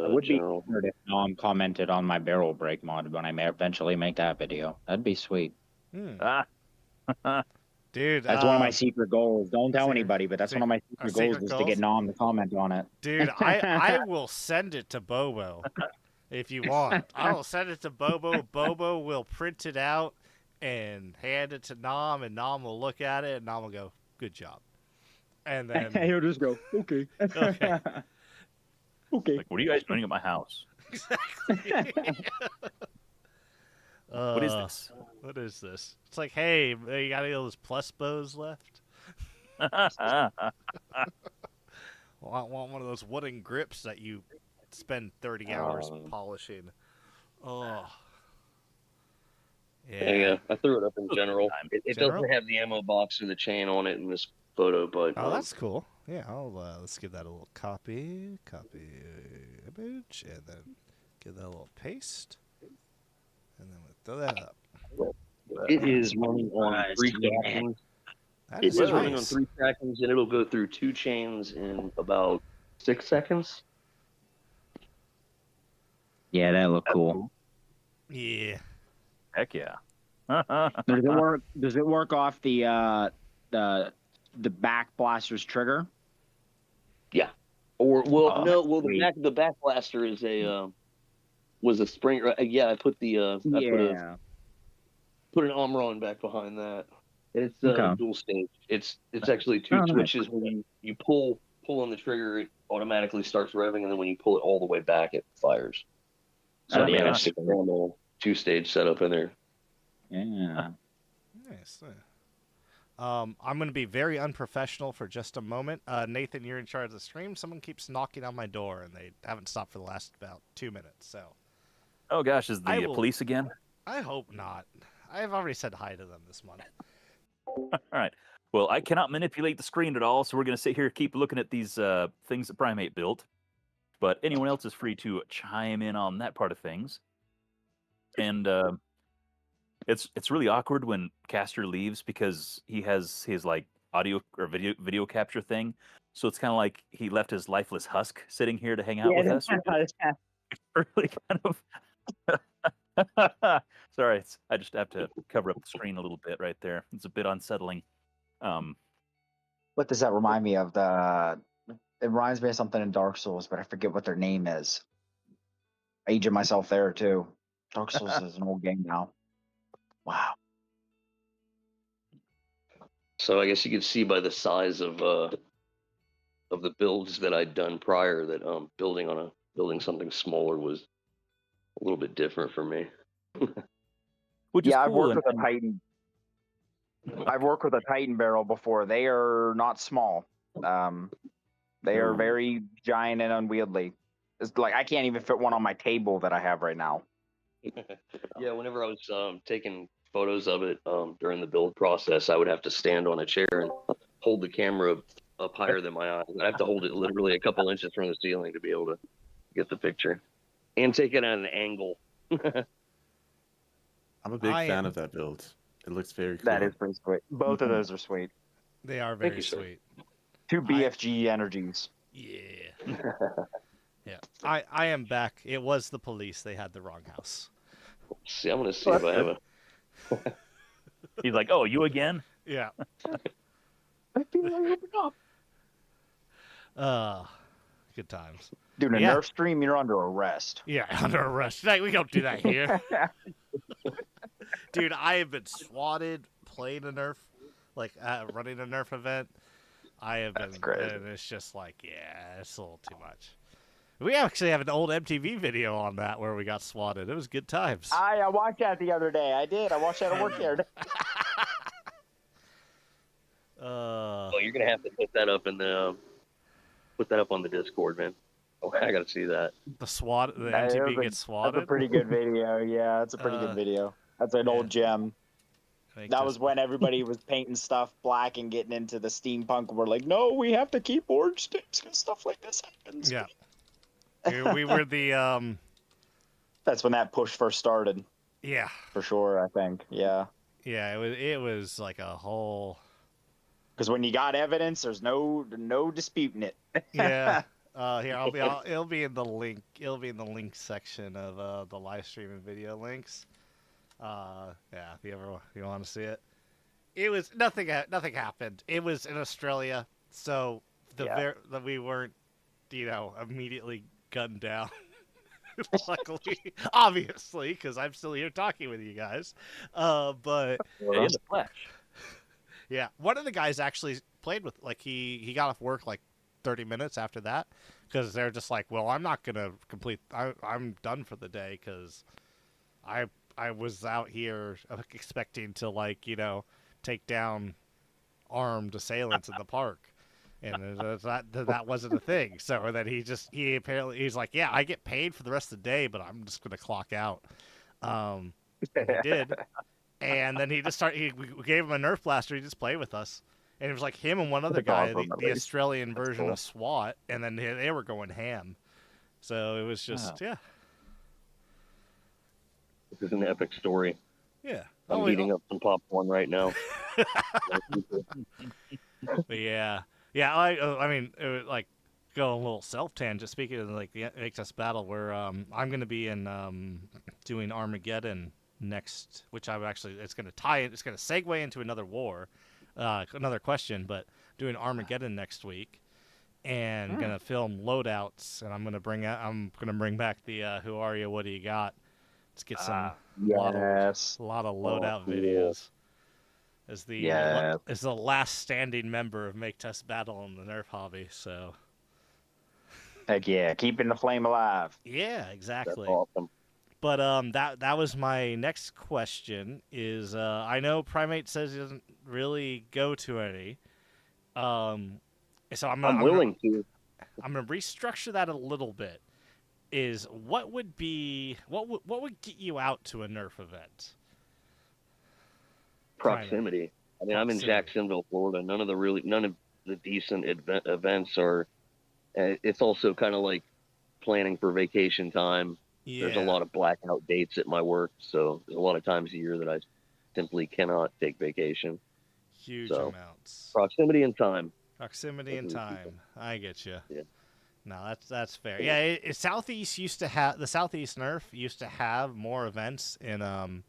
Speaker 7: would
Speaker 3: general.
Speaker 7: be honored if Nom commented on my barrel break mod when I may eventually make that video. That'd be sweet.
Speaker 2: Dude,
Speaker 7: that's one of my secret goals. Don't tell anybody, but that's one of my secret goals is to get Nom to comment on it.
Speaker 2: Dude, I will send it to Bobo if you want. I will send it to Bobo. Bobo will print it out and hand it to Nom, and Nom will look at it, and Nom will go, "Good job." And then
Speaker 7: he'll just go, "Okay."
Speaker 2: Okay.
Speaker 1: Okay. Like, what are you guys doing at my house?
Speaker 2: Exactly.
Speaker 1: What is this?
Speaker 2: What is this? It's like, hey, you got any of those plus bows left? Want one of those wooden grips that you spend 30 hours polishing. Oh.
Speaker 3: Yeah, I threw it up in general. It doesn't have the ammo box or the chain on it in this photo, but
Speaker 2: that's cool. Yeah, let's give that a little copy image, and then give that a little paste, and then we'll throw that up.
Speaker 3: It is running on 3 trackings. It is running on 3 trackings, and it'll go through 2 chains in about 6 seconds.
Speaker 7: Yeah, that look cool.
Speaker 2: Yeah.
Speaker 1: Heck yeah.
Speaker 7: Does it work off the back blaster's trigger?
Speaker 3: Yeah. Or the back blaster is was a spring. Yeah, I put put an Omron back behind that. And it's dual stage. It's actually 2 twitches. When you pull on the trigger, it automatically starts revving, and then when you pull it all the way back, it fires. So I managed to normal 2-stage setup in there.
Speaker 7: Yeah.
Speaker 2: Nice. I'm going to be very unprofessional for just a moment. Nathan, you're in charge of the stream. Someone keeps knocking on my door, and they haven't stopped for the last about 2 minutes. So.
Speaker 1: Oh gosh, is the police again?
Speaker 2: I hope not. I've already said hi to them this month.
Speaker 1: All right. Well, I cannot manipulate the screen at all, so we're going to sit here and keep looking at these things that Primate built. But anyone else is free to chime in on that part of things. And it's really awkward when Caster leaves because he has his like audio or video capture thing. So it's kind of like he left his lifeless husk sitting here to hang out with us. Really kind of. Sorry, I just have to cover up the screen a little bit right there. It's a bit unsettling.
Speaker 4: What does that remind me of? It reminds me of something in Dark Souls, but I forget what their name is. Aging myself there too. Dark Souls is an old game now. Wow.
Speaker 3: So I guess you could see by the size of the builds that I'd done prior that building something smaller was a little bit different for me.
Speaker 1: Which is
Speaker 4: I've
Speaker 1: cool.
Speaker 4: worked with a Titan. I've worked with a Titan barrel before. They are not small. They are very giant and unwieldy. It's like I can't even fit one on my table that I have right now.
Speaker 3: Yeah, whenever I was taking photos of it during the build process, I would have to stand on a chair and hold the camera up higher than my eyes. I have to hold it literally a couple inches from the ceiling to be able to get the picture and take it at an angle.
Speaker 5: I'm a big fan of that build. It looks very cool.
Speaker 4: That is pretty sweet. Both of those are sweet.
Speaker 2: They are very sweet.
Speaker 4: Two BFG energies.
Speaker 2: Yeah. Yeah. I am back. It was the police. They had the wrong house.
Speaker 3: See, I'm gonna see if I have a.
Speaker 1: He's like, "Oh, you again?"
Speaker 2: Yeah.
Speaker 4: I feel like open up.
Speaker 2: Good times.
Speaker 4: Dude, in a Nerf stream, you're under arrest.
Speaker 2: Yeah, under arrest. Hey, we don't do that here. Dude, I have been swatted playing a Nerf, like running a Nerf event. I have been, and it's just like, yeah, it's a little too much. We actually have an old MTV video on that where we got swatted. It was good times.
Speaker 4: I watched that the other day. I did. I watched that at work the other day.
Speaker 3: Well, you're gonna have to put that up on the Discord, man. Oh, I gotta see that.
Speaker 2: The MTV gets swatted.
Speaker 4: That's a pretty good video. Yeah, it's a pretty good video. That's an old gem. That was when everybody was painting stuff black and getting into the steampunk. We're like, no, we have to keep orange sticks because stuff like this happens.
Speaker 2: Yeah. We were the
Speaker 4: That's when that push first started.
Speaker 2: Yeah.
Speaker 4: For sure, I think. Yeah.
Speaker 2: Yeah, it was like a whole.
Speaker 4: Because when you got evidence, there's no disputing it.
Speaker 2: Yeah. Here, it'll be in the link. It'll be in the link section of the live stream and video links. Yeah, if you want to see it. It was nothing happened. It was in Australia, so we weren't, immediately gunned down. Luckily, obviously, because I'm still here talking with you guys. But
Speaker 1: in the flesh.
Speaker 2: Yeah, one of the guys actually played with, like, he got off work like 30 minutes after that because they're just like, well, I'm not gonna complete. I'm done for the day because I was out here expecting to take down armed assailants in the park, and that wasn't a thing. So then he's like, yeah, I get paid for the rest of the day, but I'm just gonna clock out. He did. And then he we gave him a Nerf blaster. He just played with us. And it was like him and one other guy, the Australian version of SWAT. And then they were going ham. So it was just,
Speaker 3: This is an epic story.
Speaker 2: Yeah.
Speaker 3: I'm eating up some popcorn right now.
Speaker 2: Yeah. Yeah, I mean, it was like go a little self-tangent. Speaking of like the HS battle, where I'm going to be in doing Armageddon next, which it's going to segue into another war, another question, but doing Armageddon next week, and gonna film loadouts, and I'm gonna bring back the who are you, what do you got? Let's get some lot of loadout videos. As the last standing member of Make Test Battle in the Nerf hobby, so
Speaker 4: heck yeah, keeping the flame alive.
Speaker 2: Yeah, exactly.
Speaker 3: That's awesome.
Speaker 2: But that was my next question. Is I know Primate says he doesn't really go to any. So I'm willing to. I'm gonna restructure that a little bit. Is what would get you out to a Nerf event?
Speaker 3: Proximity. I mean, I'm in Jacksonville, Florida. None of the decent events are. It's also kind of like planning for vacation time.
Speaker 2: Yeah.
Speaker 3: There's a lot of blackout dates at my work, so there's a lot of times a year that I simply cannot take vacation.
Speaker 2: Huge
Speaker 3: So,
Speaker 2: amounts.
Speaker 3: Proximity and time.
Speaker 2: Proximity and time. I get you.
Speaker 3: Yeah.
Speaker 2: No, that's fair. Yeah, Southeast used to have the Southeast Nerf used to have more events in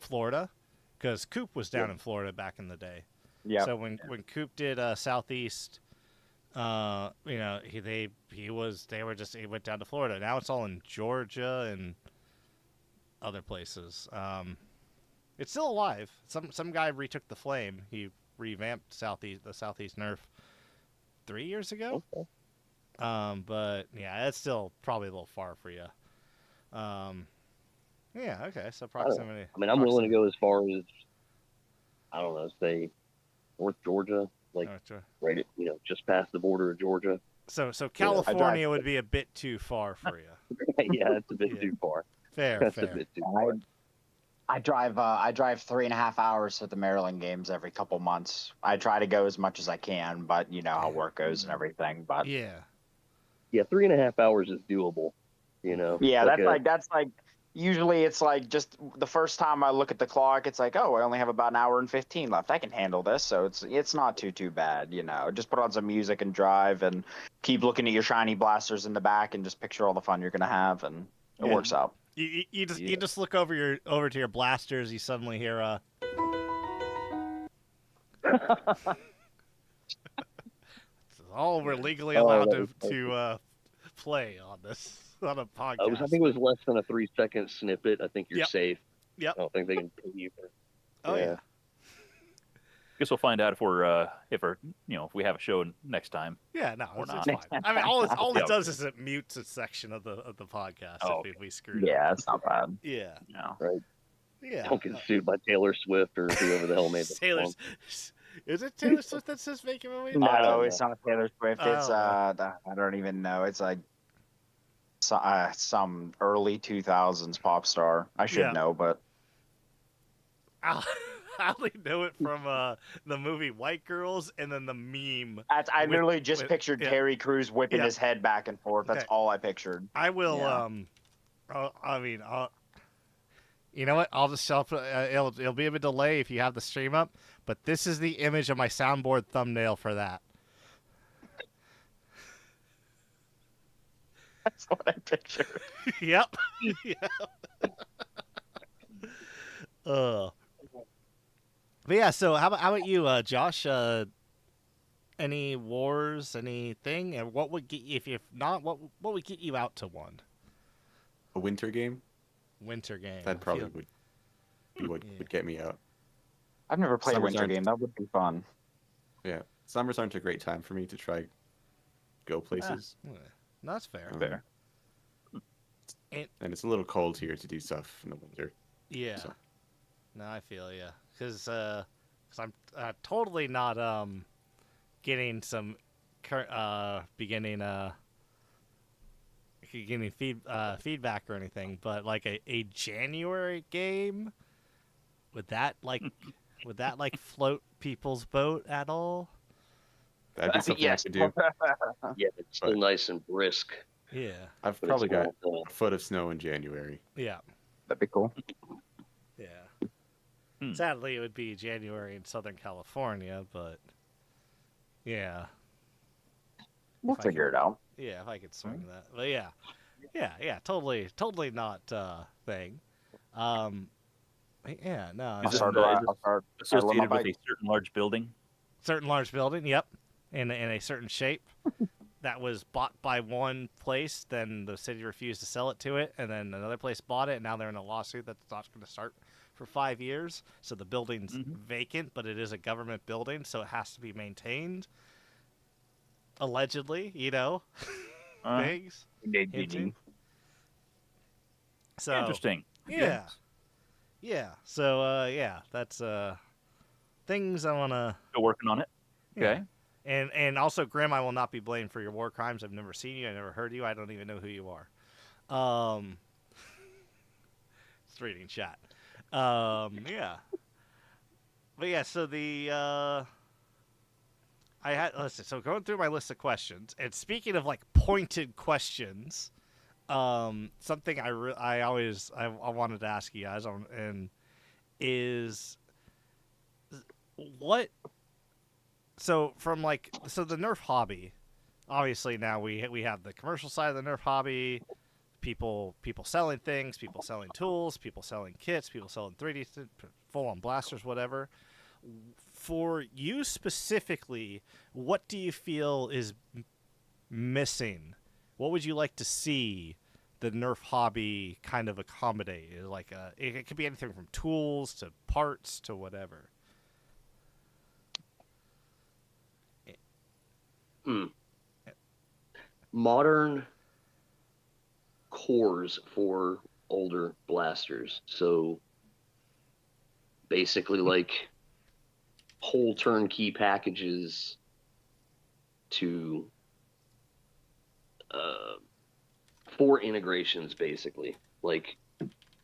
Speaker 2: Florida, because Coop was down in Florida back in the day.
Speaker 4: Yeah.
Speaker 2: So when Coop did Southeast, you know, he went down to Florida. Now it's all in Georgia and other places. It's still alive. Some guy retook the flame. He revamped the Southeast Nerf 3 years ago.
Speaker 3: Okay.
Speaker 2: But yeah, it's still probably a little far for you. Yeah, okay. So proximity.
Speaker 3: I mean, I'm willing to go as far as, I don't know, say North Georgia, like right at, just past the border of Georgia.
Speaker 2: So California would be a bit too far for you.
Speaker 3: Yeah, it's a bit too far.
Speaker 2: Fair.
Speaker 3: A bit too far.
Speaker 4: I drive 3.5 hours to the Maryland games every couple months. I try to go as much as I can, but you know how work goes and everything. But
Speaker 2: yeah,
Speaker 3: 3.5 hours is doable.
Speaker 4: Yeah, that's like usually it's like just the first time I look at the clock, it's like, oh, I only have about an hour and 15 left. I can handle this, so it's not too bad. Just put on some music and drive, and keep looking at your shiny blasters in the back, and just picture all the fun you're gonna have, and it works out.
Speaker 2: You just look over to your blasters. You suddenly hear It's all we're legally allowed to play on a podcast.
Speaker 3: I think it was less than a 3-second snippet. I think you're safe.
Speaker 2: Yep.
Speaker 3: I don't think they can pay you for.
Speaker 2: Oh yeah.
Speaker 1: Guess we'll find out if we have a show next time.
Speaker 2: Yeah, no,
Speaker 1: Or
Speaker 2: it's
Speaker 1: not.
Speaker 2: fine. I mean, all it does is it mutes a section of the podcast if we screwed up.
Speaker 4: Yeah, it's not bad.
Speaker 2: Yeah.
Speaker 4: No.
Speaker 3: Right.
Speaker 2: Yeah.
Speaker 3: Don't get sued by Taylor Swift or whoever the hell made the
Speaker 2: Taylor's. Is it Taylor Swift that says making a movie?
Speaker 4: No, it's not Taylor Swift. It's
Speaker 2: Oh.
Speaker 4: I don't even know. It's like some early 2000s pop star. I should know, but
Speaker 2: I only know it from the movie White Girls and then the meme.
Speaker 4: I literally just pictured Terry Crews whipping his head back and forth. That's all I pictured.
Speaker 2: I will. You know what? I'll just it'll be a bit delay if you have the stream up, but this is the image of my soundboard thumbnail for that.
Speaker 4: That's what I pictured.
Speaker 2: Yep. But yeah, so how about you, Josh? Any wars, anything? And what would get you, if not, what would get you out to one?
Speaker 5: A winter game?
Speaker 2: Winter game.
Speaker 5: That probably would be what would get me out.
Speaker 4: I've never played a
Speaker 5: Summers
Speaker 4: winter
Speaker 5: aren't-
Speaker 4: game. That would be fun.
Speaker 5: Yeah. Summers aren't a great time for me to try go places.
Speaker 2: Yeah. No, that's fair.
Speaker 1: Fair.
Speaker 5: And it's a little cold here to do stuff in the winter.
Speaker 2: Yeah.
Speaker 5: So.
Speaker 2: No, I feel you. Because I'm totally not getting some beginning feedback or anything, but like a January game, would that float people's boat at all?
Speaker 5: That'd be something
Speaker 4: Yes.
Speaker 5: I could do.
Speaker 3: Yeah, it's still nice and brisk.
Speaker 2: Yeah.
Speaker 5: I've
Speaker 3: But
Speaker 5: probably
Speaker 3: it's
Speaker 5: got
Speaker 3: not,
Speaker 5: a foot of snow in January.
Speaker 2: Yeah.
Speaker 4: That'd be cool.
Speaker 2: Yeah. Sadly, it would be January in Southern California, but yeah.
Speaker 4: We'll figure it out.
Speaker 2: Yeah, if I could swing that. But yeah, totally not thing. Yeah, no.
Speaker 1: Is
Speaker 4: I'll start
Speaker 1: associated with
Speaker 4: bike.
Speaker 1: a certain large building?
Speaker 2: Certain large building, yep, in a certain shape that was bought by one place, then the city refused to sell it to it, and then another place bought it, and now they're in a lawsuit that's not going to start for 5 years. So the building's vacant, but it is a government building, so it has to be maintained. Allegedly, things. Hinting. So
Speaker 1: Interesting.
Speaker 2: Yeah. Yeah. So that's things I wanna
Speaker 1: Still working on it. Okay.
Speaker 2: And also, Grim, I will not be blamed for your war crimes. I've never seen you. I never heard you. I don't even know who you are. Just reading chat. Yeah. But yeah, so the listen. So going through my list of questions, and speaking of like pointed questions, something I always I wanted to ask you guys on and is what. So from the Nerf hobby, obviously now we have the commercial side of the Nerf hobby. People selling things, people selling tools, people selling kits, people selling 3D full on blasters, whatever. For you specifically, what do you feel is missing? What would you like to see the Nerf hobby kind of accommodate? It could be anything from tools to parts to whatever.
Speaker 3: Modern cores for older blasters. So basically like whole turnkey packages to for integrations, basically. Like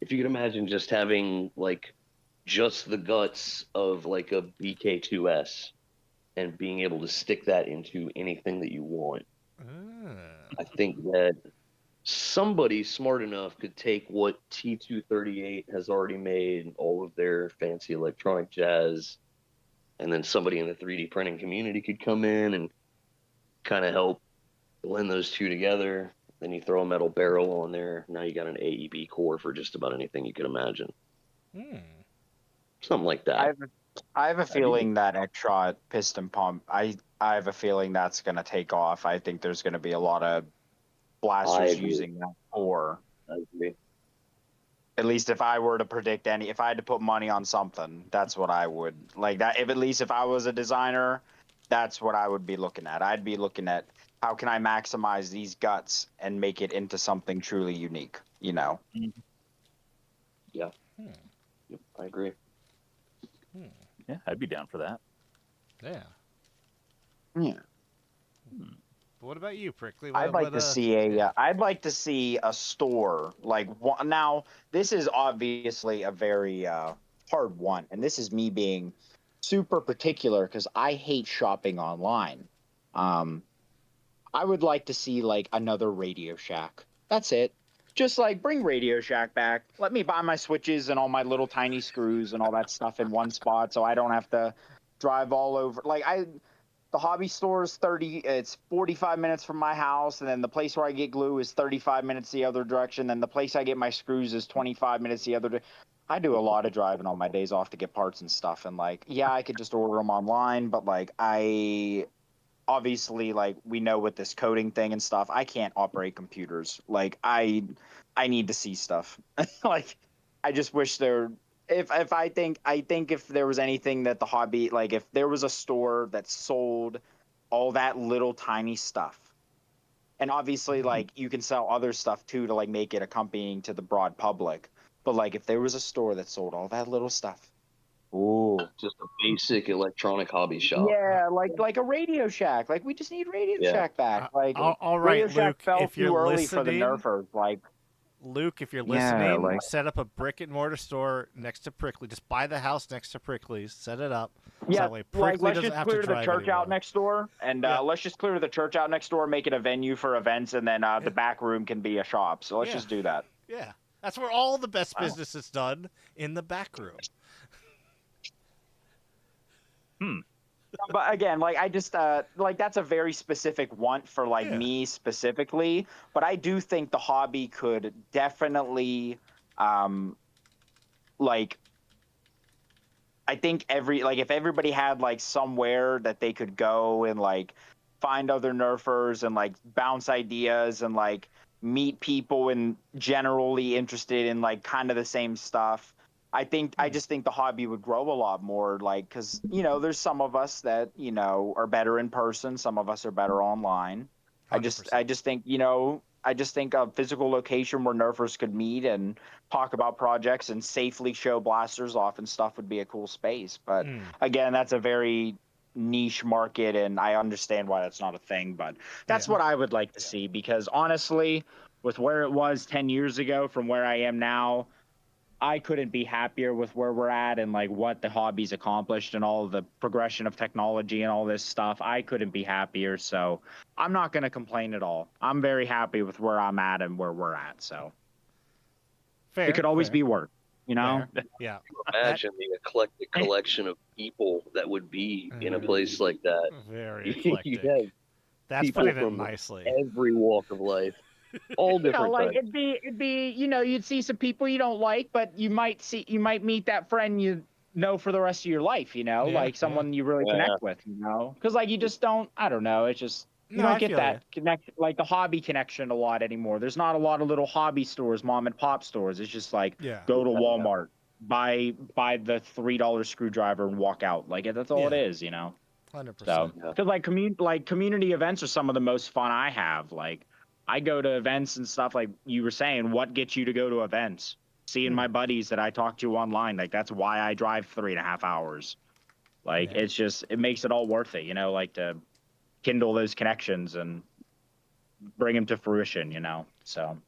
Speaker 3: if you could imagine just having like just the guts of like a BK2S and being able to stick that into anything that you want. I think that somebody smart enough could take what T238 has already made, all of their fancy electronic jazz, and then somebody in the 3D printing community could come in and kind of help blend those two together. Then you throw a metal barrel on there. Now you got an AEB core for just about anything you could imagine. Something like that.
Speaker 4: I have a feeling that X-Shot piston pump, I have a feeling that's going to take off. I think there's going to be a lot of blasters using that core.
Speaker 3: I agree.
Speaker 4: At least if I were to predict if I had to put money on something, that's what I would like. That if I was a designer, that's what I would be looking at. I'd be looking at how can I maximize these guts and make it into something truly unique. You know?
Speaker 3: Yeah. Yep, I agree.
Speaker 1: Yeah, I'd be down for that.
Speaker 2: Yeah.
Speaker 4: Yeah.
Speaker 2: What about you, Prickly?
Speaker 4: I'd like to see a store like now. This is obviously a very hard one, and this is me being super particular because I hate shopping online. I would like to see like another Radio Shack. That's it. Just like bring Radio Shack back. Let me buy my switches and all my little tiny screws and all that stuff in one spot, so I don't have to drive all over. The hobby store is 45 minutes from my house, and then the place where I get glue is 35 minutes the other direction. Then the place I get my screws is 25 minutes the other. I do a lot of driving on my days off to get parts and stuff, and I could just order them online, but obviously we know with this coding thing and stuff, I can't operate computers. I need to see stuff. I just wish I think if there was anything that the hobby, if there was a store that sold all that little tiny stuff, and obviously you can sell other stuff too to make it accompanying to the broad public, but if there was a store that sold all that little stuff. Ooh,
Speaker 3: just a basic electronic hobby shop.
Speaker 4: Yeah, like a Radio Shack. We just need Radio Shack back.
Speaker 2: All right,
Speaker 4: Radio Shack
Speaker 2: Luke,
Speaker 4: fell
Speaker 2: if you're
Speaker 4: too early
Speaker 2: listening,
Speaker 4: for the nerfers.
Speaker 2: Luke, if you're listening, set up a brick and mortar store next to Prickly. Just buy the house next to Prickly's, set it up.
Speaker 4: Yeah,
Speaker 2: so that way Prickly
Speaker 4: let's
Speaker 2: doesn't
Speaker 4: just
Speaker 2: have
Speaker 4: clear
Speaker 2: to
Speaker 4: the
Speaker 2: drive
Speaker 4: church
Speaker 2: anymore.
Speaker 4: out next door, and let's just clear the church out next door, make it a venue for events, and then the back room can be a shop. So let's just do that.
Speaker 2: Yeah, that's where all the best business is done, in the back room.
Speaker 4: But again, I just that's a very specific want for me specifically. But I do think the hobby could definitely, I think if everybody had somewhere that they could go and find other nerfers and bounce ideas and meet people and generally interested in kind of the same stuff. I just think the hobby would grow a lot more, because there's some of us that are better in person, some of us are better online.
Speaker 2: 100%.
Speaker 4: I just think a physical location where nerfers could meet and talk about projects and safely show blasters off and stuff would be a cool space. But again, that's a very niche market, and I understand why that's not a thing. But that's what I would like to see, because honestly, with where it was 10 years ago from where I am now,
Speaker 7: I couldn't be happier with where we're at and like what the hobby's accomplished and all the progression of technology and all this stuff. I couldn't be happier. So I'm not going to complain at all. I'm very happy with where I'm at and where we're at. So
Speaker 2: Fair.
Speaker 7: it could always
Speaker 2: fair,
Speaker 7: be worse, you know?
Speaker 2: fair. Yeah.
Speaker 3: Imagine the eclectic collection of people that would be in a place like that.
Speaker 2: Very
Speaker 3: You
Speaker 2: eclectic.
Speaker 3: have
Speaker 2: That's
Speaker 3: people
Speaker 2: putting it
Speaker 3: from
Speaker 2: nicely.
Speaker 3: every walk of life, all
Speaker 7: You know,
Speaker 3: different
Speaker 7: like
Speaker 3: types.
Speaker 7: it'd be, you know, you'd see some people you don't like, but you might meet that friend you know for the rest of your life, you know,
Speaker 2: Yeah,
Speaker 7: like someone you really connect with, you know, because like you just don't, I don't know, it's just you
Speaker 2: No, I
Speaker 7: don't get
Speaker 2: feel
Speaker 7: that
Speaker 2: ya.
Speaker 7: connection, like the hobby connection a lot anymore. There's not a lot of little hobby stores, mom and pop stores. It's just like
Speaker 2: Yeah.
Speaker 7: go to Walmart, buy the $3 screwdriver and walk out. Like that's all it
Speaker 2: Yeah.
Speaker 7: is, you know.
Speaker 2: 100%.
Speaker 7: So, because like community events are some of the most fun I have. Like, I go to events and stuff. Like you were saying, what gets you to go to events? Seeing my buddies that I talk to online. Like that's why I drive 3.5 hours. Like
Speaker 2: Yeah.
Speaker 7: it's just it makes it all worth it. You know, like to kindle those connections and bring them to fruition. You know, so.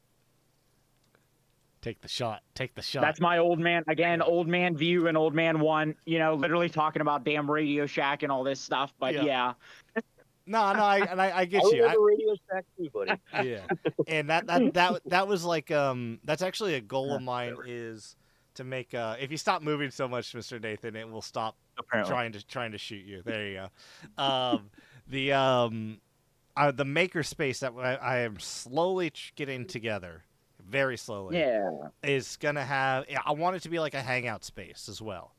Speaker 2: Take the shot. Take the shot.
Speaker 7: That's my old man again, old man view and old man one. You know, literally talking about damn Radio Shack and all this stuff. But yeah.
Speaker 2: No, I get
Speaker 3: I
Speaker 2: you.
Speaker 3: remember Radio Shack too, buddy.
Speaker 2: Yeah, and that was like that's actually a goal of mine is to make if you stop moving so much, Mr. Nathan, it will stop
Speaker 1: Apparently.
Speaker 2: trying to shoot you. There you go. The maker space that I am slowly getting together, very slowly.
Speaker 7: Yeah.
Speaker 2: Is gonna have. I want it to be like a hangout space as well.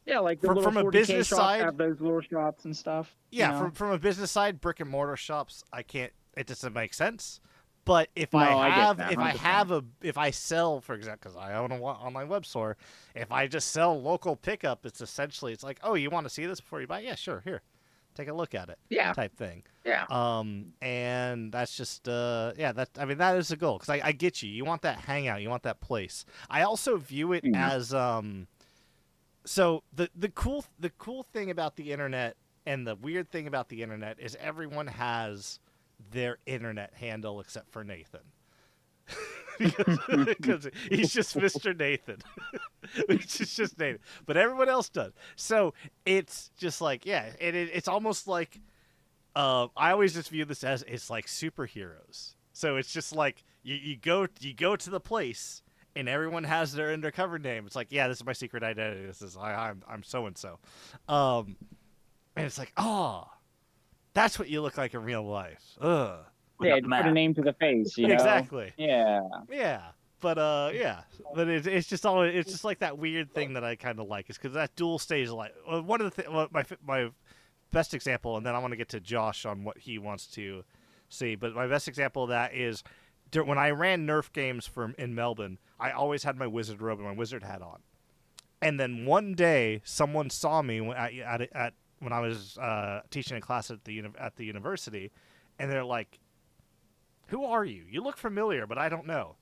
Speaker 7: Yeah, like the
Speaker 2: from a
Speaker 7: 40K
Speaker 2: business
Speaker 7: shops
Speaker 2: side,
Speaker 7: have those little shops and stuff.
Speaker 2: yeah,
Speaker 7: you know?
Speaker 2: from a business side, brick and mortar shops, I can't. It doesn't make sense. But if
Speaker 7: No,
Speaker 2: I
Speaker 7: get
Speaker 2: have,
Speaker 7: that,
Speaker 2: if I
Speaker 7: 100%.
Speaker 2: have if I sell, for example, because I own an online web store, if I just sell local pickup, it's essentially like, oh, you want to see this before you buy? Yeah, sure, here, take a look at it.
Speaker 7: Yeah.
Speaker 2: Type thing.
Speaker 7: Yeah.
Speaker 2: And that's just that is the goal because I get you. You want that hangout, you want that place. I also view it as so the cool thing about the internet and the weird thing about the internet is everyone has their internet handle except for Nathan. Because he's just Mr. Nathan. Which is just Nathan. But everyone else does. So it's just like, yeah, it's almost like I always just view this as it's like superheroes. So it's just like you go to the place and everyone has their undercover name. It's like, yeah, this is my secret identity. This is I'm so and so. And it's like, oh, that's what you look like in real life. Ugh.
Speaker 7: Yeah, put a name to the face, you know?
Speaker 2: Exactly.
Speaker 7: Yeah.
Speaker 2: Yeah. But but it's just like that weird thing that I kind of like is because that dual stage like one of the my best example, and then I want to get to Josh on what he wants to see. But my best example of that is when I ran Nerf games in Melbourne, I always had my wizard robe and my wizard hat on. And then one day, someone saw me when I was teaching a class at the university, and they're like, "Who are you? You look familiar, but I don't know."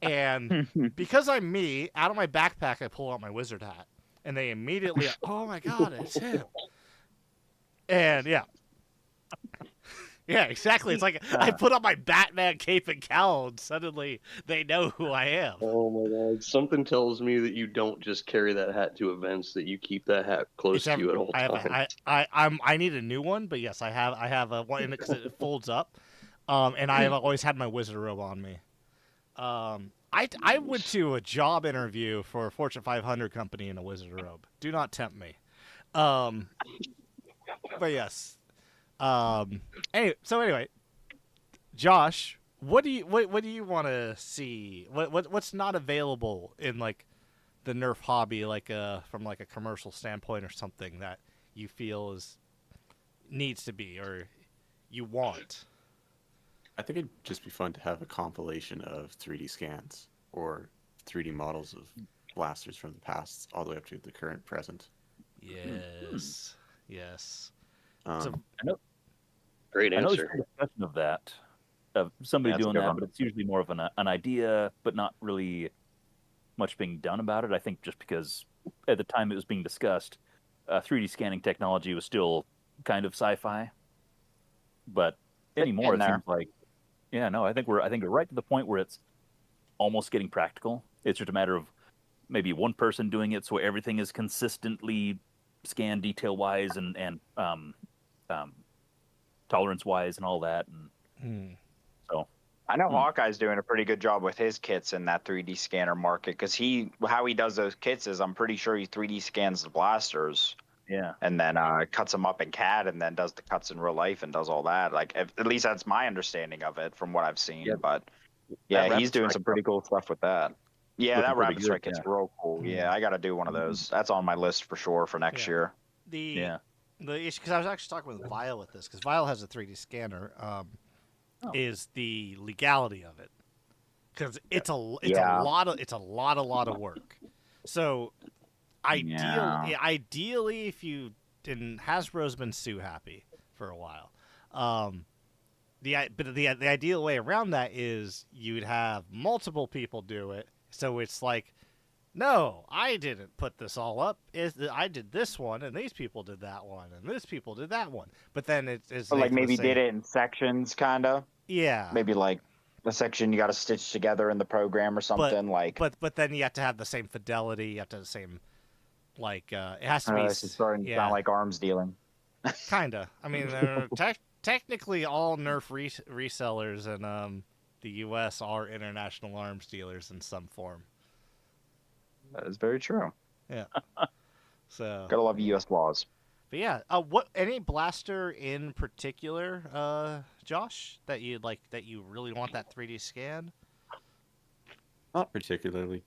Speaker 2: And because I'm me, out of my backpack, I pull out my wizard hat, and they immediately, "Oh my god, it's him!" And yeah, exactly. It's like I put on my Batman cape and cowl, and suddenly they know who I am.
Speaker 3: Oh my god! Something tells me that you don't just carry that hat to events; that you keep that hat close to you at all times.
Speaker 2: I need a new one, but yes, I have a one because it folds up, and I have always had my wizard robe on me. I went to a job interview for a Fortune 500 company in a wizard robe. Do not tempt me. But yes. Anyway, Josh, what do you want to see? What's not available in like the Nerf hobby, like from like a commercial standpoint or something that you feel needs to be or you want?
Speaker 5: I think it'd just be fun to have a compilation of 3D scans or 3D models of blasters from the past all the way up to the current present.
Speaker 2: Yes. Yes.
Speaker 3: Great
Speaker 1: I know there's
Speaker 3: answer.
Speaker 1: a discussion of that, of somebody
Speaker 3: That's a
Speaker 1: doing
Speaker 3: good
Speaker 1: that,
Speaker 3: one.
Speaker 1: but it's usually more of an idea, but not really much being done about it. I think just because at the time it was being discussed, 3D scanning technology was still kind of sci-fi, but anymore it seems like, yeah, no, I think we're right to the point where it's almost getting practical. It's just a matter of maybe one person doing it, so everything is consistently scanned detail wise and tolerance wise and all that. And so
Speaker 4: I know Hawkeye's doing a pretty good job with his kits in that 3D scanner market, because how he does those kits is I'm pretty sure he 3D scans the blasters.
Speaker 1: Yeah.
Speaker 4: And then cuts them up in CAD and then does the cuts in real life and does all that. Like, at least that's my understanding of it from what I've seen.
Speaker 1: Yeah.
Speaker 4: But yeah, he's doing some pretty
Speaker 1: cool
Speaker 4: cool stuff with that. Yeah, that Rapid Strike kit's real cool.
Speaker 1: Mm-hmm.
Speaker 4: Yeah, I got to do one of those. That's on my list for sure for next year.
Speaker 2: The issue, because I was actually talking with Vile with this, because Vile has a 3D scanner, is the legality of it, because it's a lot of work. So ideally, if you and Hasbro's been sue happy for a while. The ideal way around that is you'd have multiple people do it. So it's like, no, I didn't put this all up. I did this one, and these people did that one, and this people did that one. But then it's
Speaker 4: like maybe did it in sections, kind of.
Speaker 2: Yeah.
Speaker 4: Maybe like the section you got to stitch together in the program or something.
Speaker 2: But then you have to have the same fidelity. You have to have the same, like, it has to be.
Speaker 4: This is starting to sound like arms dealing.
Speaker 2: Kinda. I mean, technically all Nerf resellers in the U.S. are international arms dealers in some form.
Speaker 4: That is very true.
Speaker 2: Yeah. So
Speaker 4: gotta love U.S. laws.
Speaker 2: But yeah, any blaster in particular, Josh, that you really want that 3D scan?
Speaker 5: Not particularly.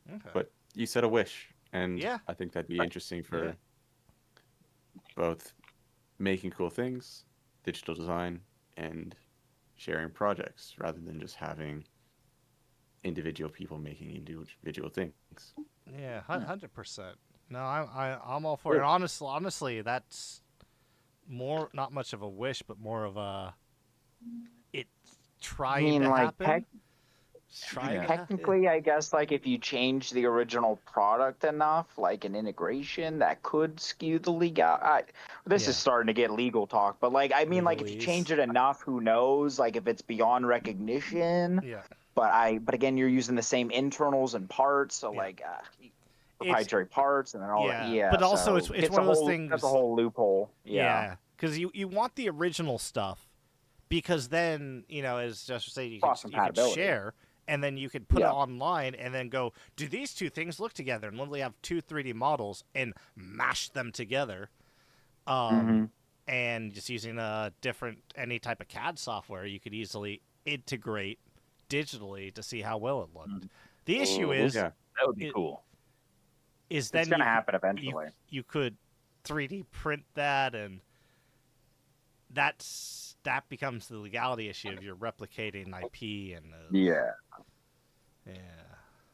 Speaker 2: Okay.
Speaker 5: But you said a wish, and
Speaker 2: yeah.
Speaker 5: I think that'd be interesting for both making cool things, digital design, and sharing projects, rather than just having individual people making individual things.
Speaker 2: Yeah, 100%. No, I'm all for it. Honestly, that's not much of a wish, but more of a trying to happen.
Speaker 4: Technically, I guess, like, if you change the original product enough, like an integration, that could skew the legal. This is starting to get legal talk, but like, I mean, like, if you change it enough, who knows? Like, if it's beyond recognition.
Speaker 2: Yeah.
Speaker 4: But again, you're using the same internals and parts, so like proprietary parts and then all that. Yeah.
Speaker 2: But also, it's one of those things.
Speaker 4: That's a whole loophole.
Speaker 2: Yeah. Because you want the original stuff, because then, as just say, you can share. And then you could put it online and then go, do these two things look together? And literally have two 3D models and mash them together. And just using any type of CAD software, you could easily integrate digitally to see how well it looked. The issue is...
Speaker 1: that would be cool.
Speaker 4: It's going to happen eventually.
Speaker 2: You could 3D print that, and that becomes the legality issue if you're replicating IP and
Speaker 4: yeah.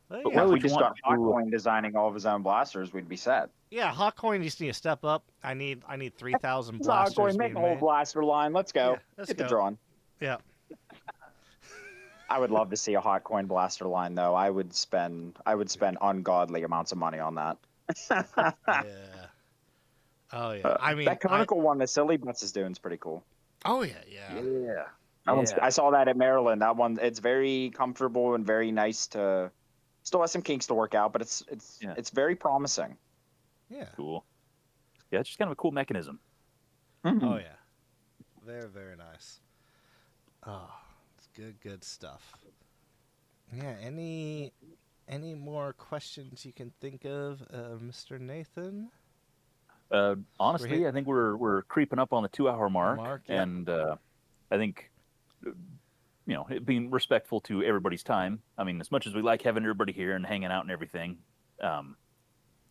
Speaker 2: But
Speaker 4: if we just got Hawkcoin designing all of his own blasters, we'd be set.
Speaker 2: Yeah, Hawkcoin just need to step up. I need 3,000 blasters.
Speaker 4: Hawkcoin, make a whole blaster line. Let's go.
Speaker 2: Yeah, let's
Speaker 4: get the drawing.
Speaker 2: Yeah.
Speaker 4: I would love to see a Hawkcoin blaster line, though. I would spend ungodly amounts of money on that.
Speaker 2: Yeah. Oh yeah. I mean,
Speaker 4: that conical one that Silly Butts is doing is pretty cool.
Speaker 2: Oh yeah.
Speaker 4: I saw that at Maryland. That one, it's very comfortable and very nice to. Still has some kinks to work out, but it's very promising.
Speaker 2: Yeah.
Speaker 1: Cool. Yeah, it's just kind of a cool mechanism.
Speaker 2: Oh yeah. Very, very nice. Oh, it's good stuff. Yeah. Any more questions you can think of, Mr. Nathan?
Speaker 1: Honestly, I think we're creeping up on the 2-hour mark, and I think, being respectful to everybody's time. I mean, as much as we like having everybody here and hanging out and everything,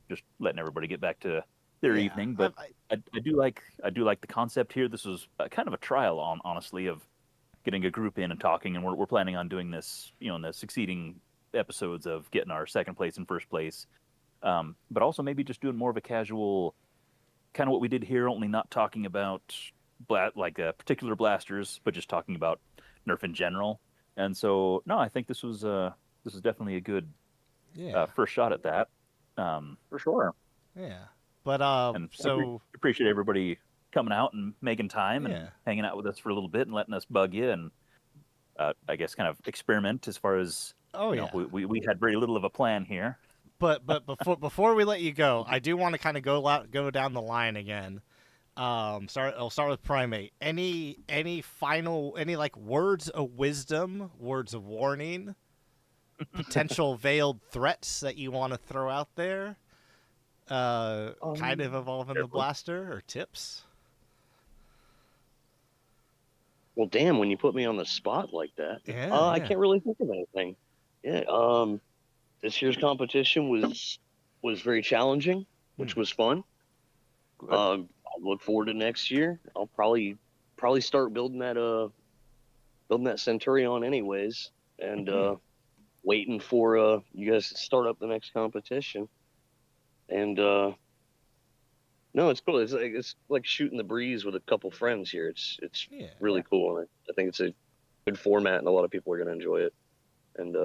Speaker 1: just letting everybody get back to their evening. But I do like the concept here. This was kind of a trial, honestly, of getting a group in and talking, and we're planning on doing this, in the succeeding episodes of getting our second place and first place. But also maybe just doing more of a casual, kind of what we did here, only not talking about particular blasters, but just talking about Nerf in general. And so, no, I think this is definitely a good first shot at that.
Speaker 4: For sure.
Speaker 2: Yeah, but
Speaker 1: and so appreciate everybody coming out and making time and hanging out with us for a little bit and letting us bug you and I guess kind of experiment as far as
Speaker 2: Oh
Speaker 1: You
Speaker 2: yeah.
Speaker 1: know, we had very little of a plan here.
Speaker 2: But before we let you go, I do want to kind of go down the line again. I'll start with Primate. Any like words of wisdom, words of warning, potential veiled threats that you want to throw out there? Kind of involving the blaster or tips?
Speaker 3: Well, damn, when you put me on the spot like that,
Speaker 2: Yeah,
Speaker 3: I
Speaker 2: yeah.
Speaker 3: can't really think of anything. Yeah, this year's competition was very challenging, which was fun.
Speaker 1: Good.
Speaker 3: I look forward to next year. I'll probably start building that Centurion anyways, and waiting for you guys to start up the next competition. And no, it's cool. It's like shooting the breeze with a couple friends here. It's
Speaker 2: Yeah.
Speaker 3: really cool, and I think it's a good format, and a lot of people are going to enjoy it. And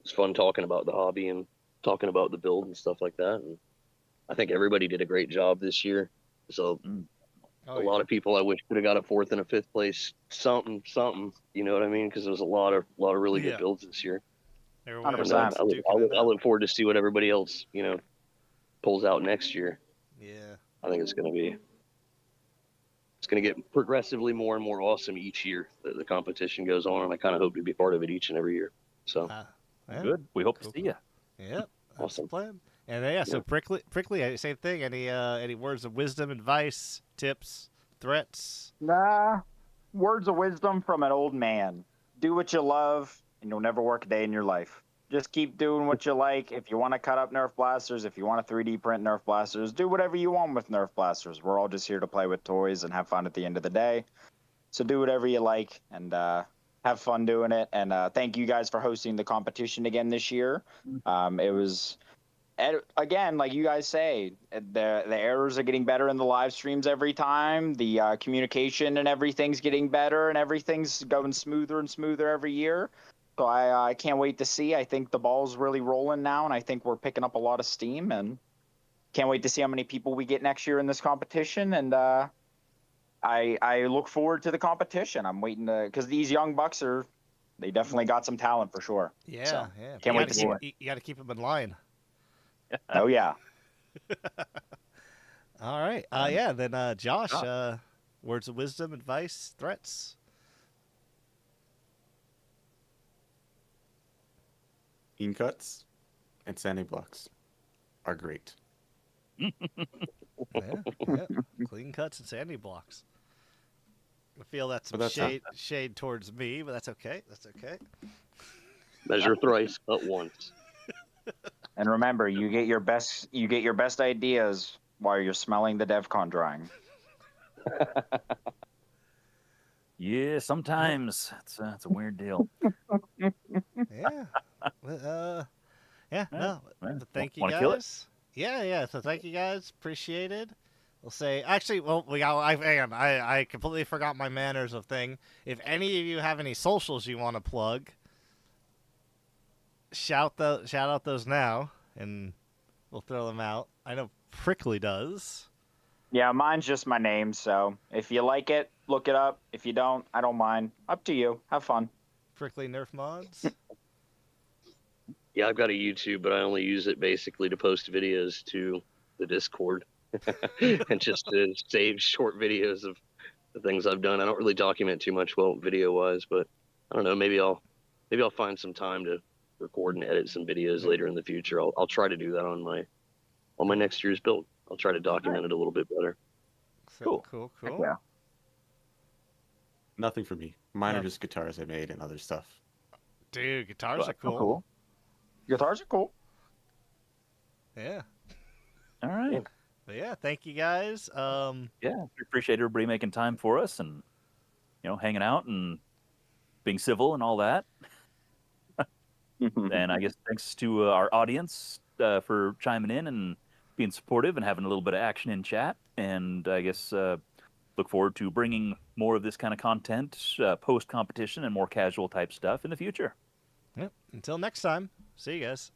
Speaker 3: it's fun talking about the hobby and talking about the build and stuff like that. And I think everybody did a great job this year. So a lot of people I wish could have got a 4th and a 5th place, something. You know what I mean? Because there was a lot of really good builds this year.
Speaker 4: 100%.
Speaker 3: I look forward to see what everybody else pulls out next year.
Speaker 2: Yeah.
Speaker 3: I think it's going to get progressively more and more awesome each year that the competition goes on, and I kind of hope to be part of it each and every year. So
Speaker 2: Yeah.
Speaker 1: Good. We hope to see you.
Speaker 2: Yep. That's
Speaker 3: Awesome.
Speaker 2: the plan. And so prickly, same thing. Any words of wisdom, advice, tips, threats?
Speaker 4: Nah, words of wisdom from an old man. Do what you love, and you'll never work a day in your life. Just keep doing what you like. If you want to cut up Nerf blasters, if you want to 3D print Nerf blasters, do whatever you want with Nerf blasters. We're all just here to play with toys and have fun at the end of the day. So do whatever you like and have fun doing it. And thank you guys for hosting the competition again this year. It was, again, like you guys say, the errors are getting better in the live streams every time. The communication and everything's getting better, and everything's going smoother and smoother every year. So I can't wait to see. I think the ball's really rolling now, and I think we're picking up a lot of steam. And can't wait to see how many people we get next year in this competition. And I look forward to the competition. I'm waiting to, because these young bucks they definitely got some talent for sure.
Speaker 2: Yeah,
Speaker 4: so,
Speaker 2: yeah.
Speaker 4: Can't wait to see it.
Speaker 2: You got to keep them in line.
Speaker 4: Oh yeah.
Speaker 2: All right. Yeah. Then Josh, words of wisdom, advice, threats.
Speaker 5: Clean cuts and sanding blocks are great.
Speaker 2: Yeah. Clean cuts and sandy blocks. I feel that's some shade towards me, but that's okay. That's okay.
Speaker 3: Measure thrice, cut once.
Speaker 4: And remember, you get your best ideas while you're smelling the DevCon drawing.
Speaker 1: Yeah, sometimes it's a weird deal.
Speaker 2: Yeah. Yeah. No. Thank you
Speaker 1: Wanna kill it?
Speaker 2: guys. Yeah. So thank you guys. Appreciated. We'll say actually. Well, I completely forgot my manners of thing. If any of you have any socials you want to plug, shout out those now, and we'll throw them out. I know Prickly does.
Speaker 4: Yeah, mine's just my name. So if you like it, look it up. If you don't, I don't mind. Up to you. Have fun.
Speaker 2: Prickly Nerf mods.
Speaker 3: Yeah, I've got a YouTube, but I only use it basically to post videos to the Discord and just to save short videos of the things I've done. I don't really document too much, video wise, but I don't know. Maybe I'll find some time to record and edit some videos later in the future. I'll try to do that on my next year's build. I'll try to document it a little bit better.
Speaker 2: Cool.
Speaker 4: Yeah.
Speaker 5: Nothing for me. Mine are just guitars I made and other stuff.
Speaker 2: Dude, guitars are cool.
Speaker 4: Cool. Guitars are cool.
Speaker 2: Yeah.
Speaker 1: All right.
Speaker 2: But yeah, thank you guys.
Speaker 1: Yeah, we appreciate everybody making time for us and hanging out and being civil and all that. And I guess thanks to our audience for chiming in and being supportive and having a little bit of action in chat. And I guess look forward to bringing more of this kind of content post competition and more casual type stuff in the future.
Speaker 2: Yep. Until next time. See you guys.